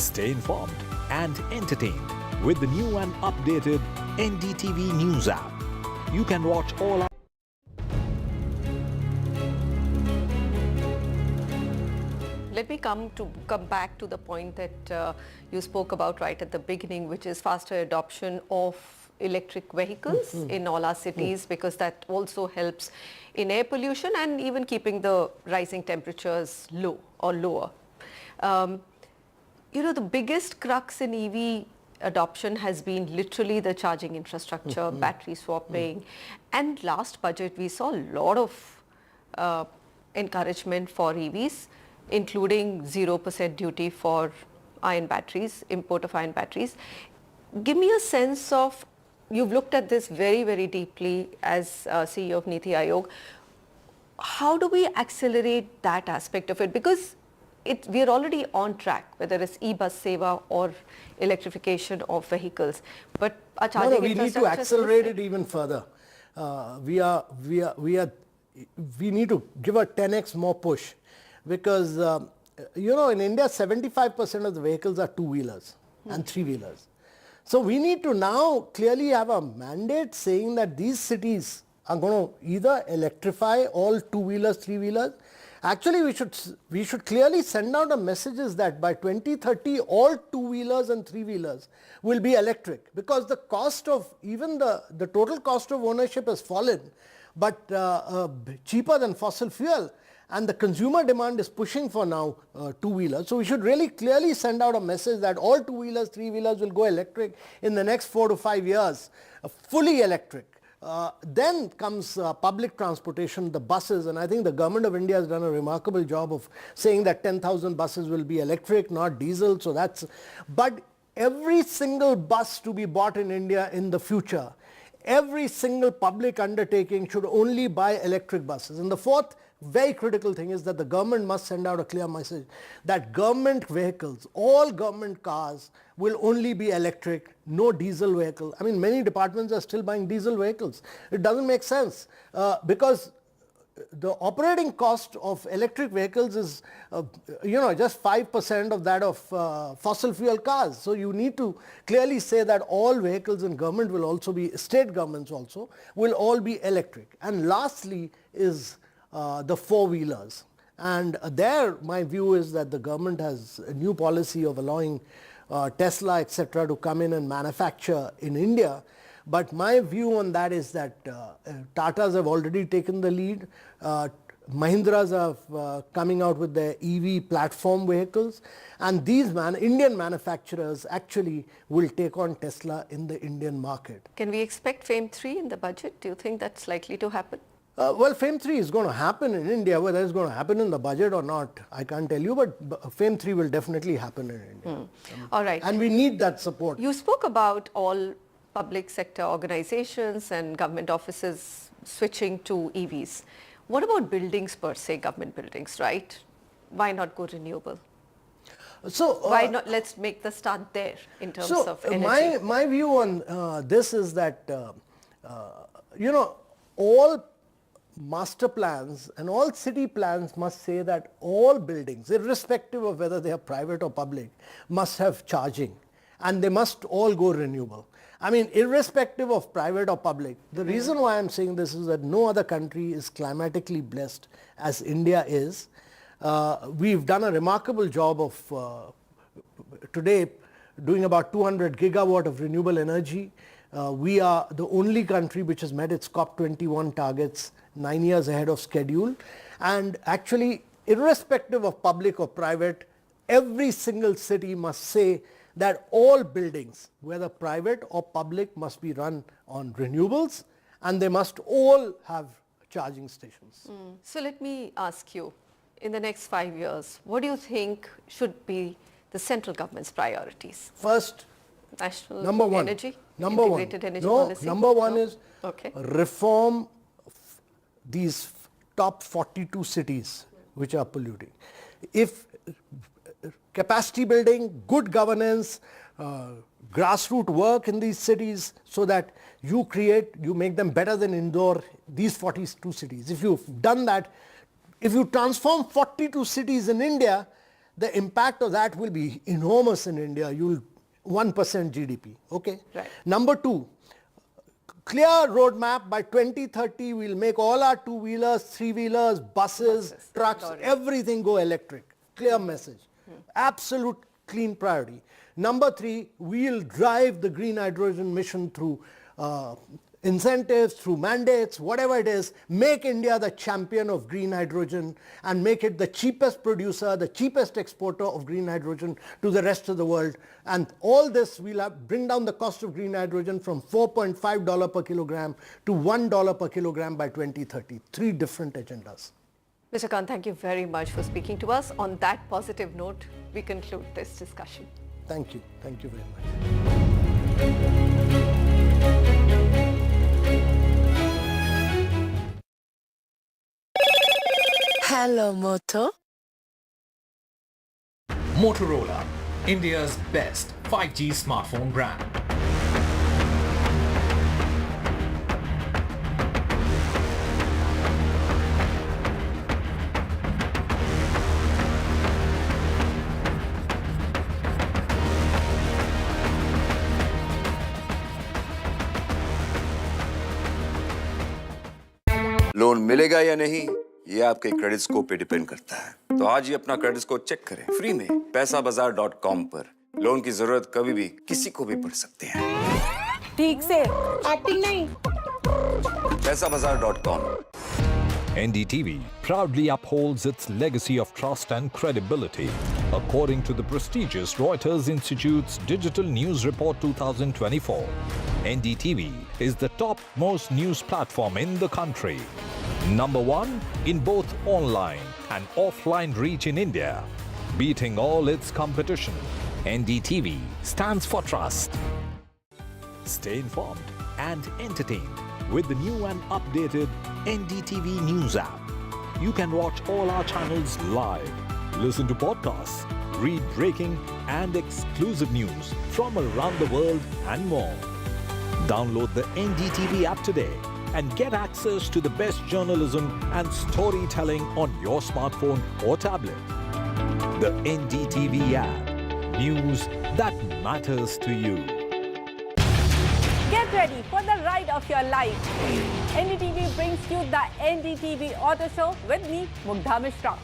Stay informed and entertained with the new and updated NDTV News app. You can watch all our Let me come back to the point that you spoke about right at the beginning, which is faster adoption of electric vehicles in all our cities, because that also helps in air pollution and even keeping the rising temperatures low or lower. You know, the biggest crux in EV adoption has been literally the charging infrastructure, battery swapping, and last budget we saw a lot of encouragement for EVs, including 0% duty for iron batteries, import of iron batteries. Give me a sense of, you've looked at this very, very deeply as CEO of NEET Aayog. How do we accelerate that aspect of it? Because we are already on track, whether it's e-bus seva or electrification of vehicles. But our charging we need to accelerate it even further. We need to give a 10x more push, because you know, in India 75% of the vehicles are two-wheelers and three-wheelers. So we need to now clearly have a mandate saying that these cities are going to either electrify all two-wheelers, three-wheelers, Actually, we should clearly send out a messages that by 2030, all two-wheelers and three-wheelers will be electric, because the cost of, even the total cost of ownership has fallen, but cheaper than fossil fuel. And the consumer demand is pushing for now two-wheelers. So we should really clearly send out a message that all two-wheelers, three-wheelers will go electric in the next 4 to 5 years, fully electric. Then comes public transportation, the buses, and I think the government of India has done a remarkable job of saying that 10,000 buses will be electric, not diesel. So but every single bus to be bought in India in the future, every single public undertaking should only buy electric buses. And the fourth very critical thing is that the government must send out a clear message that government vehicles, all government cars will only be electric, no diesel vehicle. I mean, many departments are still buying diesel vehicles. It doesn't make sense because the operating cost of electric vehicles is, just 5% of that of fossil fuel cars. So you need to clearly say that all vehicles in government will also be, state governments also, will all be electric. And lastly is the four-wheelers. And there my view is that the government has a new policy of allowing Tesla, etc. to come in and manufacture in India. But my view on that is that Tatas have already taken the lead. Mahindras are coming out with their EV platform vehicles, and these Indian manufacturers actually will take on Tesla in the Indian market. Can we expect FAME 3 in the budget? Do you think that's likely to happen? Well, FAME 3 is going to happen in India. Whether it's going to happen in the budget or not, I can't tell you, but FAME 3 will definitely happen in India. All right. And we need that support. You spoke about all public sector organizations and government offices switching to EVs. What about buildings per se, government buildings, right? Why not go renewable? So why not? Let's make the start there in terms of energy. My view on this is that, all master plans and all city plans must say that all buildings, irrespective of whether they are private or public, must have charging, and they must all go renewable. I mean, irrespective of private or public. The reason why I'm saying this is that no other country is climatically blessed as India is. We've done a remarkable job of today doing about 200 gigawatt of renewable energy. We are the only country which has met its COP21 targets 9 years ahead of schedule. And actually, irrespective of public or private, every single city must say that all buildings, whether private or public, must be run on renewables, and they must all have charging stations. So let me ask you, in the next 5 years, what do you think should be the central government's priorities? First, national number one, energy? Number one. Integrated energy No, policy? number one is Okay. reform these top 42 cities which are polluting. If capacity building, good governance, grassroots work in these cities so that you make them better than Indore, these 42 cities. If you've done that, if you transform 42 cities in India, the impact of that will be enormous in India. You'll 1% GDP, okay? Right. Number two, clear roadmap. By 2030, we'll make all our two-wheelers, three-wheelers, buses, trucks, everything go electric. Clear message. Absolute clean priority. Number three, we'll drive the green hydrogen mission through incentives, through mandates, whatever it is. Make India the champion of green hydrogen and make it the cheapest producer, the cheapest exporter of green hydrogen to the rest of the world. And all this will bring down the cost of green hydrogen from $4.5 per kilogram to $1 per kilogram by 2030. Three different agendas. Mr. Khan, thank you very much for speaking to us. On that positive note, we conclude this discussion. Thank you. Thank you very much. Hello, Moto. Motorola, India's best 5G smartphone brand. Loan मिलेगा या नहीं, ये आपके credit score पे depend करता है। तो आज ही अपना क्रेडिट स्कोर चेक करें फ्री में पैसाबाजार.com पर। लोन की जरूरत कभी भी किसी को भी पड़ सकती है। ठीक से एक्टिंग नहीं। पैसाबाजार.com। NDTV proudly upholds its legacy of trust and credibility. According to the prestigious Reuters Institute's Digital News Report 2024, NDTV is the top-most news platform in the country. Number one in both online and offline reach in India. Beating all its competition, NDTV stands for trust. Stay informed and entertained with the new and updated NDTV News app. You can watch all our channels live, listen to podcasts, read breaking and exclusive news from around the world and more. Download the NDTV app today and get access to the best journalism and storytelling on your smartphone or tablet. The NDTV app. News that matters to you. Get ready for the ride of your life. NDTV brings you the NDTV Auto Show with me, Mugdha Mishra.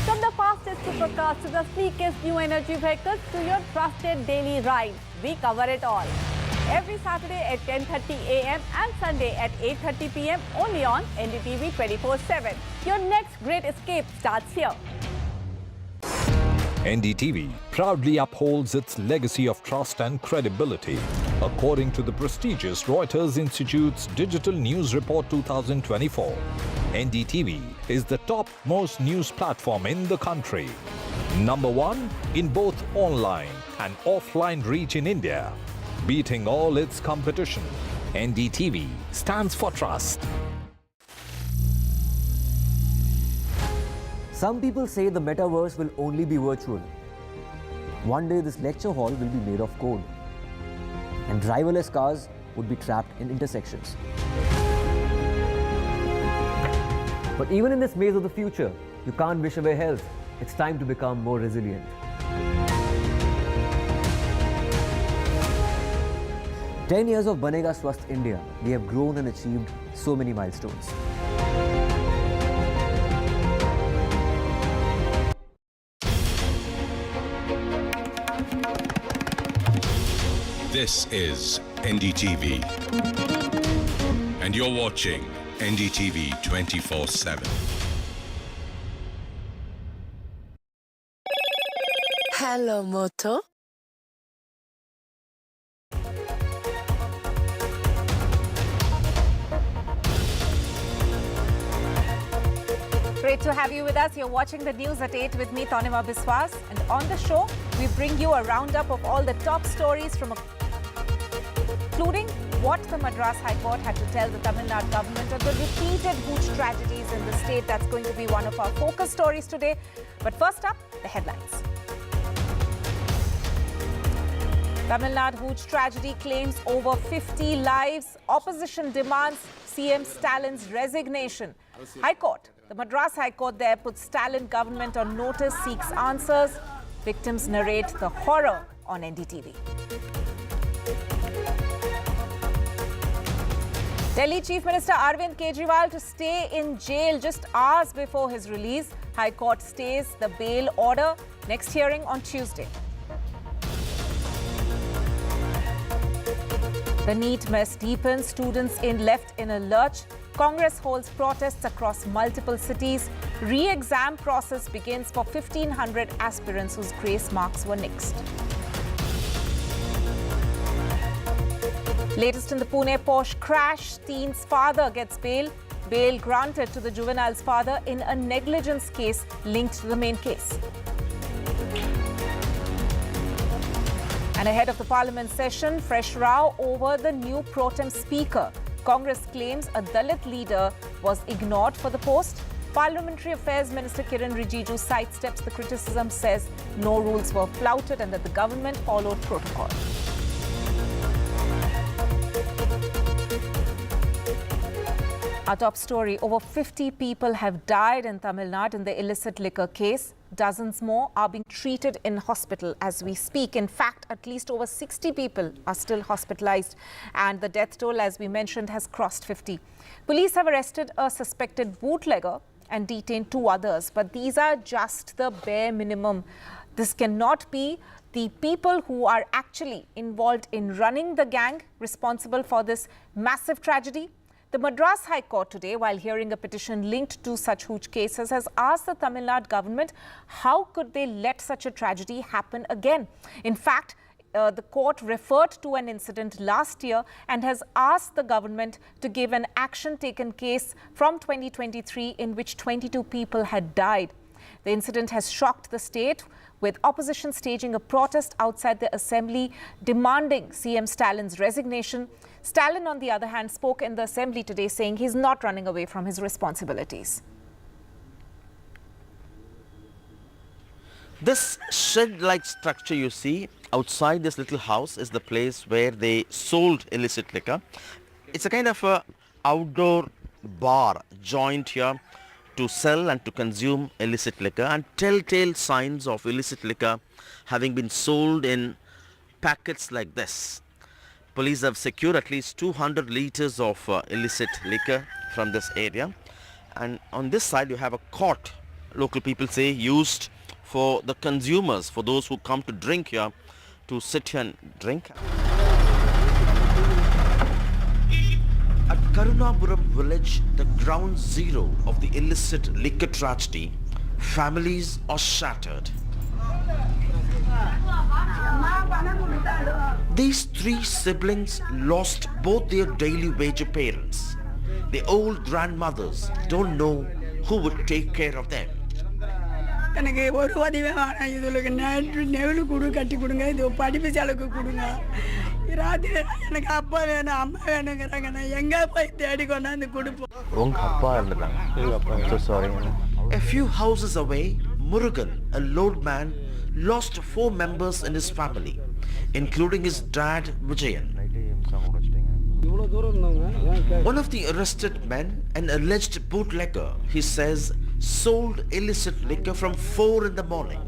From the fastest supercars to the sleekest new energy vehicles to your trusted daily ride, we cover it all. Every Saturday at 10:30 a.m. and Sunday at 8:30 p.m. only on NDTV 24/7. Your next great escape starts here. NDTV proudly upholds its legacy of trust and credibility. According to the prestigious Reuters Institute's Digital News Report 2024, NDTV is the top-most news platform in the country. Number one in both online and offline reach in India. Beating all its competition, NDTV stands for trust. Some people say the metaverse will only be virtual. One day this lecture hall will be made of code, and driverless cars would be trapped in intersections. But even in this maze of the future, you can't wish away health. It's time to become more resilient. 10 years of Banega Swasth India, we have grown and achieved so many milestones. This is NDTV, and you're watching NDTV 24/7. Hello, Moto. Great to have you with us. You're watching the news at 8 with me, Tanima Biswas. And on the show, we bring you a roundup of all the top stories from including what the Madras High Court had to tell the Tamil Nadu government of the repeated hooch tragedies in the state. That's going to be one of our focus stories today. But first up, the headlines. Tamil Nadu hooch tragedy claims over 50 lives. Opposition demands CM Stalin's resignation. High Court. The Madras High Court there puts Stalin government on notice, seeks answers. Victims narrate the horror on NDTV. Delhi Chief Minister Arvind Kejriwal to stay in jail just hours before his release. High Court stays the bail order. Next hearing on Tuesday. The NEET mess deepens. Students left in a lurch. Congress holds protests across multiple cities. Re-exam process begins for 1,500 aspirants whose grace marks were nixed. Latest in the Pune Porsche crash, teen's father gets bail. Bail granted to the juvenile's father in a negligence case linked to the main case. And ahead of the Parliament session, fresh row over the new Protem speaker. Congress claims a Dalit leader was ignored for the post. Parliamentary Affairs Minister Kiran Rijiju sidesteps the criticism, says no rules were flouted and that the government followed protocol. Our top story, over 50 people have died in Tamil Nadu in the illicit liquor case. Dozens more are being treated in hospital as we speak. In fact, at least over 60 people are still hospitalized, and the death toll, as we mentioned, has crossed 50. Police have arrested a suspected bootlegger and detained 2 others, but these are just the bare minimum. This cannot be the people who are actually involved in running the gang responsible for this massive tragedy. The Madras High Court today, while hearing a petition linked to such hooch cases, has asked the Tamil Nadu government how could they let such a tragedy happen again. In fact, the court referred to an incident last year and has asked the government to give an action-taken case from 2023 in which 22 people had died. The incident has shocked the state, with opposition staging a protest outside the assembly demanding CM Stalin's resignation. Stalin, on the other hand, spoke in the assembly today saying he's not running away from his responsibilities. This shed-like structure you see outside this little house is the place where they sold illicit liquor. It's a kind of a outdoor bar joined here to sell and to consume illicit liquor, and telltale signs of illicit liquor having been sold in packets like this. Police have secured at least 200 liters of illicit liquor from this area, and on this side you have a court, local people say, used for the consumers, for those who come to drink here, to sit here and drink. At Karunapuram village, the ground zero of the illicit liquor tragedy, families are shattered. These 3 siblings lost both their daily wage parents. The old grandmothers don't know who would take care of them. எனக்கு ஒரு உதவி வேணாம், இதுக்கு Neville கொடு, கட்டி கொடுங்க, இது படிப்பு செலவுக்கு கொடுங்க. ராத்திரி எனக்கு அப்பா வேணும், அம்மா வேணுங்கிறாங்க. நான் எங்கே போய் தேடி கொண்டாந்து கொடுப்போம். உங்க அப்பா இருந்தாங்க. So sorry. A few houses away, Murugan, a load man, lost 4 members in his family, including his dad Vijayan. One of the arrested men, an alleged bootlegger, he says, sold illicit liquor from 4 in the morning.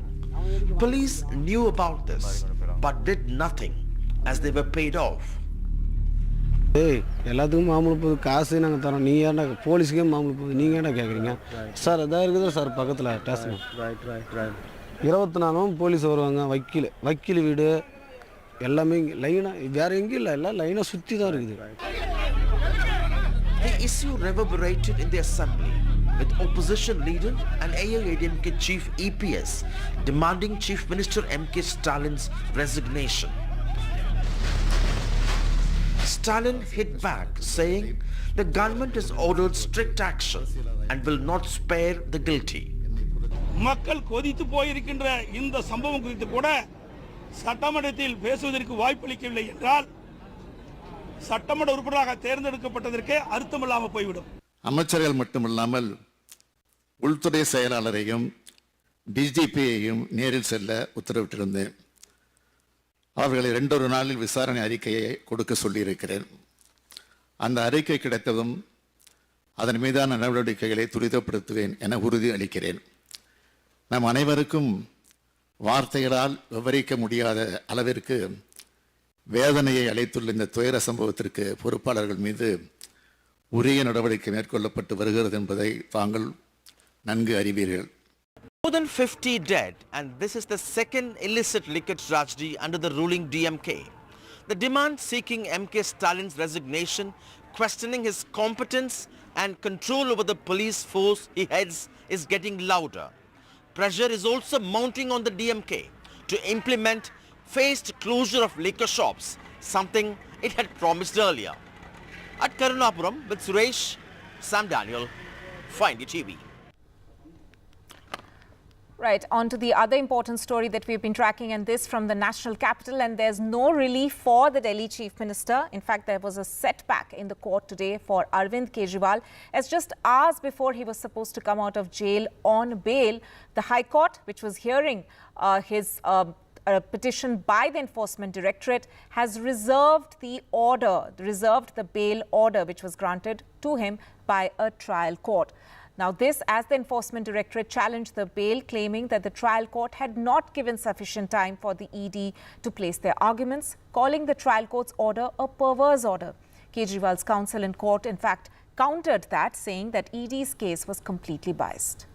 Police knew about this but did nothing as they were paid off. எல்லாத்துக்கும் மாமூல் போகுது, காசு நாங்கள் தரோம், நீ ஏன்டா போலீஸுக்கே மாமூல் போகுது, நீங்கள் ஏன்டா கேட்குறீங்க? சார் அதான் இருக்குது சார் பக்கத்தில் ஸ்டேஷன். 24 போலீஸ் வருவாங்க, வக்கீல் வீடு எல்லாமே லைனாக, வேறு எங்கேயும் இல்லை, எல்லாம் லைனாக சுற்றி தான் இருக்குது. The issue reverberated in the assembly, with opposition leader and AAP chief EPS demanding Chief Minister MK Stalin's resignation. Stalin hit back, saying the government has ordered strict action and will not spare the guilty. மக்கள் கொதித்து போயிருக்கின்ற இந்த சம்பவம் குறித்து கூட சட்டமன்றத்தில் பேசுவதற்கு வாய்ப்பளிக்கவில்லை என்றால் சட்டமன்ற உறுப்பினராக தேர்ந்தெடுக்கப்பட்டதற்கு அர்த்தமில்லாமல் போய்விடும். அமைச்சர்கள் மட்டுமில்லாமல் உள்துறை செயலாளரையும் டிஜிபியையும் நேரில் செல்ல உத்தரவிட்டிருந்தேன். அவர்களை 2 நாளில் விசாரணை அறிக்கையை கொடுக்க சொல்லியிருக்கிறேன். அந்த அறிக்கை கிடைத்ததும் அதன் மீதான நடவடிக்கைகளை துரிதப்படுத்துவேன் என உறுதி அளிக்கிறேன். நம் அனைவருக்கும் வார்த்தைகளால் விவரிக்க முடியாத அளவிற்கு வேதனையை அளித்துள்ள இந்த துயர சம்பவத்திற்கு பொறுப்பாளர்கள் மீது உரிய நடவடிக்கை மேற்கொள்ளப்பட்டு வருகிறது என்பதை தாங்கள் நன்கு அறிவீர்கள். More than 50 dead, and this is the second illicit liquor tragedy under the ruling DMK. The demand seeking MK Stalin's resignation, questioning his competence and control over the police force he heads, is getting louder. Pressure is also mounting on the DMK to implement phased closure of liquor shops, something it had promised earlier. At Karunapuram with Suresh, Sam Daniel, Find TV. Right, on to the other important story that we've been tracking, and this from the national capital, and there's no relief for the Delhi Chief Minister. In fact, there was a setback in the court today for Arvind Kejriwal, as just hours before he was supposed to come out of jail on bail, the High Court, which was hearing his petition by the Enforcement Directorate, has reserved the bail order which was granted to him by a trial court. Now this as the Enforcement Directorate challenged the bail, claiming that the trial court had not given sufficient time for the ED to place their arguments, calling the trial court's order a perverse order. Kejriwal's counsel in court, in fact, countered that, saying that ED's case was completely biased.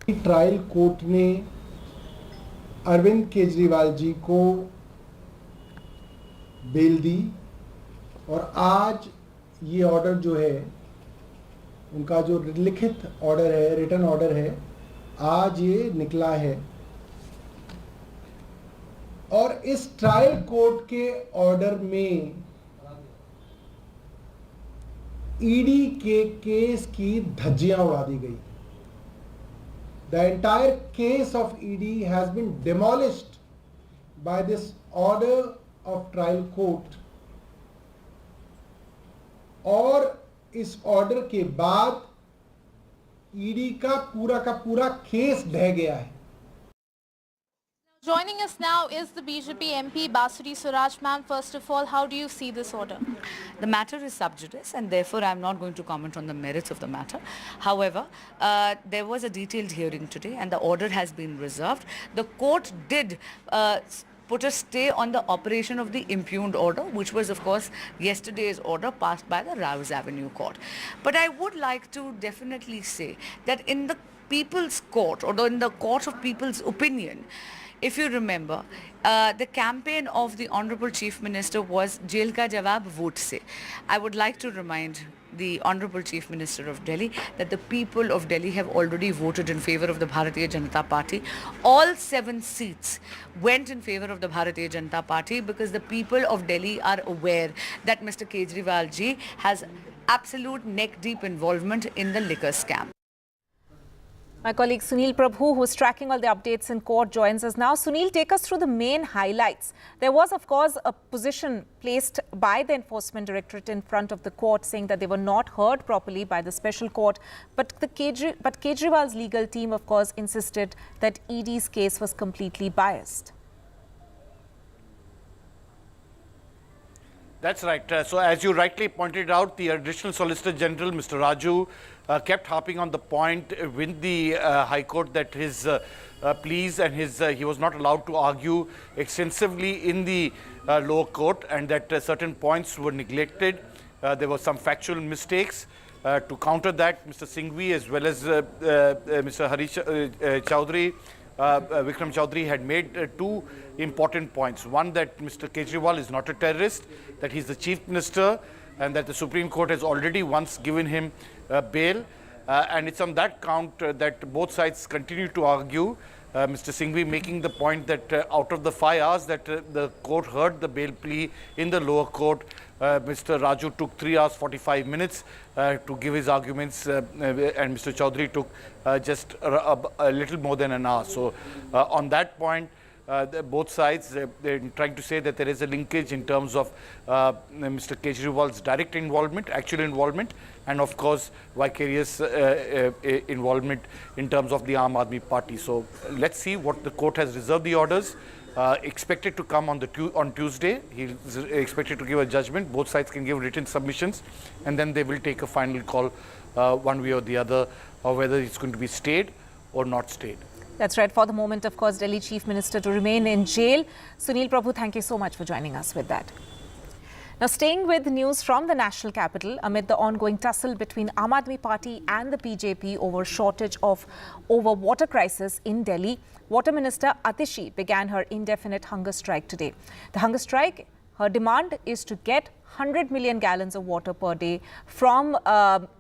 Trial court ने अरविंद केजरीवाल जी को bell दी और आज ये order जो है, उनका जो लिखित ऑर्डर है, रिटन ऑर्डर है, आज ये निकला है। और इस ट्रायल कोर्ट के ऑर्डर में ईडी के केस की धज्जियां उड़ा दी गई। The entire case of ED has been demolished by this order of trial court. और इस ऑर्डर के बाद ईडी का पूरा केस ढह गया है। Joining us now is the BJP MP Basuri Suraj. Ma'am, first of all, how do you see this order? The matter is sub judice and therefore I am not going to comment on the merits of the matter. However, there was a detailed hearing today and the order has been reserved. The court did put a stay on the operation of the impugned order, which was of course yesterday's order passed by the Rouse Avenue court. But I would like to definitely say that in the People's Court or in the Court of People's Opinion, if you remember, the campaign of the Honorable Chief Minister was Jail ka jawab vote se. I would like to remind the Honorable Chief Minister of Delhi that the people of Delhi have already voted in favor of the Bharatiya Janata Party. All 7 seats went in favor of the Bharatiya Janata Party because the people of Delhi are aware that Mr. Kejriwal ji has absolute neck-deep involvement in the liquor scam. My colleague Sunil Prabhu, who is tracking all the updates in court, joins us now. Sunil, take us through the main highlights. There was, of course, a position placed by the Enforcement Directorate in front of the court saying that they were not heard properly by the special court. But Kejriwal's legal team, of course, insisted that ED's case was completely biased. That's right. So as you rightly pointed out, the Additional Solicitor General, Mr. Raju, kept harping on the point with the High Court that his pleas and he was not allowed to argue extensively in the lower court and that certain points were neglected. There were some factual mistakes. To counter that, Mr. Singhvi as well as Mr. Vikram Chaudhary had made 2 important points. One, that Mr. Kejriwal is not a terrorist, that he's the Chief Minister and that the Supreme Court has already once given him bail. And it's on that count that both sides continue to argue. Mr. Singhvi making the point that out of the 5 hours that the court heard the bail plea in the lower court, Mr. Raju took 3 hours 45 minutes to give his arguments and Mr. Chaudhary took just a little more than an hour. So on that point, both sides they're trying to say that there is a linkage in terms of Mr. Kejriwal's direct involvement, actual involvement, and of course vicarious involvement in terms of the Aadmi Party. So let's see what the court has reserved the orders. Expected to come on Tuesday. He's expected to give a judgment. Both sides can give written submissions and then they will take a final call one way or the other, or whether it's going to be stayed or not stayed. That's right. For the moment, of course, Delhi Chief Minister to remain in jail. Sunil Prabhu, thank you so much for joining us with that. Now, staying with news from the national capital, amid the ongoing tussle between Aadmi Party and the BJP over water crisis in Delhi, Water Minister Atishi began her indefinite hunger strike today. The hunger strike, her demand is to get 100 million gallons of water per day from,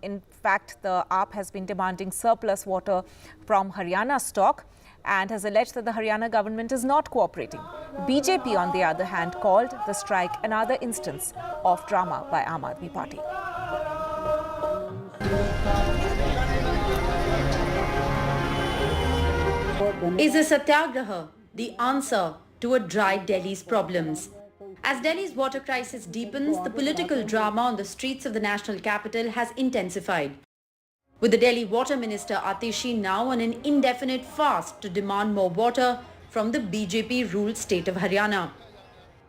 in fact, the AAP has been demanding surplus water from Haryana stock and has alleged that the Haryana government is not cooperating. BJP, on the other hand, called the strike another instance of drama by Aadmi Party. Is a satyagraha the answer to a dry Delhi's problems? As Delhi's water crisis deepens, the political drama on the streets of the national capital has intensified, with the Delhi Water Minister Atishi now on an indefinite fast to demand more water from the BJP-ruled state of Haryana.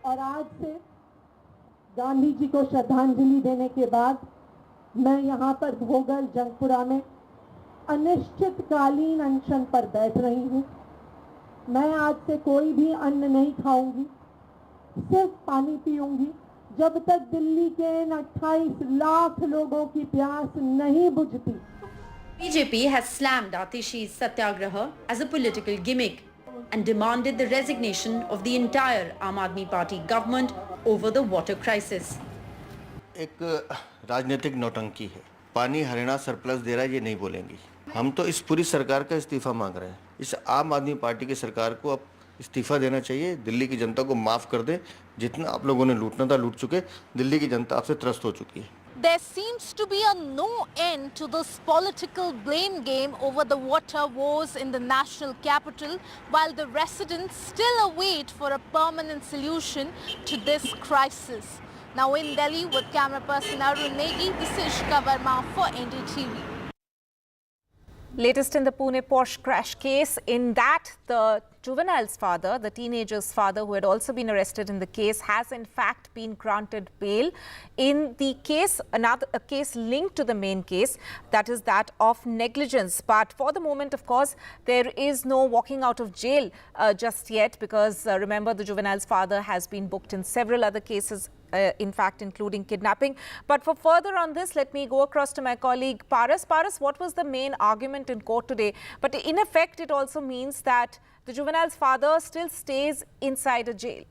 और आज से गांधी जी को श्रद्धांजलि देने के बाद मैं यहाँ पर भोगल जंगपुरा में अनिश्चितकालीन अनशन पर बैठ रही हूँ। मैं आज से कोई भी अन्न नहीं खाऊंगी, सिर्फ पानी पीऊंगी जब तक दिल्ली के इन 28 लाख लोगों की प्यास नहीं बुझती। BJP has slammed Atishi's satyagraha as a political gimmick and demanded the resignation of the entire Aam Aadmi Party government over the water crisis. एक राजनीतिक नौटंकी है। पानी हरियाणा सरप्लस दे रहा है ये नहीं बोलेंगी। हम तो इस पूरी सरकार का इस्तीफा मांग रहे हैं। इस आम आदमी पार्टी की सरकार को अब इस्तीफा देना चाहिए। दिल्ली की जनता को माफ कर दे। जितना आप लोगों ने लूटना था लूट चुके। दिल्ली की जनता आपसे त्रस्त हो चुकी है। There seems to be a no end to this political blame game over the water woes in the national capital, while the residents still await for a permanent solution to this crisis. Now in Delhi with camera person Arun Negi, this is Shika Verma for NDTV. Latest in the Pune Porsche crash case, in that the juvenile's father, the teenager's father who had also been arrested in the case, has in fact been granted bail. In the case, a case linked to the main case, that is that of negligence. But for the moment, of course, there is no walking out of jail just yet, because remember, the juvenile's father has been booked in several other cases, in fact, including kidnapping. But for further on this, let me go across to my colleague Paras. Paras, what was the main argument in court today? But in effect, it also means that the juvenile's father still stays inside a jail.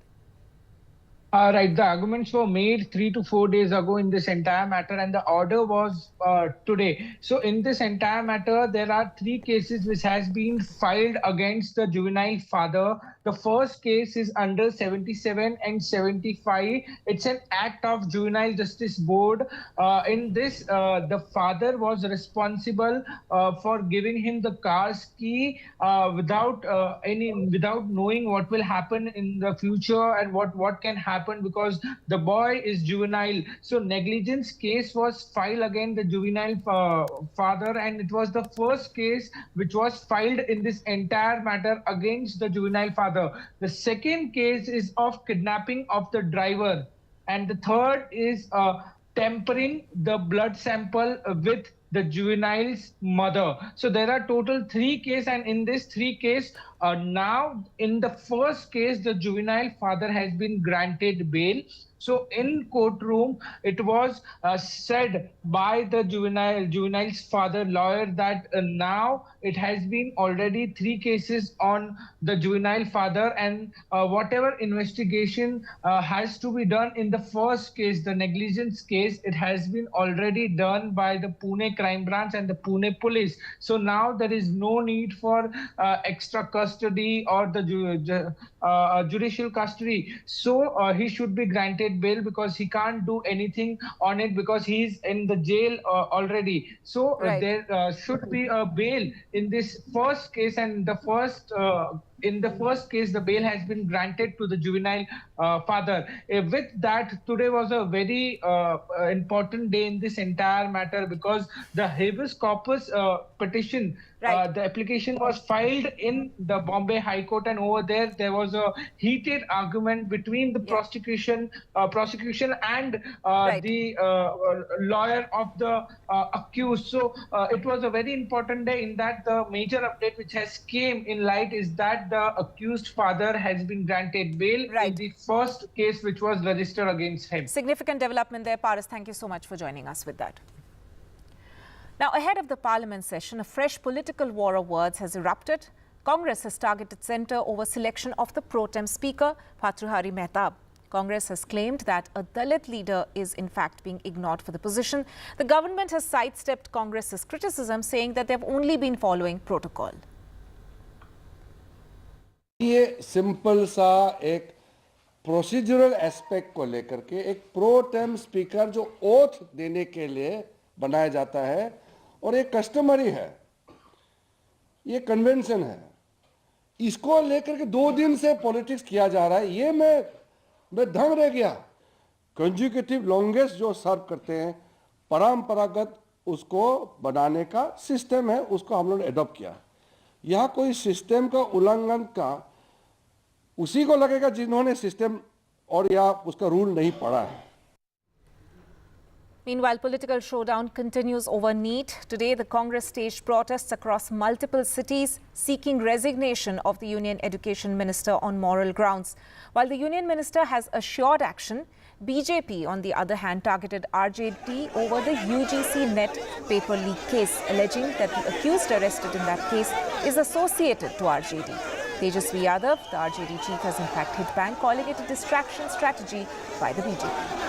Right, the arguments were made 3 to 4 days ago in this entire matter, and the order was today. So in this entire matter, there are 3 cases which has been filed against the juvenile father. The first case is under 77 and 75. It's an act of Juvenile Justice Board. In this, the father was responsible for giving him the car's key without knowing what will happen in the future and what can happen, because the boy is juvenile. So negligence case was filed against the juvenile father, and it was the first case which was filed in this entire matter against the juvenile father. The second case is of kidnapping of the driver, and the third is tampering the blood sample with the juvenile's mother. So there are total 3 cases, and in this 3 cases, now in the first case, the juvenile father has been granted bail. So in courtroom, it was said by the juvenile's father lawyer that now it has been already 3 cases on the juvenile father, and whatever investigation has to be done in the first case, the negligence case, it has been already done by the Pune Crime Branch and the Pune Police. So now there is no need for extra custody or the judicial custody. So he should be granted bail, because he can't do anything on it because he's in the jail already. So there should be a bail in this first case, and in the first case, the bail has been granted to the juvenile father. With that, today was a very important day in this entire matter, because the habeas corpus petition, the application was filed in the Bombay High Court, and over there was a heated argument between the prosecution and the lawyer of the accused. So it was a very important day, in that the major update which has came in light is that the accused father has been granted bail in the first case which was registered against him. Significant development there, Paras. Thank you so much for joining us with that. Now, ahead of the Parliament session, a fresh political war of words has erupted. Congress has targeted centre over selection of the Protem Speaker, Bhartrihari Mehtab. Congress has claimed that a Dalit leader is in fact being ignored for the position. The government has sidestepped Congress's criticism, saying that they've only been following protocol. ये simple सा एक procedural aspect को लेकर के एक pro tem speaker जो oath देने के लिए बनाया जाता है, और ये कस्टमरी है, ये कन्वेंशन है, इसको लेकर के 2 दिन से पॉलिटिक्स किया जा रहा है। ये मैं दंग रह गया। कंज्यूकेटिव लॉन्गेस्ट जो सर्व करते हैं, परंपरागत उसको बनाने का सिस्टम है, उसको हम लोग ने एडॉप्ट किया। यहाँ कोई सिस्टम का उल्लंघन का उसी को लगेगा जिन्होंने सिस्टम और या उसका रूल नहीं पढ़ा है। Meanwhile, political showdown continues over NEET. Today, the Congress staged protests across multiple cities seeking resignation of the Union Education Minister on moral grounds. While the Union Minister has assured action, BJP, on the other hand, targeted RJD over the UGC NET paper leak case, alleging that the accused arrested in that case is associated to RJD. Tejasvi Yadav, the RJD chief, has in fact hit back, calling it a distraction strategy by the BJP.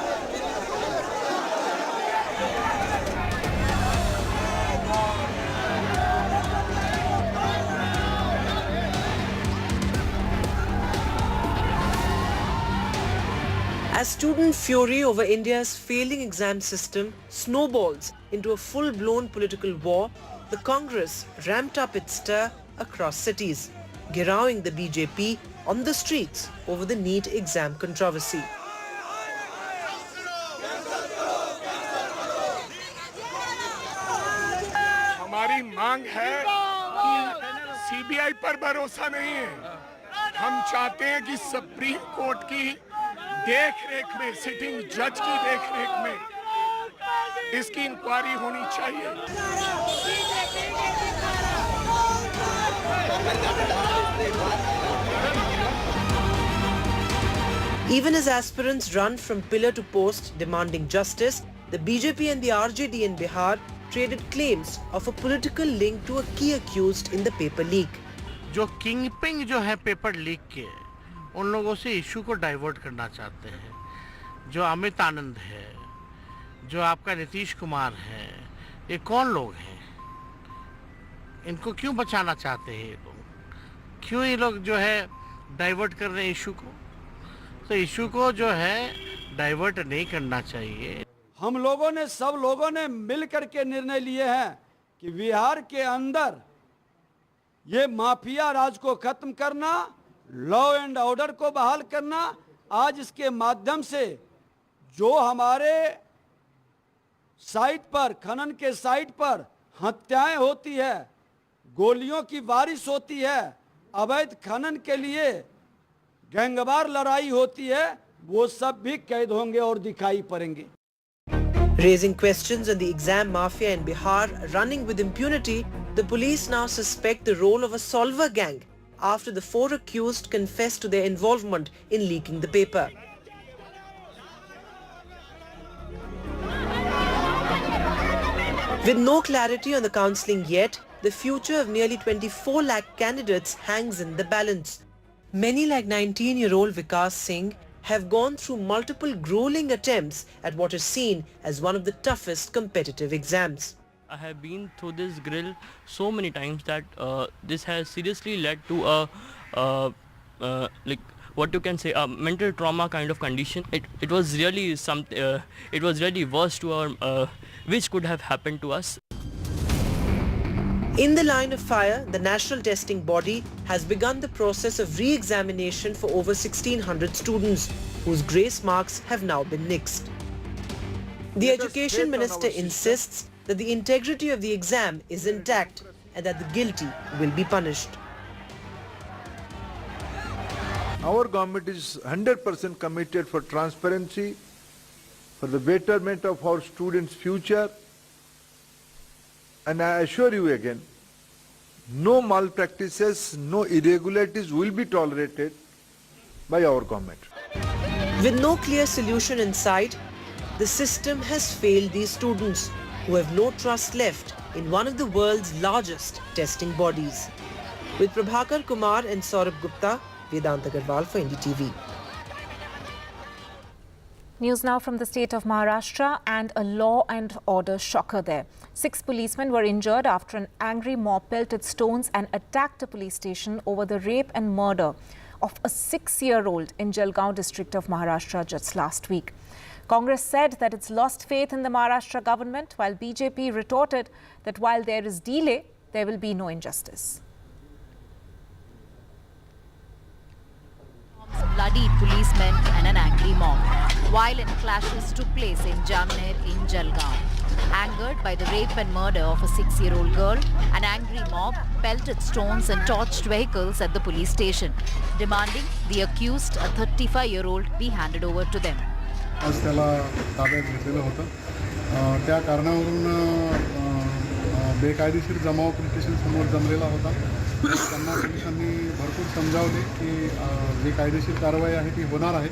As student fury over India's failing exam system snowballs into a full-blown political war, the Congress ramped up its stir across cities, girouing the BJP on the streets over the NEET exam controversy. हमारी मांग है कि CBI पर भरोसा नहीं है। हम चाहते हैं कि सुप्रीम कोर्ट की देख-रेख में, सिटिंग जज की देख-रेख में इसकी इंक्वायरी होनी चाहिए। Even as aspirants run from pillar to post demanding justice, the BJP and the RJD in Bihar traded claims of a political link to a key accused in the paper leak. जो किंगपिंग जो है paper leak के, उन लोगों से issue को divert करना चाहते हैं। जो अमित आनंद है, जो आपका नीतीश कुमार है, ये कौन लोग हैं? इनको क्यों बचाना चाहते हैं ये लोग? क्यों ये लोग जो है डाइवर्ट कर रहे हैं इशू को? तो इशू को जो है डाइवर्ट नहीं करना चाहिए। हम लोगों ने, सब लोगों ने मिल करके निर्णय लिए हैं कि बिहार के अंदर ये माफिया राज को खत्म करना, लॉ एंड ऑर्डर को बहाल करना। आज इसके माध्यम से जो हमारे साइट पर, खनन के साइट पर हत्याएं होती है, गोलियों की बारिश होती है, अवैध खनन के लिए गैंगवार लड़ाई होती है, वो सब भी कैद होंगे और दिखाई पड़ेंगे। Raising questions on the exam mafia in Bihar running with impunity, the police now suspect the role of a solver gang after the 4 accused confessed to their involvement in leaking the paper. With no clarity on the counselling yet, the future of nearly 24 lakh candidates hangs in the balance. Many like 19-year-old Vikas Singh have gone through multiple grueling attempts at what is seen as one of the toughest competitive exams. I have been through this grill so many times that this has seriously led to a like what you can say a mental trauma kind of condition. It was really something. It was really worse to our which could have happened to us. In the line of fire, the national testing body has begun the process of re-examination for over 1,600 students whose grace marks have now been nixed. The Education Minister insists that the integrity of the exam is intact and that the guilty will be punished. Our government is 100% committed for transparency, for the betterment of our students' future, and I assure you again, no malpractices, no irregularities will be tolerated by our government. With no clear solution in sight, the system has failed these students who have no trust left in one of the world's largest testing bodies. With Prabhakar Kumar and Saurabh Gupta, Vedant Agarwal for NDTV. News now from the state of Maharashtra and a law and order shocker there. 6 policemen were injured after an angry mob pelted stones and attacked a police station over the rape and murder of a 6-year-old in Jalgaon district of Maharashtra just last week. Congress said that it's lost faith in the Maharashtra government, while BJP retorted that while there is delay, there will be no injustice. Bloodied policemen and an angry mob. Violent clashes took place in Jamner in Jalgaon. Angered by the rape and murder of a 6-year-old girl, an angry mob pelted stones and torched vehicles at the police station, demanding the accused, a 35-year-old, be handed over to them. आज त्याला ताब्यात घेतलेलं होतं त्या कारणावरून बेकायदेशीर जमाव police स्टेशनसमोर जमलेला होता. त्यांना पोलिसांनी भरपूर समजावले की जी कायदेशीर कारवाई आहे ती होणार आहे,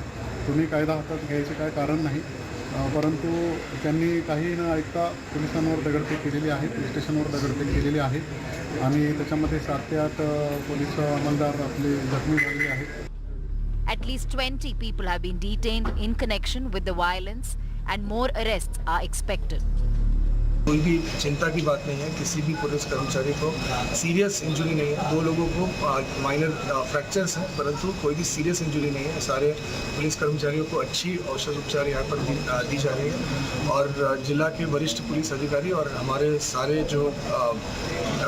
तुम्ही कायदा हातात घ्यायचे काय कारण नाही. परंतु त्यांनी काही न ऐकता पोलिसांवर दगडफेक केलेली आहे, पोलीस स्टेशनवर दगडफेक केलेली आहे आणि त्याच्यामध्ये 7 ते 8 पोलीस अंमलदार आपले जखमी झालेले आहेत. At least 20 people have been detained in connection with the violence and more arrests are expected. कोई भी चिंता की बात नहीं है, किसी भी पुलिस कर्मचारी को सीरियस इंजरी नहीं है. 2 लोगों को माइनर फ्रैक्चर्स हैं, परंतु कोई भी सीरियस इंजरी नहीं है. सारे पुलिस कर्मचारियों को अच्छी औषध उपचार यहाँ पर दी जा रही है और जिला के वरिष्ठ पुलिस अधिकारी और हमारे सारे जो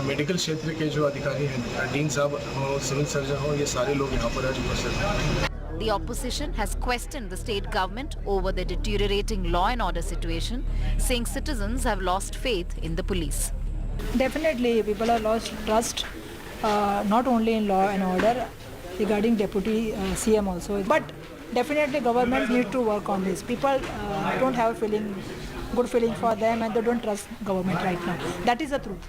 मेडिकल क्षेत्र के जो अधिकारी हैं, डीन साहब हो, सिविल सर्जन हो, ये सारे लोग यहाँ पर आज उपस्थित हैं. The opposition has questioned the state government over the deteriorating law and order situation, saying citizens have lost faith in the police. Definitely, people have lost trust, not only in law and order, regarding Deputy CM also. But definitely, government needs to work on this. People don't have good feeling for them, and they don't trust government right now. That is the truth.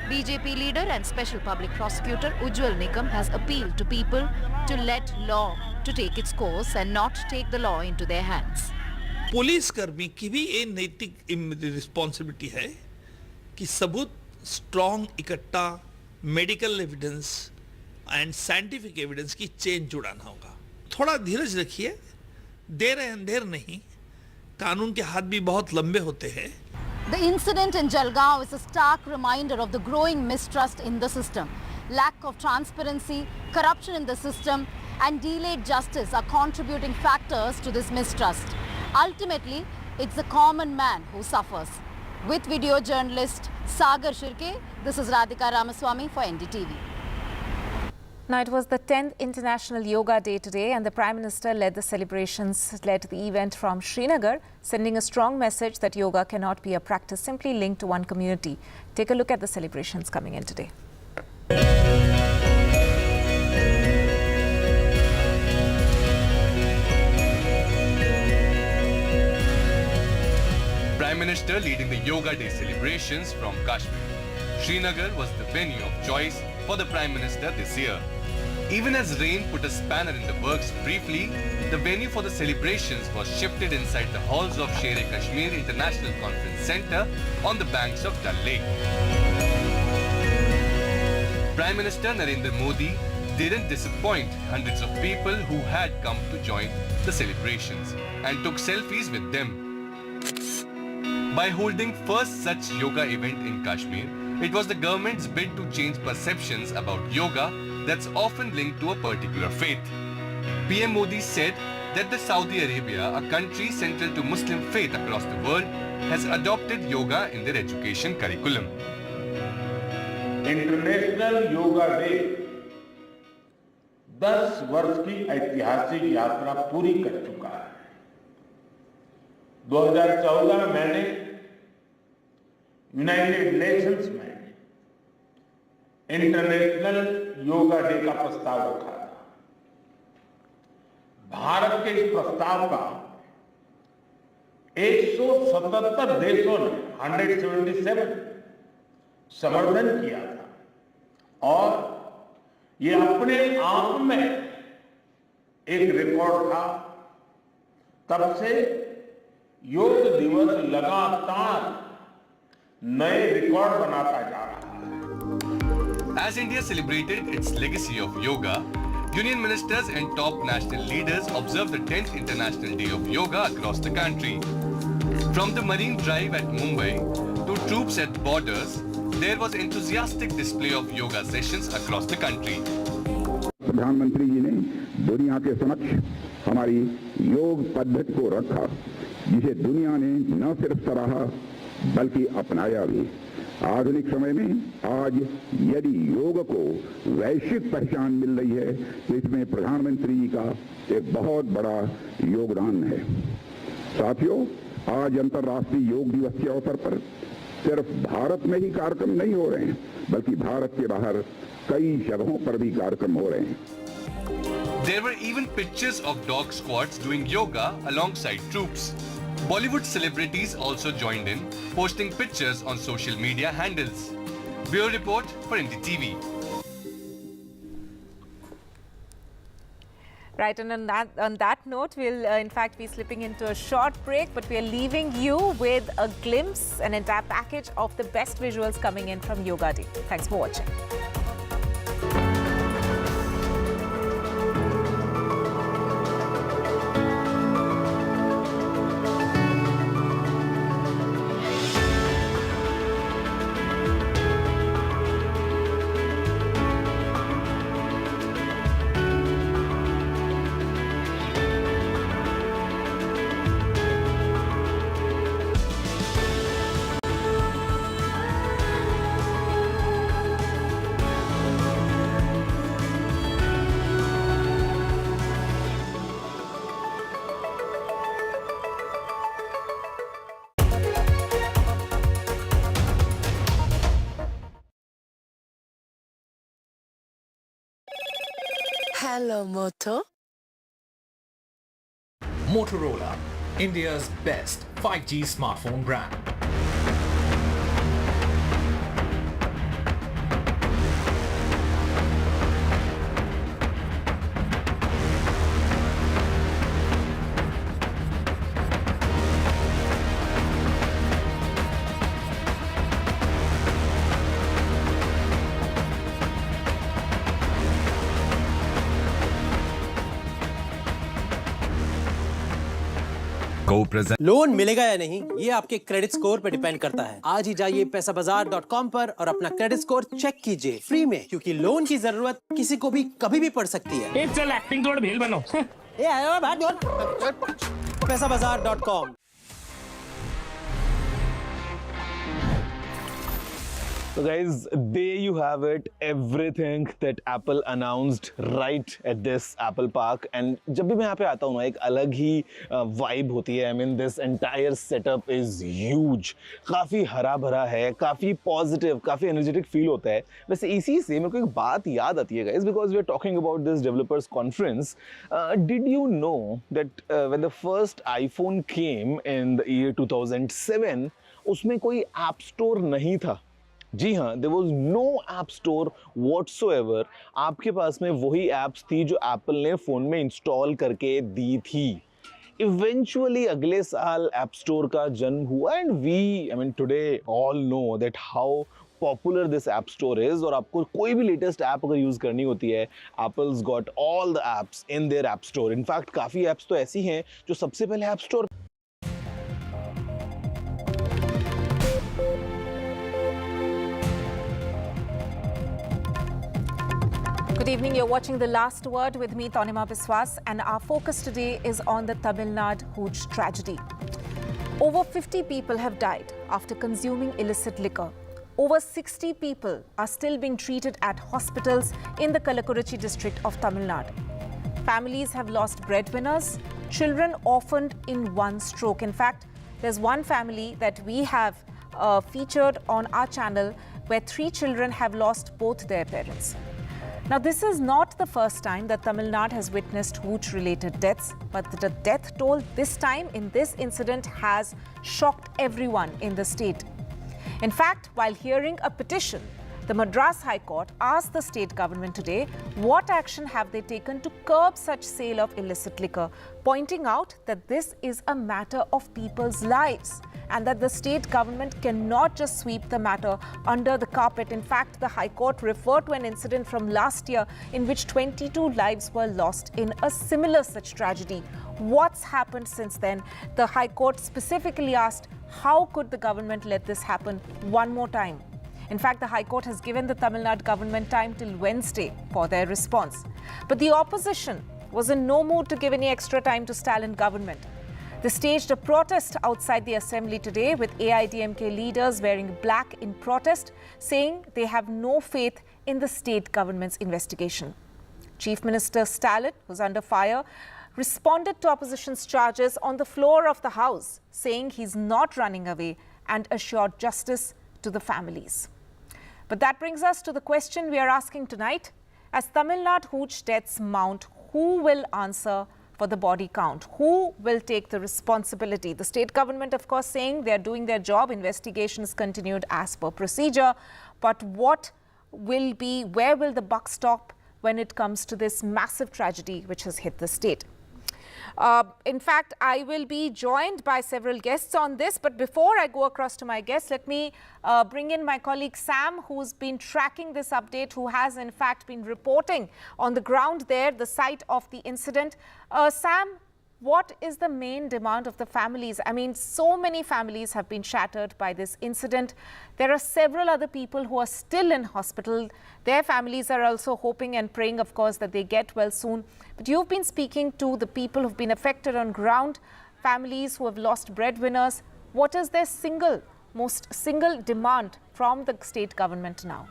BJP leader and special public prosecutor Ujjwal Nikam has appealed to people to let law to take its course and not take the law into their hands. Police कर्मी की भी ये नैतिक responsibility है कि सबूत strong इकट्ठा, medical evidence and scientific evidence की चेन जुड़ाना होगा. थोड़ा धीरज रखिए, देर है अंधेर नहीं, कानून के हाथ भी बहुत लंबे होते हैं. The incident in Jalgaon is a stark reminder of the growing mistrust in the system. Lack of transparency, corruption in the system and delayed justice are contributing factors to this mistrust. Ultimately, it's the common man who suffers. With video journalist Sagar Shirke, this is Radhika Ramaswamy for NDTV. Now, it was the 10th International Yoga Day today, and the Prime Minister led the celebrations, led the event from Srinagar, sending a strong message that yoga cannot be a practice simply linked to one community. Take a look at the celebrations coming in today. Prime Minister leading the Yoga Day celebrations from Kashmir. Srinagar was the venue of choice for the Prime Minister this year. Even as rain put a spanner in the works briefly, the venue for the celebrations was shifted inside the halls of Sher-e-Kashmir International Conference Centre on the banks of Dal Lake. Prime Minister Narendra Modi didn't disappoint hundreds of people who had come to join the celebrations and took selfies with them. By holding first such yoga event in Kashmir, it was the government's bid to change perceptions about yoga that's often linked to a particular faith. PM Modi said that the Saudi Arabia, a country central to Muslim faith across the world, has adopted yoga in their education curriculum. International yoga day 10 वर्ष की ऐतिहासिक यात्रा पूरी कर चुका है. 2014 में मैंने यूनाइटेड नेशंस में इंटरनेशनल योगा डे का प्रस्ताव रखा था. भारत के इस प्रस्ताव का 177 देशों ने 177 समर्थन किया था और ये अपने आप में एक रिकॉर्ड था. तब से योग दिवस लगातार नए रिकॉर्ड बनाता जा रहा है. As India celebrated its legacy of yoga, union ministers and top national leaders observed the 10th International Day of Yoga across the country. From the Marine Drive at Mumbai to troops at borders, there was enthusiastic display of yoga sessions across the country. प्रधानमंत्री जी ने दुनिया के समक्ष हमारी योग पद्धति को रखा, जिसे दुनिया ने न सिर्फ सराहा बल्कि अपनाया भी. आधुनिक समय में आज यदि योग को वैश्विक पहचान मिल रही है तो इसमें प्रधानमंत्री जी का एक बहुत बड़ा योगदान है. साथियों, आज अंतर्राष्ट्रीय योग दिवस के अवसर पर सिर्फ भारत में ही कार्यक्रम नहीं हो रहे हैं, बल्कि भारत के बाहर कई जगहों पर भी कार्यक्रम हो रहे हैं. There were even pictures of dog squads doing yoga alongside troops. Bollywood celebrities also joined in, posting pictures on social media handles. Bureau report for NDTV. Right, and on that note, we'll in fact be slipping into a short break, but we're leaving you with a glimpse, an entire package of the best visuals coming in from Yoga Day. Thanks for watching. Hello, Moto. Motorola, India's best 5G smartphone brand. Loan मिलेगा या नहीं ये आपके credit score पर depend करता है। आज ही जाइए पैसाबाजार.com पर और अपना क्रेडिट स्कोर चेक कीजिए फ्री में, क्योंकि लोन की जरूरत किसी को भी कभी भी पड़ सकती है। चल एक्टिंग थोड़ा भेल बनो। पैसाबाजार.com। So guys, there you have it, everything that Apple announced right at this Apple Park. And जब भी मैं यहाँ पे आता हूँ ना, एक अलग ही vibe होती है. I mean, this entire setup is huge. काफ़ी हरा भरा है, काफ़ी positive, काफ़ी energetic feel होता है. वैसे इसी से मेरे को एक बात याद आती है guys, because we are talking about this developers conference. Did you know that when the first iPhone came in the year 2007, उसमें कोई app store नहीं था. जी हाँ, there was no app store whatsoever. आपके पास में वही apps थी जो Apple ने फ़ोन में इंस्टॉल करके दी थी. Eventually अगले साल App Store का जन्म हुआ and we, I mean today all know that how popular this App Store is. और आपको कोई भी latest app अगर यूज़ करनी होती है, Apple's got all the apps in their App Store. In fact काफ़ी apps तो ऐसी हैं जो सबसे पहले App Store Good evening. You're watching The Last Word with me, Tanima Biswas, and our focus today is on the Tamil Nadu hooch tragedy. Over 50 people have died after consuming illicit liquor. Over 60 people are still being treated at hospitals in the Kalakurchi district of Tamil Nadu. Families have lost breadwinners, children orphaned in one stroke. In fact, there's one family that we have featured on our channel where 3 children have lost both their parents. Now, this is not the first time that Tamil Nadu has witnessed hooch-related deaths, but the death toll this time in this incident has shocked everyone in the state. In fact, while hearing a petition, the Madras High Court asked the state government today what action have they taken to curb such sale of illicit liquor, pointing out that this is a matter of people's lives and that the state government cannot just sweep the matter under the carpet. In fact, the High Court referred to an incident from last year in which 22 lives were lost in a similar such tragedy. What's happened since then? The High Court specifically asked, how could the government let this happen one more time? In fact, the High Court has given the Tamil Nadu government time till Wednesday for their response. But the opposition was in no mood to give any extra time to Stalin government. They staged a protest outside the assembly today with AIDMK leaders wearing black in protest, saying they have no faith in the state government's investigation. Chief Minister Stalin, who's under fire, responded to opposition's charges on the floor of the House, saying he's not running away and assured justice to the families. But that brings us to the question we are asking tonight. As Tamil Nadu hooch deaths mount, who will answer for the body count. Who will take the responsibility? The state government, of course, saying they are doing their job. Investigations continued as per procedure. But what will be, where will the buck stop when it comes to this massive tragedy which has hit the state? In fact, I will be joined by several guests on this. But before I go across to my guests, let me bring in my colleague Sam, who's been tracking this update, who has in fact been reporting on the ground there, the site of the incident. Sam, what is the main demand of the families? I mean, so many families have been shattered by this incident. There are several other people who are still in hospital. Their families are also hoping and praying, of course, that they get well soon. But you've been speaking to the people who've been affected on ground, families who have lost breadwinners. What is their most single demand from the state government now?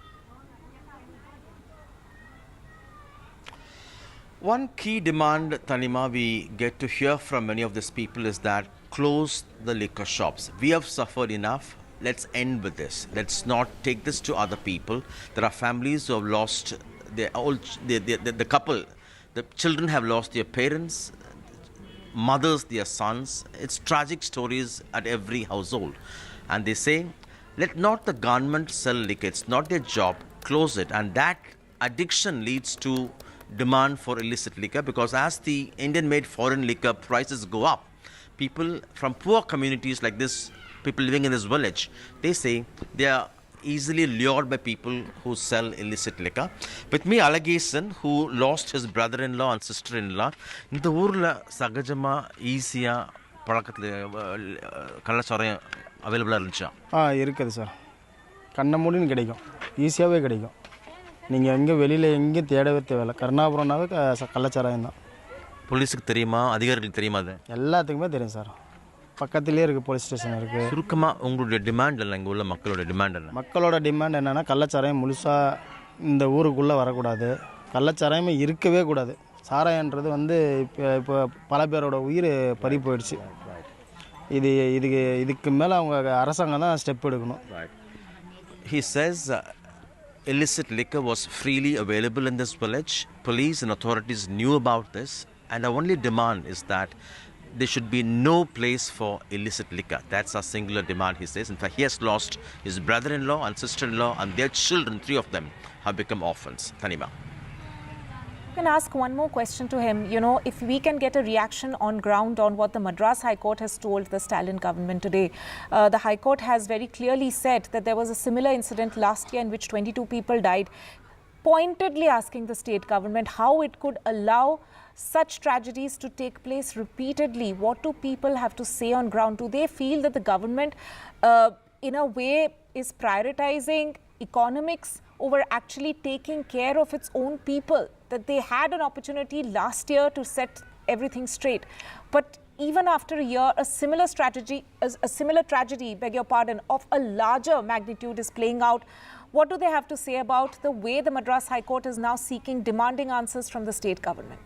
One key demand, Tanima, we get to hear from many of these people is that close the liquor shops. We have suffered enough. Let's end with this. Let's not take this to other people. There are families who have lost the couple. The children have lost their parents, mothers, their sons. It's tragic stories at every household. And they say, let not the government sell liquor. It's not their job. Close it. And that addiction leads to demand for illicit liquor, because as the Indian-made foreign liquor prices go up, people from poor communities like this, people living in this village, they say they are easily lured by people who sell illicit liquor. With me, Alagason, who lost his brother-in-law and sister-in-law. In the ஊர்ல சகஜமா ஈஸியா பழக்கத்துல கள்ளச்சாராயம் அவைலபிளா இருந்துச்சா? இருக்குது sir. கண்ண மூடின்னு கிடைக்கும், ஈஸியாகவே கிடைக்கும். நீங்கள் எங்கே வெளியில் எங்கேயும் தேடவே தேவையில்லை. கருணாபுரம்னாவே கள்ளச்சாராயம் தான். போலீஸுக்கு தெரியுமா, அதிகாரிகளுக்கு தெரியுமா? அது எல்லாத்துக்குமே தெரியும் சார். பக்கத்துலேயே இருக்குது, போலீஸ் ஸ்டேஷன் இருக்குது. சுருக்கமாக உங்களுடைய டிமாண்ட் இல்லை, இங்கே உள்ள மக்களோட டிமாண்ட் என்ன? மக்களோட டிமாண்ட் என்னென்னா, கள்ளச்சாராயம் முழுசாக இந்த ஊருக்குள்ளே வரக்கூடாது, கள்ளச்சாராயமே இருக்கவே கூடாது. சாராயன்றது இப்போ பல பேரோட உயிர் பறி போயிடுச்சு. இதுக்கு மேலே அவங்க அரசாங்கம் தான் ஸ்டெப் எடுக்கணும். He says illicit liquor was freely available in this village. Police and authorities knew about this, and our only demand is that there should be no place for illicit liquor. That's our singular demand, he says. In fact, he has lost his brother-in-law and sister-in-law, and their children, 3 of them, have become orphans. Tanima. I can ask one more question to him. You know, if we can get a reaction on ground on what the Madras High Court has told the Stalin government today. The High Court has very clearly said that there was a similar incident last year in which 22 people died, pointedly asking the state government how it could allow such tragedies to take place repeatedly. What do people have to say on ground? Do they feel that the government, in a way, is prioritizing economics over actually taking care of its own people? That they had an opportunity last year to set everything straight, but even after a year, a similar tragedy, beg your pardon, of a larger magnitude is playing out. What do they have to say about the way the Madras High Court is now seeking, demanding answers from the state government?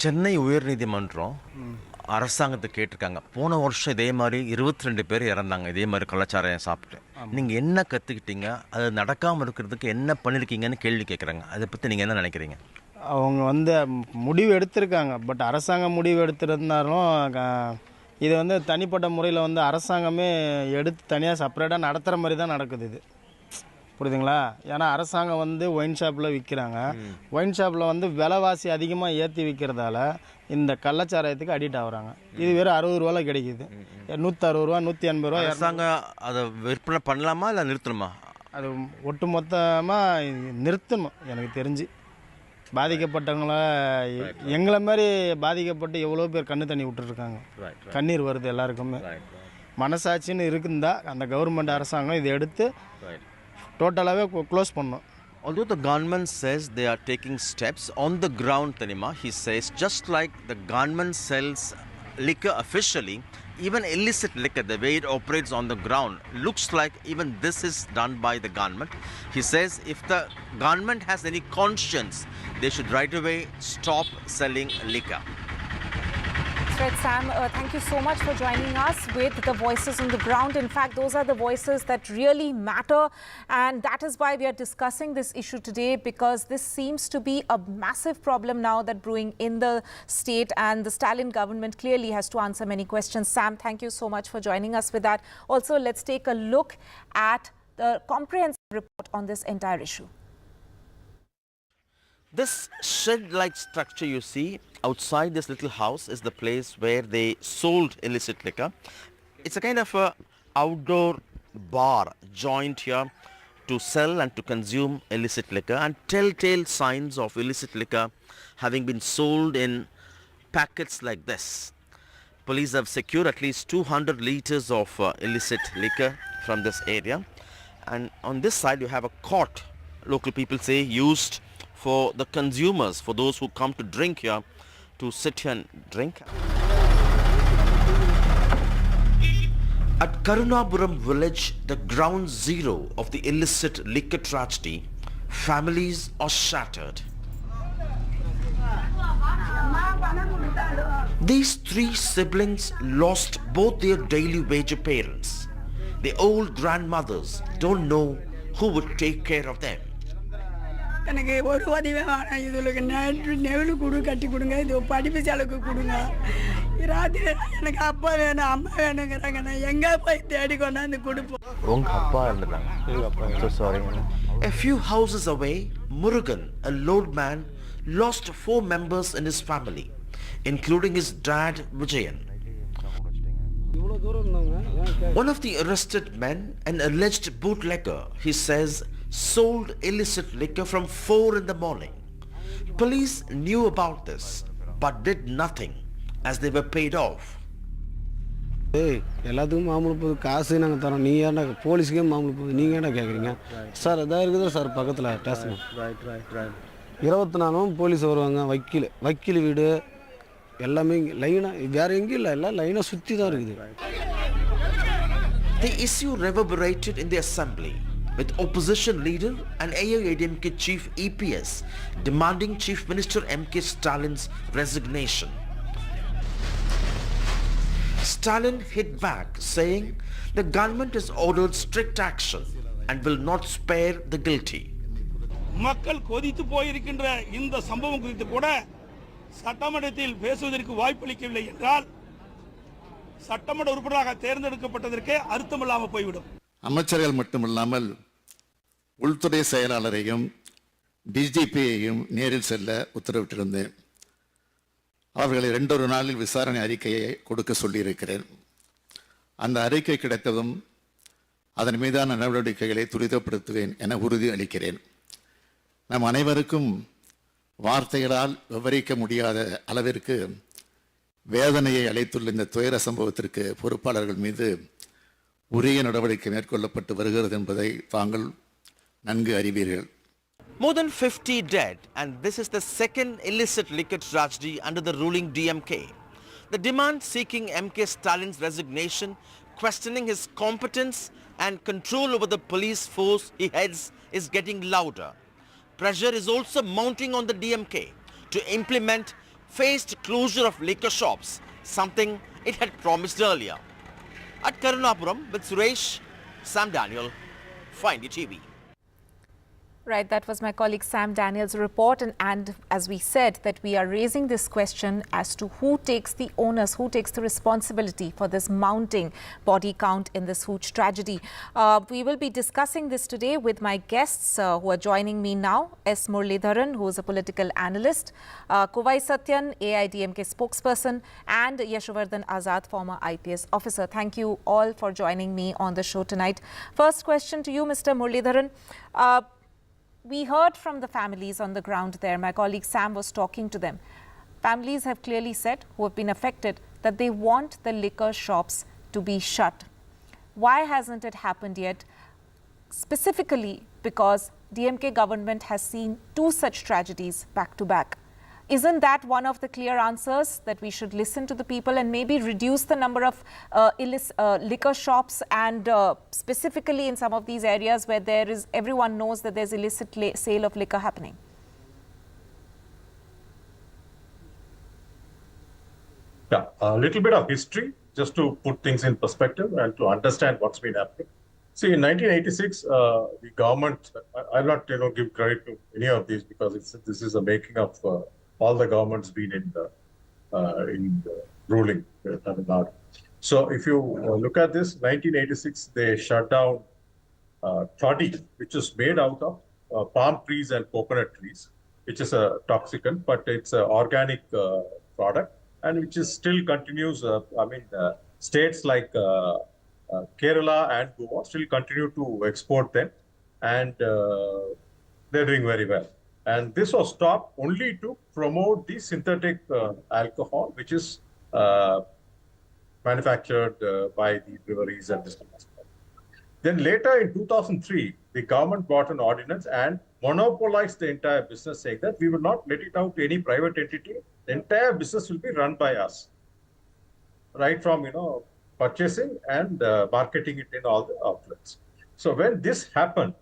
Chennai உயர்நீதிமன்றம் அரசாங்கத்தை கேட்டிருக்காங்க. போன வருஷம் இதே மாதிரி 22 பேர் இறந்தாங்க, இதே மாதிரி கள்ளச்சாராயம் சாப்பிட்டு. நீங்கள் என்ன கற்றுக்கிட்டீங்க, அது நடக்காமல் இருக்கிறதுக்கு என்ன பண்ணியிருக்கீங்கன்னு கேள்வி கேட்குறாங்க. அதை பற்றி நீங்கள் என்ன நினைக்கிறீங்க? அவங்க முடிவு எடுத்திருக்காங்க, பட் அரசாங்கம் முடிவு எடுத்திருந்தாலும் இது தனிப்பட்ட முறையில் அரசாங்கமே எடுத்து தனியாக செப்பரேட்டாக நடத்துகிற மாதிரி தான் நடக்குது இது. புரியுதுங்களா? ஏன்னா அரசாங்கம் ஒயின் ஷாப்பில் விற்கிறாங்க. ஒயின் ஷாப்பில் விலைவாசி அதிகமாக ஏற்றி விற்கிறதால இந்த கள்ளச்சாராயத்துக்கு அடிக்ட் ஆகுறாங்க. இது வெறும் 60 ரூபாயில் கிடைக்குது. 160 ரூபா, 180 ரூபா. அரசாங்கம் அதை விற்பனை பண்ணலாமா இல்லை நிறுத்தணுமா? அது ஒட்டு மொத்தமாக நிறுத்தணும். எனக்கு தெரிஞ்சு பாதிக்கப்பட்டவங்கள எங்களை மாதிரி பாதிக்கப்பட்டு எவ்வளோ பேர் கண்ணு தண்ணி விட்டுருக்காங்க. கண்ணீர் வருது எல்லாருக்குமே. மனசாட்சின்னு இருக்குந்தா அந்த கவர்மெண்ட் அரசாங்கம் இதை எடுத்து டோட்டலாகவே க்ளோஸ் பண்ணணும். Although the government says they are taking steps on the ground, Tanima, he says, just like the government sells liquor officially, even illicit liquor, the way it operates on the ground, looks like even this is done by the government. He says if the government has any conscience, they should right away stop selling liquor. Right, Sam, thank you so much for joining us. with the voices on the ground. In fact, those are the voices that really matter. And that is why we are discussing this issue today, because this seems to be a massive problem now that brewing in the state, and the Stalin government clearly has to answer many questions. Sam, thank you so much for joining us with that. Also, let's take a look at the comprehensive report on this entire issue. This shed-like structure you see outside this little house is the place where they sold illicit liquor. It's a kind of a outdoor bar joined here to sell and to consume illicit liquor, and telltale signs of illicit liquor having been sold in packets like this. Police have secured at least 200 liters of illicit liquor from this area. And on this side you have a court, local people say, used for the consumers, for those who come to drink here, to sit here and drink. At Karunapuram village, the ground zero of the illicit liquor tragedy, families are shattered. These three siblings lost both their daily wage parents. The old grandmothers don't know who would take care of them. எனக்கு ஒரு உதவி வேணாம் இதுக்கு Neville கொடு கட்டி கொடுங்க இது படிப்பு செலவுக்கு கொடுங்க ராத்திரி எனக்கு அப்பா வேணும் அம்மா வேணுங்கிறாங்க நான் எங்கே போய் தேடி கொண்டாந்து கொடுப்போம் உங்க அப்பா இருந்தாங்க. So sorry. A few houses away, Murugan, a load man, lost 4 members in his family, including his dad Vijayan. One of the arrested men, an alleged bootlegger, he says, sold illicit liquor from 4 in the morning. Police knew about this but did nothing as they were paid off. எல்லாத்துக்கும் மாமூல் போகுது, காசு நாங்கள் தரோம், நீ ஏன்டா போலீஸுக்கே மாமூல் போகுது, நீங்கள் ஏன்டா கேட்குறீங்க சார்? அதான் இருக்குது சார் பக்கத்தில் ஸ்டேஷன் 24 போலீஸ் வருவாங்க. வக்கீல் வீடு எல்லாமே லைனாக, வேறு எங்கேயும் இல்லை, எல்லாம் லைனாக சுற்றி தான் இருக்குது. The issue reverberated in the assembly, with opposition leader and AAP chief EPS demanding Chief Minister MK Stalin's resignation. Stalin hit back, saying the government has ordered strict action and will not spare the guilty. மக்கள் கொதித்து போயிருக்கின்ற இந்த சம்பவம் குறித்து கூட சட்டமன்றத்தில் பேசுவதற்கு வாய்ப்பளிக்கவில்லை என்றால் சட்டமன்ற உறுப்பினராக தேர்ந்தெடுக்கப்பட்டதற்கு அர்த்தமில்லாமல் போய்விடும். அமைச்சர்கள் மட்டுமில்லாமல் உள்துறை செயலாளரையும் டிஜிபியையும் நேரில் செல்ல உத்தரவிட்டிருந்தேன். அவர்களை 2 நாளில் விசாரணை அறிக்கையை கொடுக்க சொல்லியிருக்கிறேன். அந்த அறிக்கை கிடைத்ததும் அதன் மீதான நடவடிக்கைகளை துரிதப்படுத்துவேன் என உறுதி அளிக்கிறேன். நம் அனைவருக்கும் வார்த்தைகளால் விவரிக்க முடியாத அளவிற்கு வேதனையை அளித்துள்ள இந்த துயர சம்பவத்திற்கு பொறுப்பாளர்கள் மீது உரிய நடவடிக்கை மேற்கொள்ளப்பட்டு வருகிறது என்பதை தாங்கள் நன்கு அறிவீர்கள். More than 50 dead, and this is the second illicit liquor tragedy under the ruling DMK. The demand seeking MK Stalin's resignation, questioning his competence and control over the police force he heads, is getting louder. Pressure is also mounting on the DMK to implement phased closure of liquor shops, something it had promised earlier. At Karunapuram with Suresh, Sam Daniel, Find TV. Right, that was my colleague Sam Daniel's report, and as we said that we are raising this question as to who takes the onus, who takes the responsibility for this mounting body count in this hooch tragedy. We will be discussing this today with my guests who are joining me now. S. Muralidharan, who is a political analyst, Kovai Satyan, AIDMK spokesperson, and Yashovardhan Azad, former IPS officer. Thank you all for joining me on the show tonight. First question to you, Mr. Muralidharan. We heard from the families on the ground there. My colleague Sam was talking to them. Families have clearly said, who have been affected, that they want the liquor shops to be shut. Why hasn't it happened yet? Specifically because DMK government has seen 2 such tragedies back to back. Isn't that one of the clear answers, that we should listen to the people and maybe reduce the number of liquor shops, and specifically in some of these areas where everyone knows that there's illicit sale of liquor happening? Yeah, a little bit of history. just to put things in perspective and to understand what's been happening. See, in 1986, the government, I'll not give credit to any of these because this is a making of all the governments been in the ruling Tamil Nadu. So if you look at this, 1986, they shut down toddy, which is made out of palm trees and coconut trees, which is a toxicant, but it's an organic product, and which is still continues. States like Kerala and Goa still continue to export them, and they're doing very well. And this was stopped only to promote the synthetic alcohol, which is manufactured by the breweries and distilleries. Then later in 2003, the government brought an ordinance and monopolized the entire business, saying that we will not let it out to any private entity. The entire business will be run by us, right from purchasing and marketing it in all the outlets. So when this happened,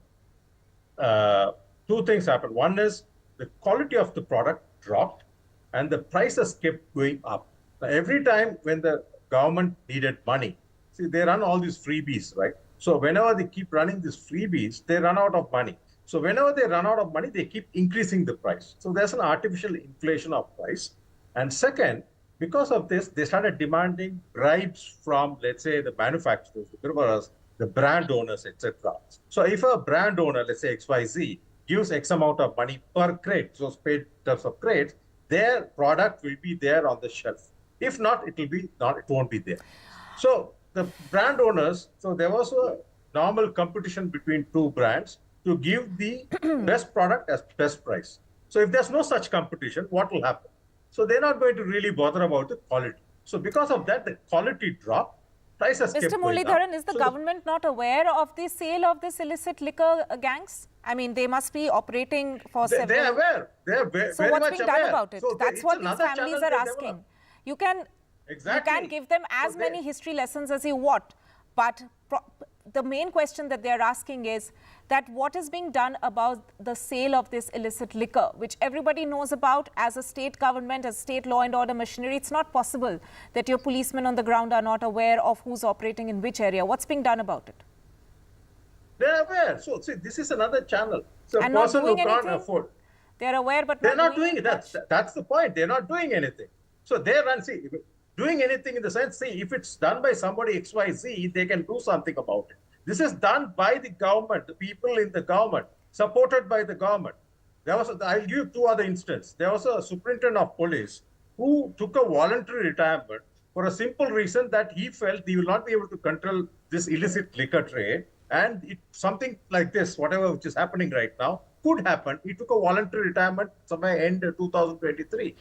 two things happened. One is the quality of the product dropped and the prices kept going up. Now, every time when the government needed money, see, they run all these freebies, right? So whenever they keep running these freebies, they run out of money. So whenever they run out of money, they keep increasing the price. So there's an artificial inflation of price. And second, because of this, they started demanding bribes from, let's say, the manufacturers, the brewers, the brand owners, etc. So if a brand owner, let's say XYZ, gives X amount of money per crate, so paid in terms of crates, their product will be there on the shelf. If not, it won't be there. So the brand owners, so there was a normal competition between two brands to give the best product as best price. So if there's no such competition, what will happen? So they're not going to really bother about the quality. So because of that, the quality dropped, prices kept going up. Mr. Muralidharan, is the government not aware of the sale of this illicit liquor gangs? I mean, they must be operating for several... They're aware. They're very much aware. So what's being done about it? So that's what these families are asking. You can give them as many history lessons as you want, but the main question that they're asking is that what is being done about the sale of this illicit liquor, which everybody knows about as a state government, as state law and order machinery. It's not possible that your policemen on the ground are not aware of who's operating in which area. What's being done about it? They're aware. So, see, this is another channel. So and a person not doing who can't anything? afford. They're aware, but they're not doing it. That's the point. They're not doing anything. So they run, see, doing anything in the sense, see, if it's done by somebody XYZ, they can do something about it. This is done by the government, the people in the government, supported by the government. I'll give you two other instances. There was a superintendent of police who took a voluntary retirement for a simple reason that he felt he will not be able to control this illicit liquor trade. And something like this, whatever which is happening right now, could happen. He took a voluntary retirement somewhere end 2023.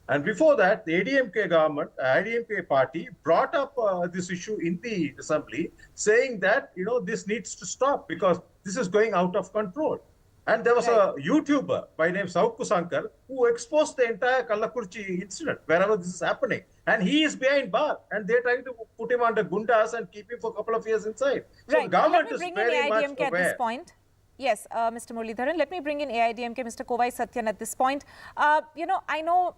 And before that, the ADMK government, ADMK party brought up this issue in the assembly, saying that, this needs to stop because this is going out of control. And there was a YouTuber by name Saukku Sankar who exposed the entire Kallakurchi incident, wherever this is happening. And he is behind bar. And they're trying to put him under gundas and keep him for a couple of years inside. So the government is very much aware. At this point. Yes, Mr. Muralidharan, let me bring in AIDMK, Mr. Kovai Satyan at this point. I know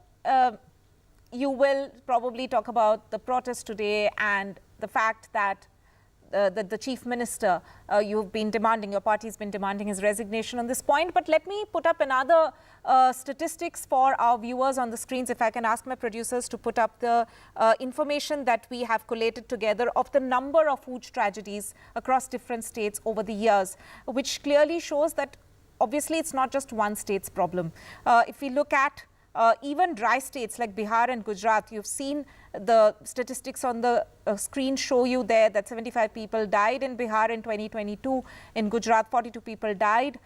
you will probably talk about the protest today and the fact that the Chief Minister, you've been demanding, your party's been demanding his resignation on this point. But let me put up another statistics for our viewers on the screens. If I can ask my producers to put up the information that we have collated together of the number of hooch tragedies across different states over the years, which clearly shows that obviously it's not just one state's problem. If we look at even dry states like Bihar and Gujarat, you've seen the statistics on the screen show you there that 75 people died in Bihar in 2022. In Gujarat, 42 people died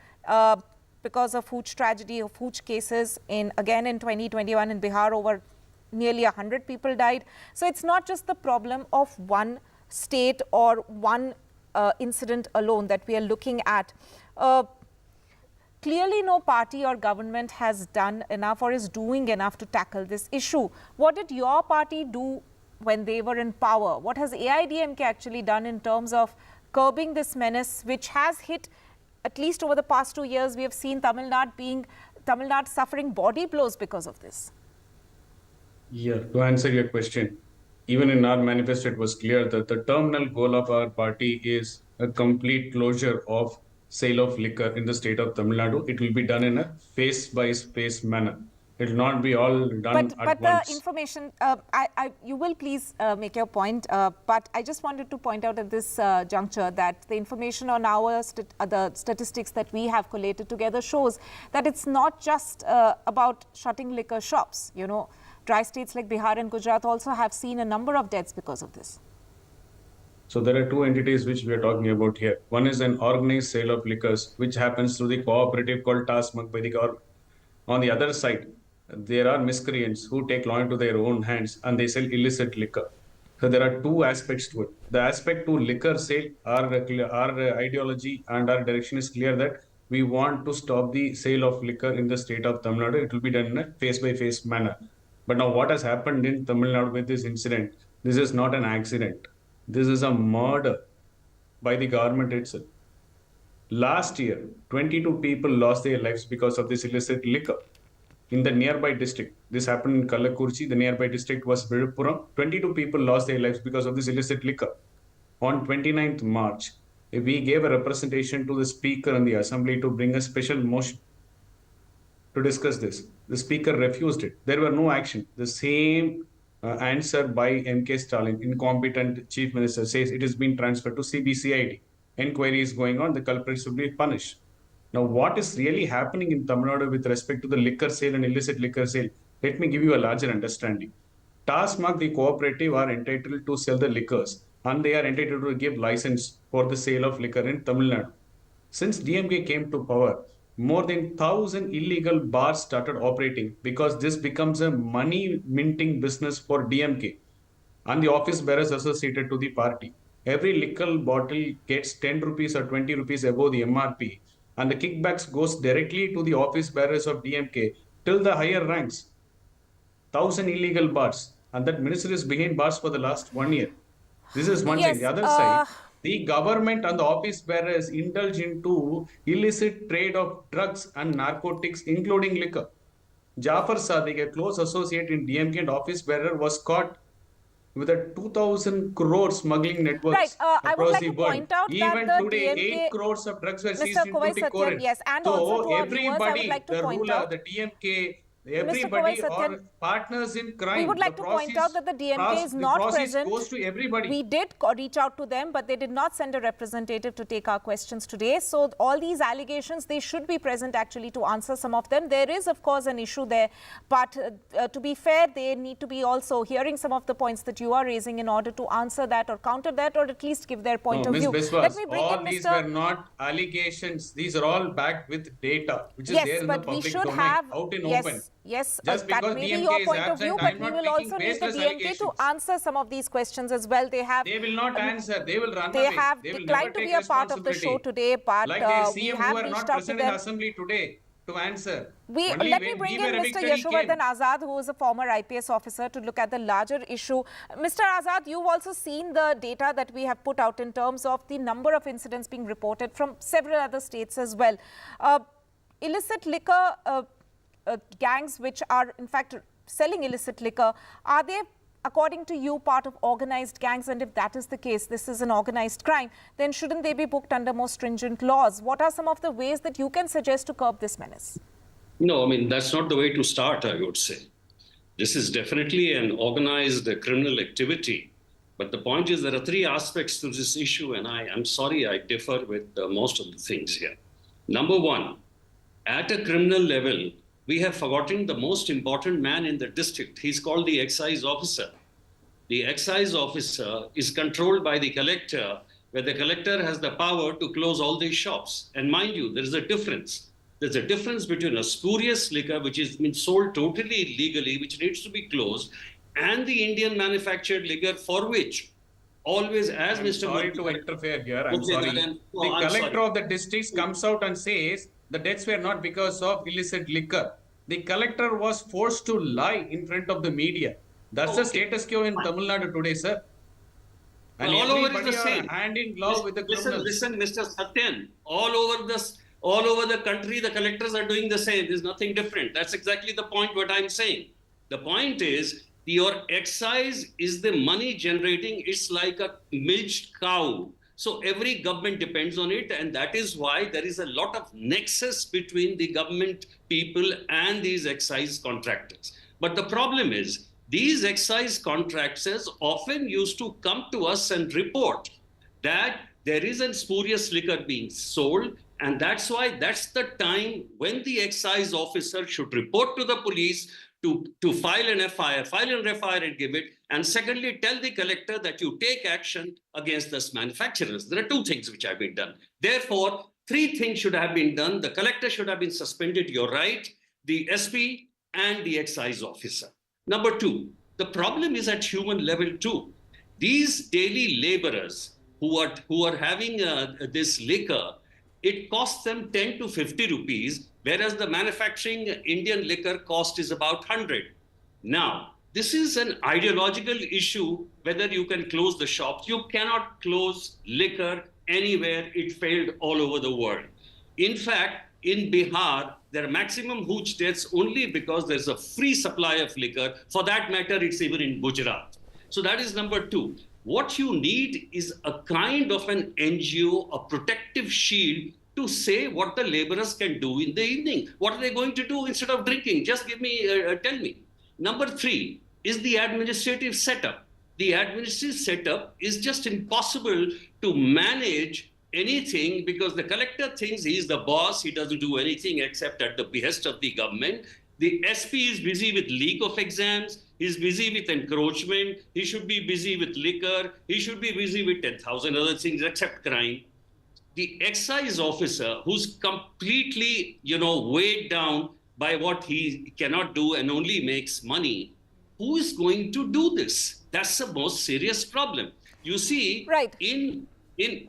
because of hooch tragedy, of hooch cases. Again in 2021 in Bihar, over nearly 100 people died. So it's not just the problem of one state or one incident alone that we are looking at. Clearly, no party or government has done enough or is doing enough to tackle this issue. What did your party do when they were in power? What has AIDMK actually done in terms of curbing this menace, which has hit, at least over the past 2 years, we have seen Tamil Nadu suffering body blows because of this? Yeah, to answer your question, even in our manifesto, it was clear that the terminal goal of our party is a complete closure of sale of liquor in the state of Tamil Nadu. It will be done in a phase-by-phase manner. It will not be all done at but once. the information, you will please make your point, but I just wanted to point out at this juncture that the information on our the statistics that we have collated together shows that it's not just about shutting liquor shops. You know, dry states like Bihar and Gujarat also have seen a number of deaths because of this. So there are two entities which we are talking about here. One is an organized sale of liquors, which happens through the cooperative called TASMAC by the government. On the other side, there are miscreants who take law into their own hands and they sell illicit liquor. So there are two aspects to it. The aspect to liquor sale, our ideology and our direction is clear that we want to stop the sale of liquor in the state of Tamil Nadu. It will be done in a phase-by-phase manner. But now what has happened in Tamil Nadu with this incident, this is not an accident. This is a murder by the government itself. Last year, 22 people lost their lives because of this illicit liquor. In the nearby district, this happened in Kallakurchi, the nearby district was Viluppuram. 22 people lost their lives because of this illicit liquor. On 29th March, we gave a representation to the Speaker in the Assembly to bring a special motion to discuss this. The Speaker refused it. There were no action. The same answer by MK Stalin, incompetent Chief Minister, says it has been transferred to CBCID. Inquiry is going on, the culprits will be punished. Now, what is really happening in Tamil Nadu with respect to the liquor sale and illicit liquor sale? Let me give you a larger understanding. TASMAC, the cooperative, are entitled to sell the liquors and they are entitled to give license for the sale of liquor in Tamil Nadu. Since DMK came to power, more than 1,000 illegal bars started operating because this becomes a money minting business for DMK and the office bearers associated to the party. Every liquor bottle gets 10 rupees or 20 rupees above the MRP. And the kickbacks goes directly to the office bearers of DMK till the higher ranks. 1,000 illegal bars, and that minister is behind bars for the last 1 year. This is one side. The other side, the government and the office bearers indulge into illicit trade of drugs and narcotics, including liquor. Jafar Sadiq, a close associate in DMK and office bearer, was caught with a 2,000 crore smuggling networks across the world. Even today, 8 crores of drugs were seized in Tuticorin. Yes, and so everybody, the ruler, the DMK, everybody are partners in crime. We would like to point out that the DMK is not present. Goes to everybody. We did reach out to them, but they did not send a representative to take our questions today. So all these allegations, they should be present actually to answer some of them. There is, of course, an issue there. But to be fair, they need to be also hearing some of the points that you are raising in order to answer that or counter that or at least give their point of view. Let me bring all these were not allegations. These are all backed with data, which is there in the public domain, out in open. Yes, just that may be your point of view, but we will also need the DMK to answer some of these questions as well. They will not answer. They will run away. They have declined to be a part of the show today, but like the we CM have who are reached not out to present in them. Assembly today to answer. Let me bring in Mr. Yashovardhan Azad, who is a former IPS officer, to look at the larger issue. Mr. Azad, you've also seen the data that we have put out in terms of the number of incidents being reported from several other states as well. Illicit liquor gangs which are in fact selling illicit liquor, are they, according to you, part of organized gangs? And if that is the case, this is an organized crime, then shouldn't they be booked under more stringent laws? What are some of the ways that you can suggest to curb this menace? No, I mean, that's not the way to start, I would say. This is definitely an organized criminal activity. But the point is there are three aspects to this issue, and I'm sorry I differ with most of the things here. Number one, at a criminal level, we have forgotten the most important man in the district. He's called the excise officer. The excise officer is controlled by the collector, where the collector has the power to close all these shops. And mind you, there is a difference. There's a difference between a spurious liquor, which is been sold totally illegally, which needs to be closed, and the Indian manufactured liquor for which always, as Mr. Sorry to interfere here. I'm sorry. The collector of the district comes out and says the deaths were not because of illicit liquor. The collector was forced to lie in front of the media. That's the status quo in Tamil Nadu today, sir. And all over is the same. Hand in glove with the criminals. Listen, Mr. Satyan. All over the country, the collectors are doing the same. There's nothing different. That's exactly the point what I'm saying. The point is, Your excise is the money generating. It's like a milked cow. So every government depends on it, and that is why there is a lot of nexus between the government people and these excise contractors. But the problem is, these excise contractors often used to come to us and report that there is a spurious liquor being sold, and that's why that's the time when the excise officer should report to the police to file an FIR and give it. And secondly, tell the collector that you take action against these manufacturers. There are two things which have been done. Therefore, three things should have been done. The collector should have been suspended, you're right, the SP and the excise officer. Number two, the problem is at human level too. These daily laborers who are having this liquor, it costs them 10 to 50 rupees, whereas the manufacturing Indian liquor cost is about 100. Now, this is an ideological issue, whether you can close the shops. You cannot close liquor anywhere. It failed all over the world. In fact, in Bihar, there are maximum hooch deaths only because there's a free supply of liquor. For that matter, it's even in Gujarat. So that is number two. What you need is a kind of an NGO, a protective shield to say what the laborers can do in the evening. What are they going to do instead of drinking? Just tell me. Number three is the administrative setup. The administrative setup is just impossible to manage anything because the collector thinks he's the boss. He doesn't do anything except at the behest of the government. The SP is busy with leak of exams. He's busy with encroachment. He should be busy with liquor. He should be busy with 10,000 other things except crime. The excise officer, who's completely, weighed down by what he cannot do and only makes money, who is going to do this? That's the most serious problem. You see, right. in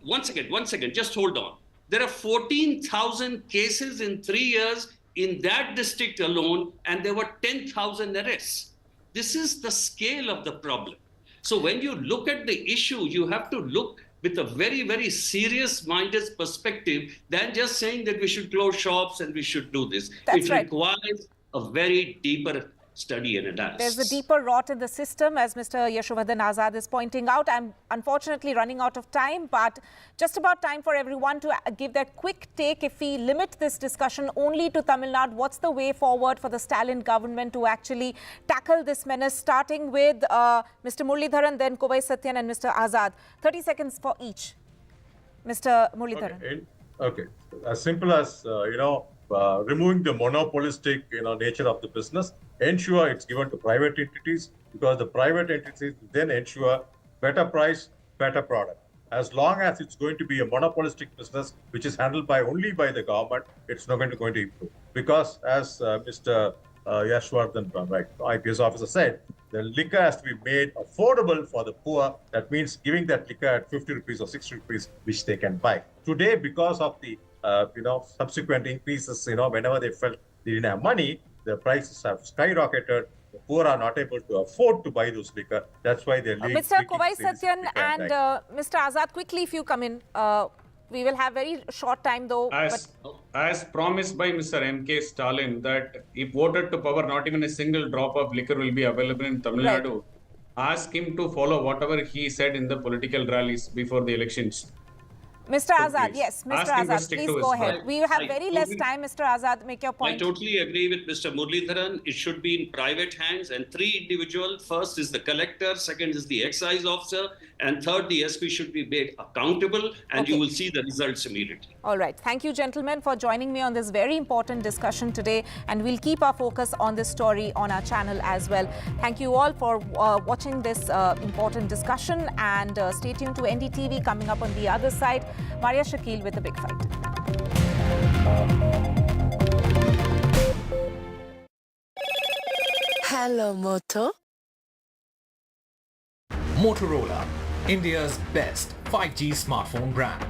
one second, just hold on. There are 14,000 cases in 3 years in that district alone, and there were 10,000 arrests. This is the scale of the problem. So when you look at the issue, you have to look with a very, very serious-minded perspective than just saying that we should close shops and we should do this. That's right. Requires a very deeper study and analysis. There's a deeper rot in the system, as Mr. Yashovardhan Azad is pointing out. I'm unfortunately running out of time, but just about time for everyone to give their quick take. If we limit this discussion only to Tamil Nadu, what's the way forward for the Stalin government to actually tackle this menace, starting with Mr. Muralidharan, then Kovai Satyan and Mr. Azad. 30 seconds for each. Mr. Muralidharan. Okay. As simple as, removing the monopolistic nature of the business, ensure it's given to private entities, because the private entities then ensure better price, better product. As long as it's going to be a monopolistic business which is handled only by the government, it's not going to improve. Because as Mr. Yashwardhan, IPS officer, said, the liquor has to be made affordable for the poor. That means giving that liquor at 50 rupees or 60 rupees, which they can buy. Today, because of the subsequent increases, whenever they felt they didn't have money, the prices have skyrocketed. The poor are not able to afford to buy those liquor. That's why they're Mr. Kovai Satyan and Mr. Azad, quickly if you come in. We will have very short time though. As promised by Mr. M.K. Stalin, that if voted to power, not even a single drop of liquor will be available in Tamil Nadu. Ask him to follow whatever he said in the political rallies before the elections. Mr. Azad, yes, Mr. Azad, please go ahead. We have very less time, Mr. Azad, make your point. I totally agree with Mr. Muralidharan. It should be in private hands, and three individuals. First is the collector, second is the excise officer, and third, the SP should be made accountable, and you will see the results immediately. All right. Thank you, gentlemen, for joining me on this very important discussion today, and we'll keep our focus on this story on our channel as well. Thank you all for watching this important discussion, and stay tuned to NDTV coming up on the other side. Maria Shakil with the big fight. Hello, Moto. Motorola, India's best 5G smartphone brand.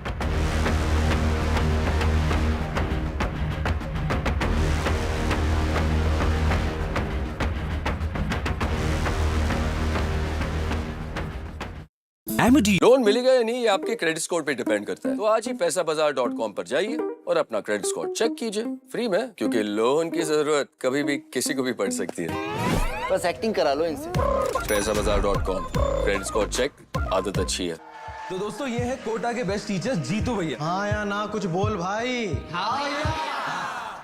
Amity. Loan मिलेगा या नहीं ये आपके credit score पे depend करता है, तो आज ही पैसाबाजार.com पर जाइए और अपना क्रेडिट स्कोर चेक कीजिए फ्री में, क्योंकि लोन की जरूरत कभी भी किसी को भी पड़ सकती है। बस एक्टिंग करा लो इनसे। पैसाबाजार.com, क्रेडिट स्कोर चेक, आदत अच्छी है। तो दोस्तों ये है कोटा के बेस्ट टीचर्स जीतू भैया। हाँ या ना कुछ बोल भाई।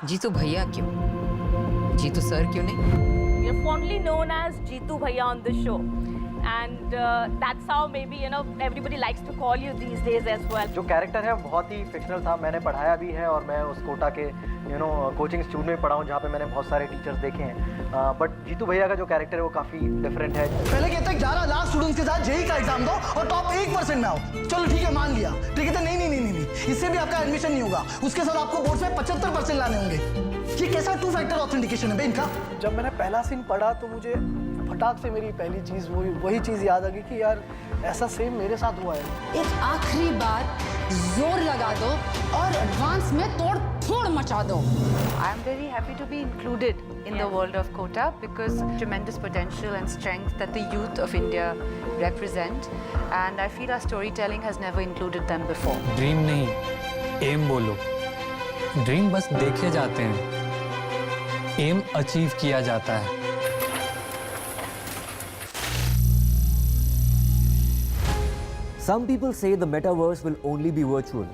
जीतू भैया क्यों? जीतू सर क्यों नहीं? You're fondly known as Jeetu Bhaiya on the show, and that's how maybe everybody likes to call you these days as well. जो कैरेक्टर है बहुत ही फिक्शनल था, मैंने पढ़ाया भी है और मैं उस कोटा के कोचिंग इंस्टीट्यूट में पढ़ा हूँ जहाँ पे मैंने बहुत सारे टीचर्स देखे हैं, बट जीतू भैया का जो कैरेक्टर है वो काफ़ी डिफरेंट है। पहले कहते हैं 11 लाख स्टूडेंट्स के साथ जेईई का एग्जाम दो और टॉप 1% में आओ, चलो ठीक है मान लिया, ठीक है नहीं, इससे भी आपका एडमिशन नहीं होगा, उसके साथ आपको बोर्ड से 75% लाने होंगे। ये कैसा 2 फैक्टर ऑथेंटिकेशन है बे इनका? जब मैंने पहला सीन पढ़ा तो मुझे फटाक से मेरी पहली चीज़ वही चीज़ याद आ गई कि यार ऐसा सेम मेरे साथ हुआ है। एक आखिरी बार जोर लगा दो और एडवांस में तोड़ फोड़ मचा दो। I am very happy to be included in the world of Kota because tremendous potential and strength that the youth of India represent, and I feel our storytelling has never included them before. Dream नहीं, M बोलो। Dream बस देखे जाते हैं, M achieve किया जाता है। Some people say the metaverse will only be virtual.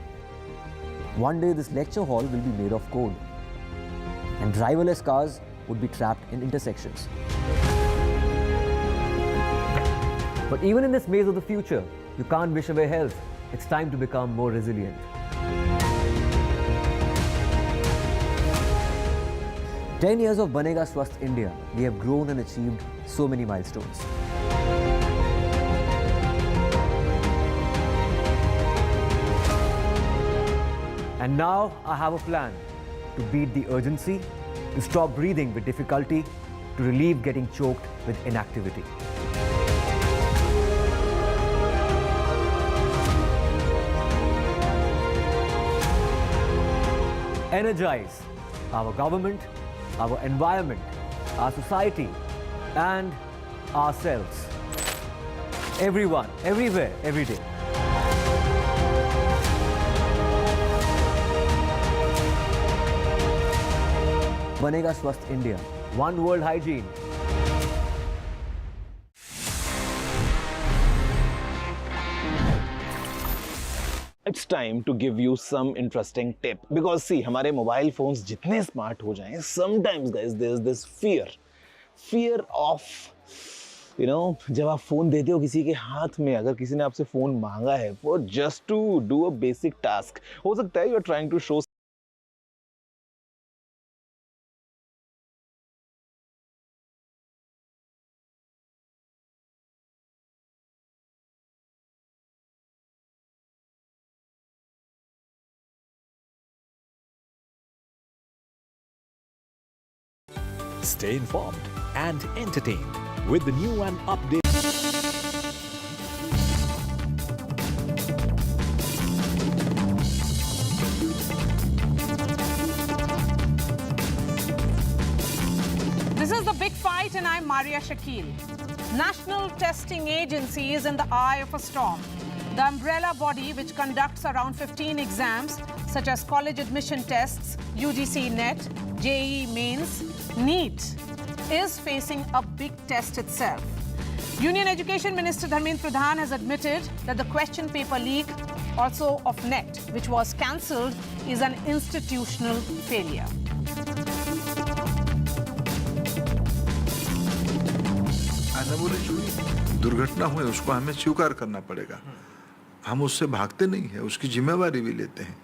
One day this lecture hall will be made of code, and driverless cars would be trapped in intersections. But even in this maze of the future, you can't wish away health. It's time to become more resilient. 10 years of Banega Swasth India, we have grown and achieved so many milestones. And now I have a plan to beat the urgency, to stop breathing with difficulty, to relieve getting choked with inactivity. Energize our government, our environment, our society, and ourselves. Everyone, everywhere, every day. Banega Swasth India, one world hygiene. It's time to give you some interesting tip because see हमारे mobile phones जितने smart हो जाएं sometimes guys there's this fear of जब आप phone देते हो किसी के हाथ में, अगर किसी ने आपसे फोन मांगा है for just to do a basic task, हो सकता है you are trying to show Stay informed and entertained with the new and updated. This is the big fight, and I'm Maria Shakil. National Testing Agency is in the eye of a storm. The umbrella body, which conducts around 15 exams, such as college admission tests, UGC NET, JEE Mains, NEET, is facing a big test itself. Union Education Minister Dharmendra Pradhan has admitted that the question paper leak, also of NET, which was cancelled, is an institutional failure. दुर्घटना हुई उसको हमें स्वीकार करना पड़ेगा, हम उससे भागते नहीं है, उसकी जिम्मेवारी भी लेते हैं,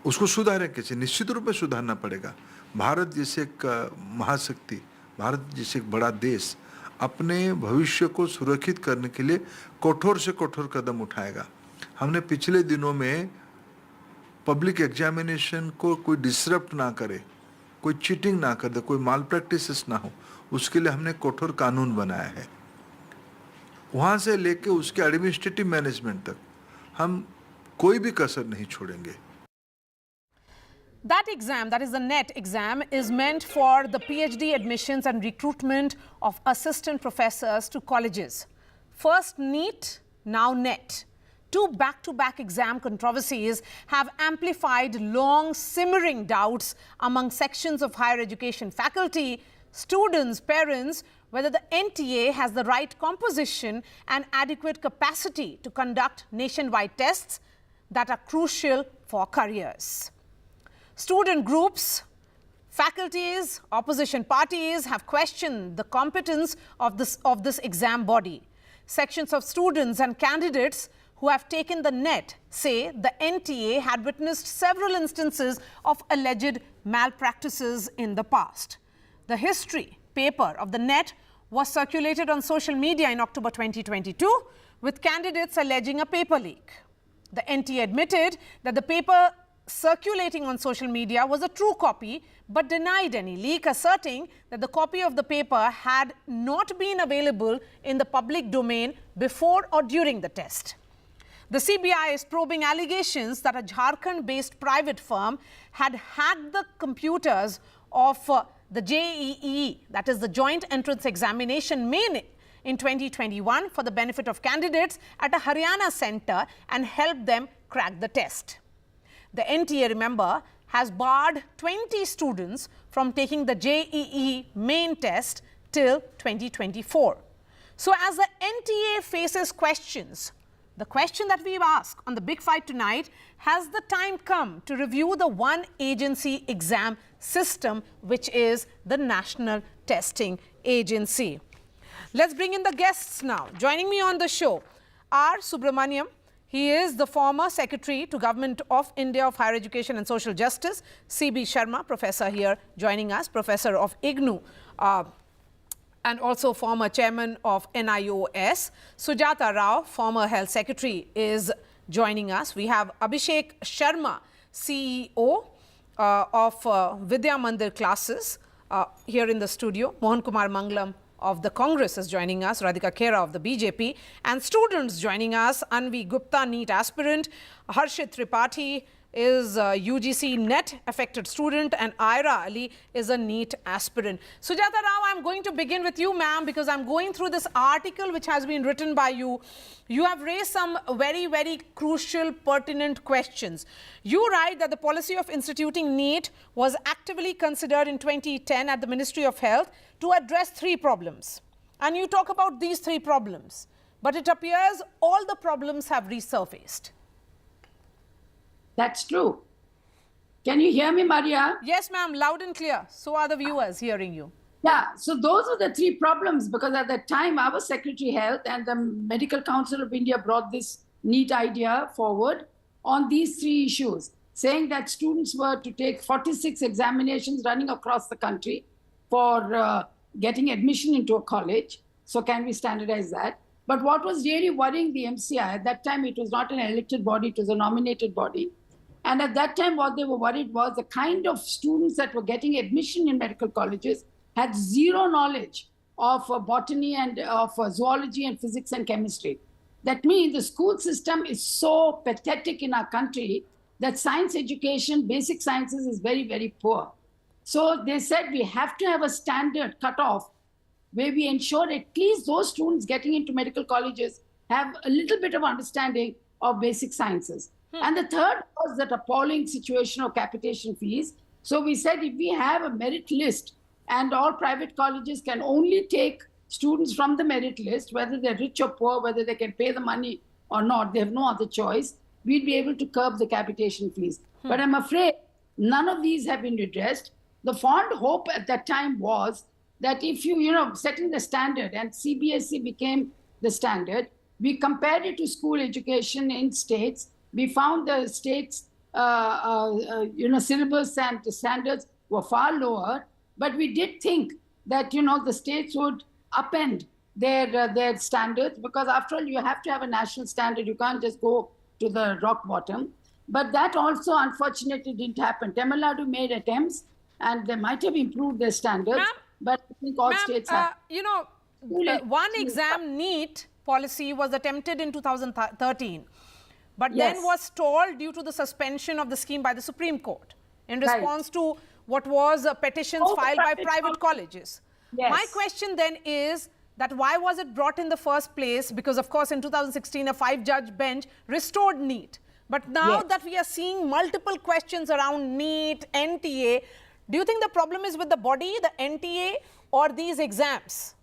उसको सुधारें कैसे, निश्चित रूप में सुधारना पड़ेगा। भारत जैसे एक महाशक्ति, भारत जैसे एक बड़ा देश अपने भविष्य को सुरक्षित करने के लिए कठोर से कठोर कदम उठाएगा। हमने पिछले दिनों में पब्लिक एग्जामिनेशन को कोई डिसरप्ट ना करे, कोई चीटिंग ना कर दे, कोई माल प्रैक्टिसेस ना हो, उसके लिए हमने कठोर कानून बनाया है। वहाँ से लेके उसके एडमिनिस्ट्रेटिव मैनेजमेंट तक हम कोई भी कसर नहीं छोड़ेंगे। That exam, that is the NET exam, is meant for the PhD admissions and recruitment of assistant professors to colleges. First NEET now NET. Two back-to-back exam controversies have amplified long simmering doubts among sections of higher education faculty, students, parents, whether the NTA has the right composition and adequate capacity to conduct nationwide tests that are crucial for careers. Student groups, faculties, opposition parties have questioned the competence of this exam body. Sections of students and candidates who have taken the NET say the NTA had witnessed several instances of alleged malpractices in the past. The history paper of the NET was circulated on social media in October 2022, with candidates alleging a paper leak. The NTA admitted that the paper circulating on social media was a true copy, but denied any leak, asserting that the copy of the paper had not been available in the public domain before or during the test. The CBI is probing allegations that a Jharkhand-based private firm had hacked the computers of the JEE, that is the Joint Entrance Examination main in 2021 for the benefit of candidates at a Haryana center and helped them crack the test. The NTA, remember, has barred 20 students from taking the JEE main test till 2024. So as the NTA faces questions, the question that we ask on the big fight tonight, has the time come to review the one agency exam system, which is the National Testing Agency? Let's bring in the guests now. Joining me on the show are Subramaniam. He is the former Secretary to Government of India of Higher Education and Social Justice. C.B. Sharma, professor here joining us, professor of IGNOU, and also former chairman of NIOS. Sujata Rao, former health secretary, is joining us. We have Abhishek Sharma, CEO of Vidya Mandir classes here in the studio. Mohan Kumar Mangalam of the Congress is joining us, Radhika Khera of the BJP, and students joining us, Anvi Gupta, NEET aspirant, Harshit Tripathi is a UGC NET affected student, and Aira Ali is a NEET aspirant. Sujata Rao, I'm going to begin with you, ma'am, because I'm going through this article which has been written by you. You have raised some very, very crucial, pertinent questions. You write that the policy of instituting NEET was actively considered in 2010 at the Ministry of Health to address three problems. And you talk about these three problems, but it appears all the problems have resurfaced. That's true. Can you hear me, Maria? Yes, ma'am, loud and clear. So are the viewers hearing you. Yeah, so those are the three problems, because at that time, our Secretary Health and the Medical Council of India brought this NEET idea forward on these three issues, saying that students were to take 46 examinations running across the country for getting admission into a college. So can we standardize that? But what was really worrying the MCI, at that time, it was not an elected body, it was a nominated body. And at that time, what they were worried was the kind of students that were getting admission in medical colleges had zero knowledge of botany and of zoology and physics and chemistry. That means the school system is so pathetic in our country that science education, basic sciences is very, very poor. So they said we have to have a standard cutoff where we ensure at least those students getting into medical colleges have a little bit of understanding of basic sciences. And the third was that appalling situation of capitation fees. So we said if we have a merit list and all private colleges can only take students from the merit list, whether they're rich or poor, whether they can pay the money or not, they have no other choice, we'd be able to curb the capitation fees. But I'm afraid none of these have been addressed. The fond hope at that time was that if you, setting the standard, and CBSE became the standard, we compared it to school education in states. We found the states, syllabus and the standards were far lower, but we did think that, the states would upend their standards, because after all, you have to have a national standard. You can't just go to the rock bottom. But that also, unfortunately, didn't happen. Tamil Nadu made attempts, and they might have improved their standards, but I think all states have. One exam NEET policy was attempted in 2013. But then was stalled due to the suspension of the scheme by the Supreme Court in response to what was petitions filed by private colleges. My question then is, that why was it brought in the first place? Because, of course, in 2016, a 5-judge bench restored NEET. But now that we are seeing multiple questions around NEET, NTA, do you think the problem is with the body, the NTA, or these exams?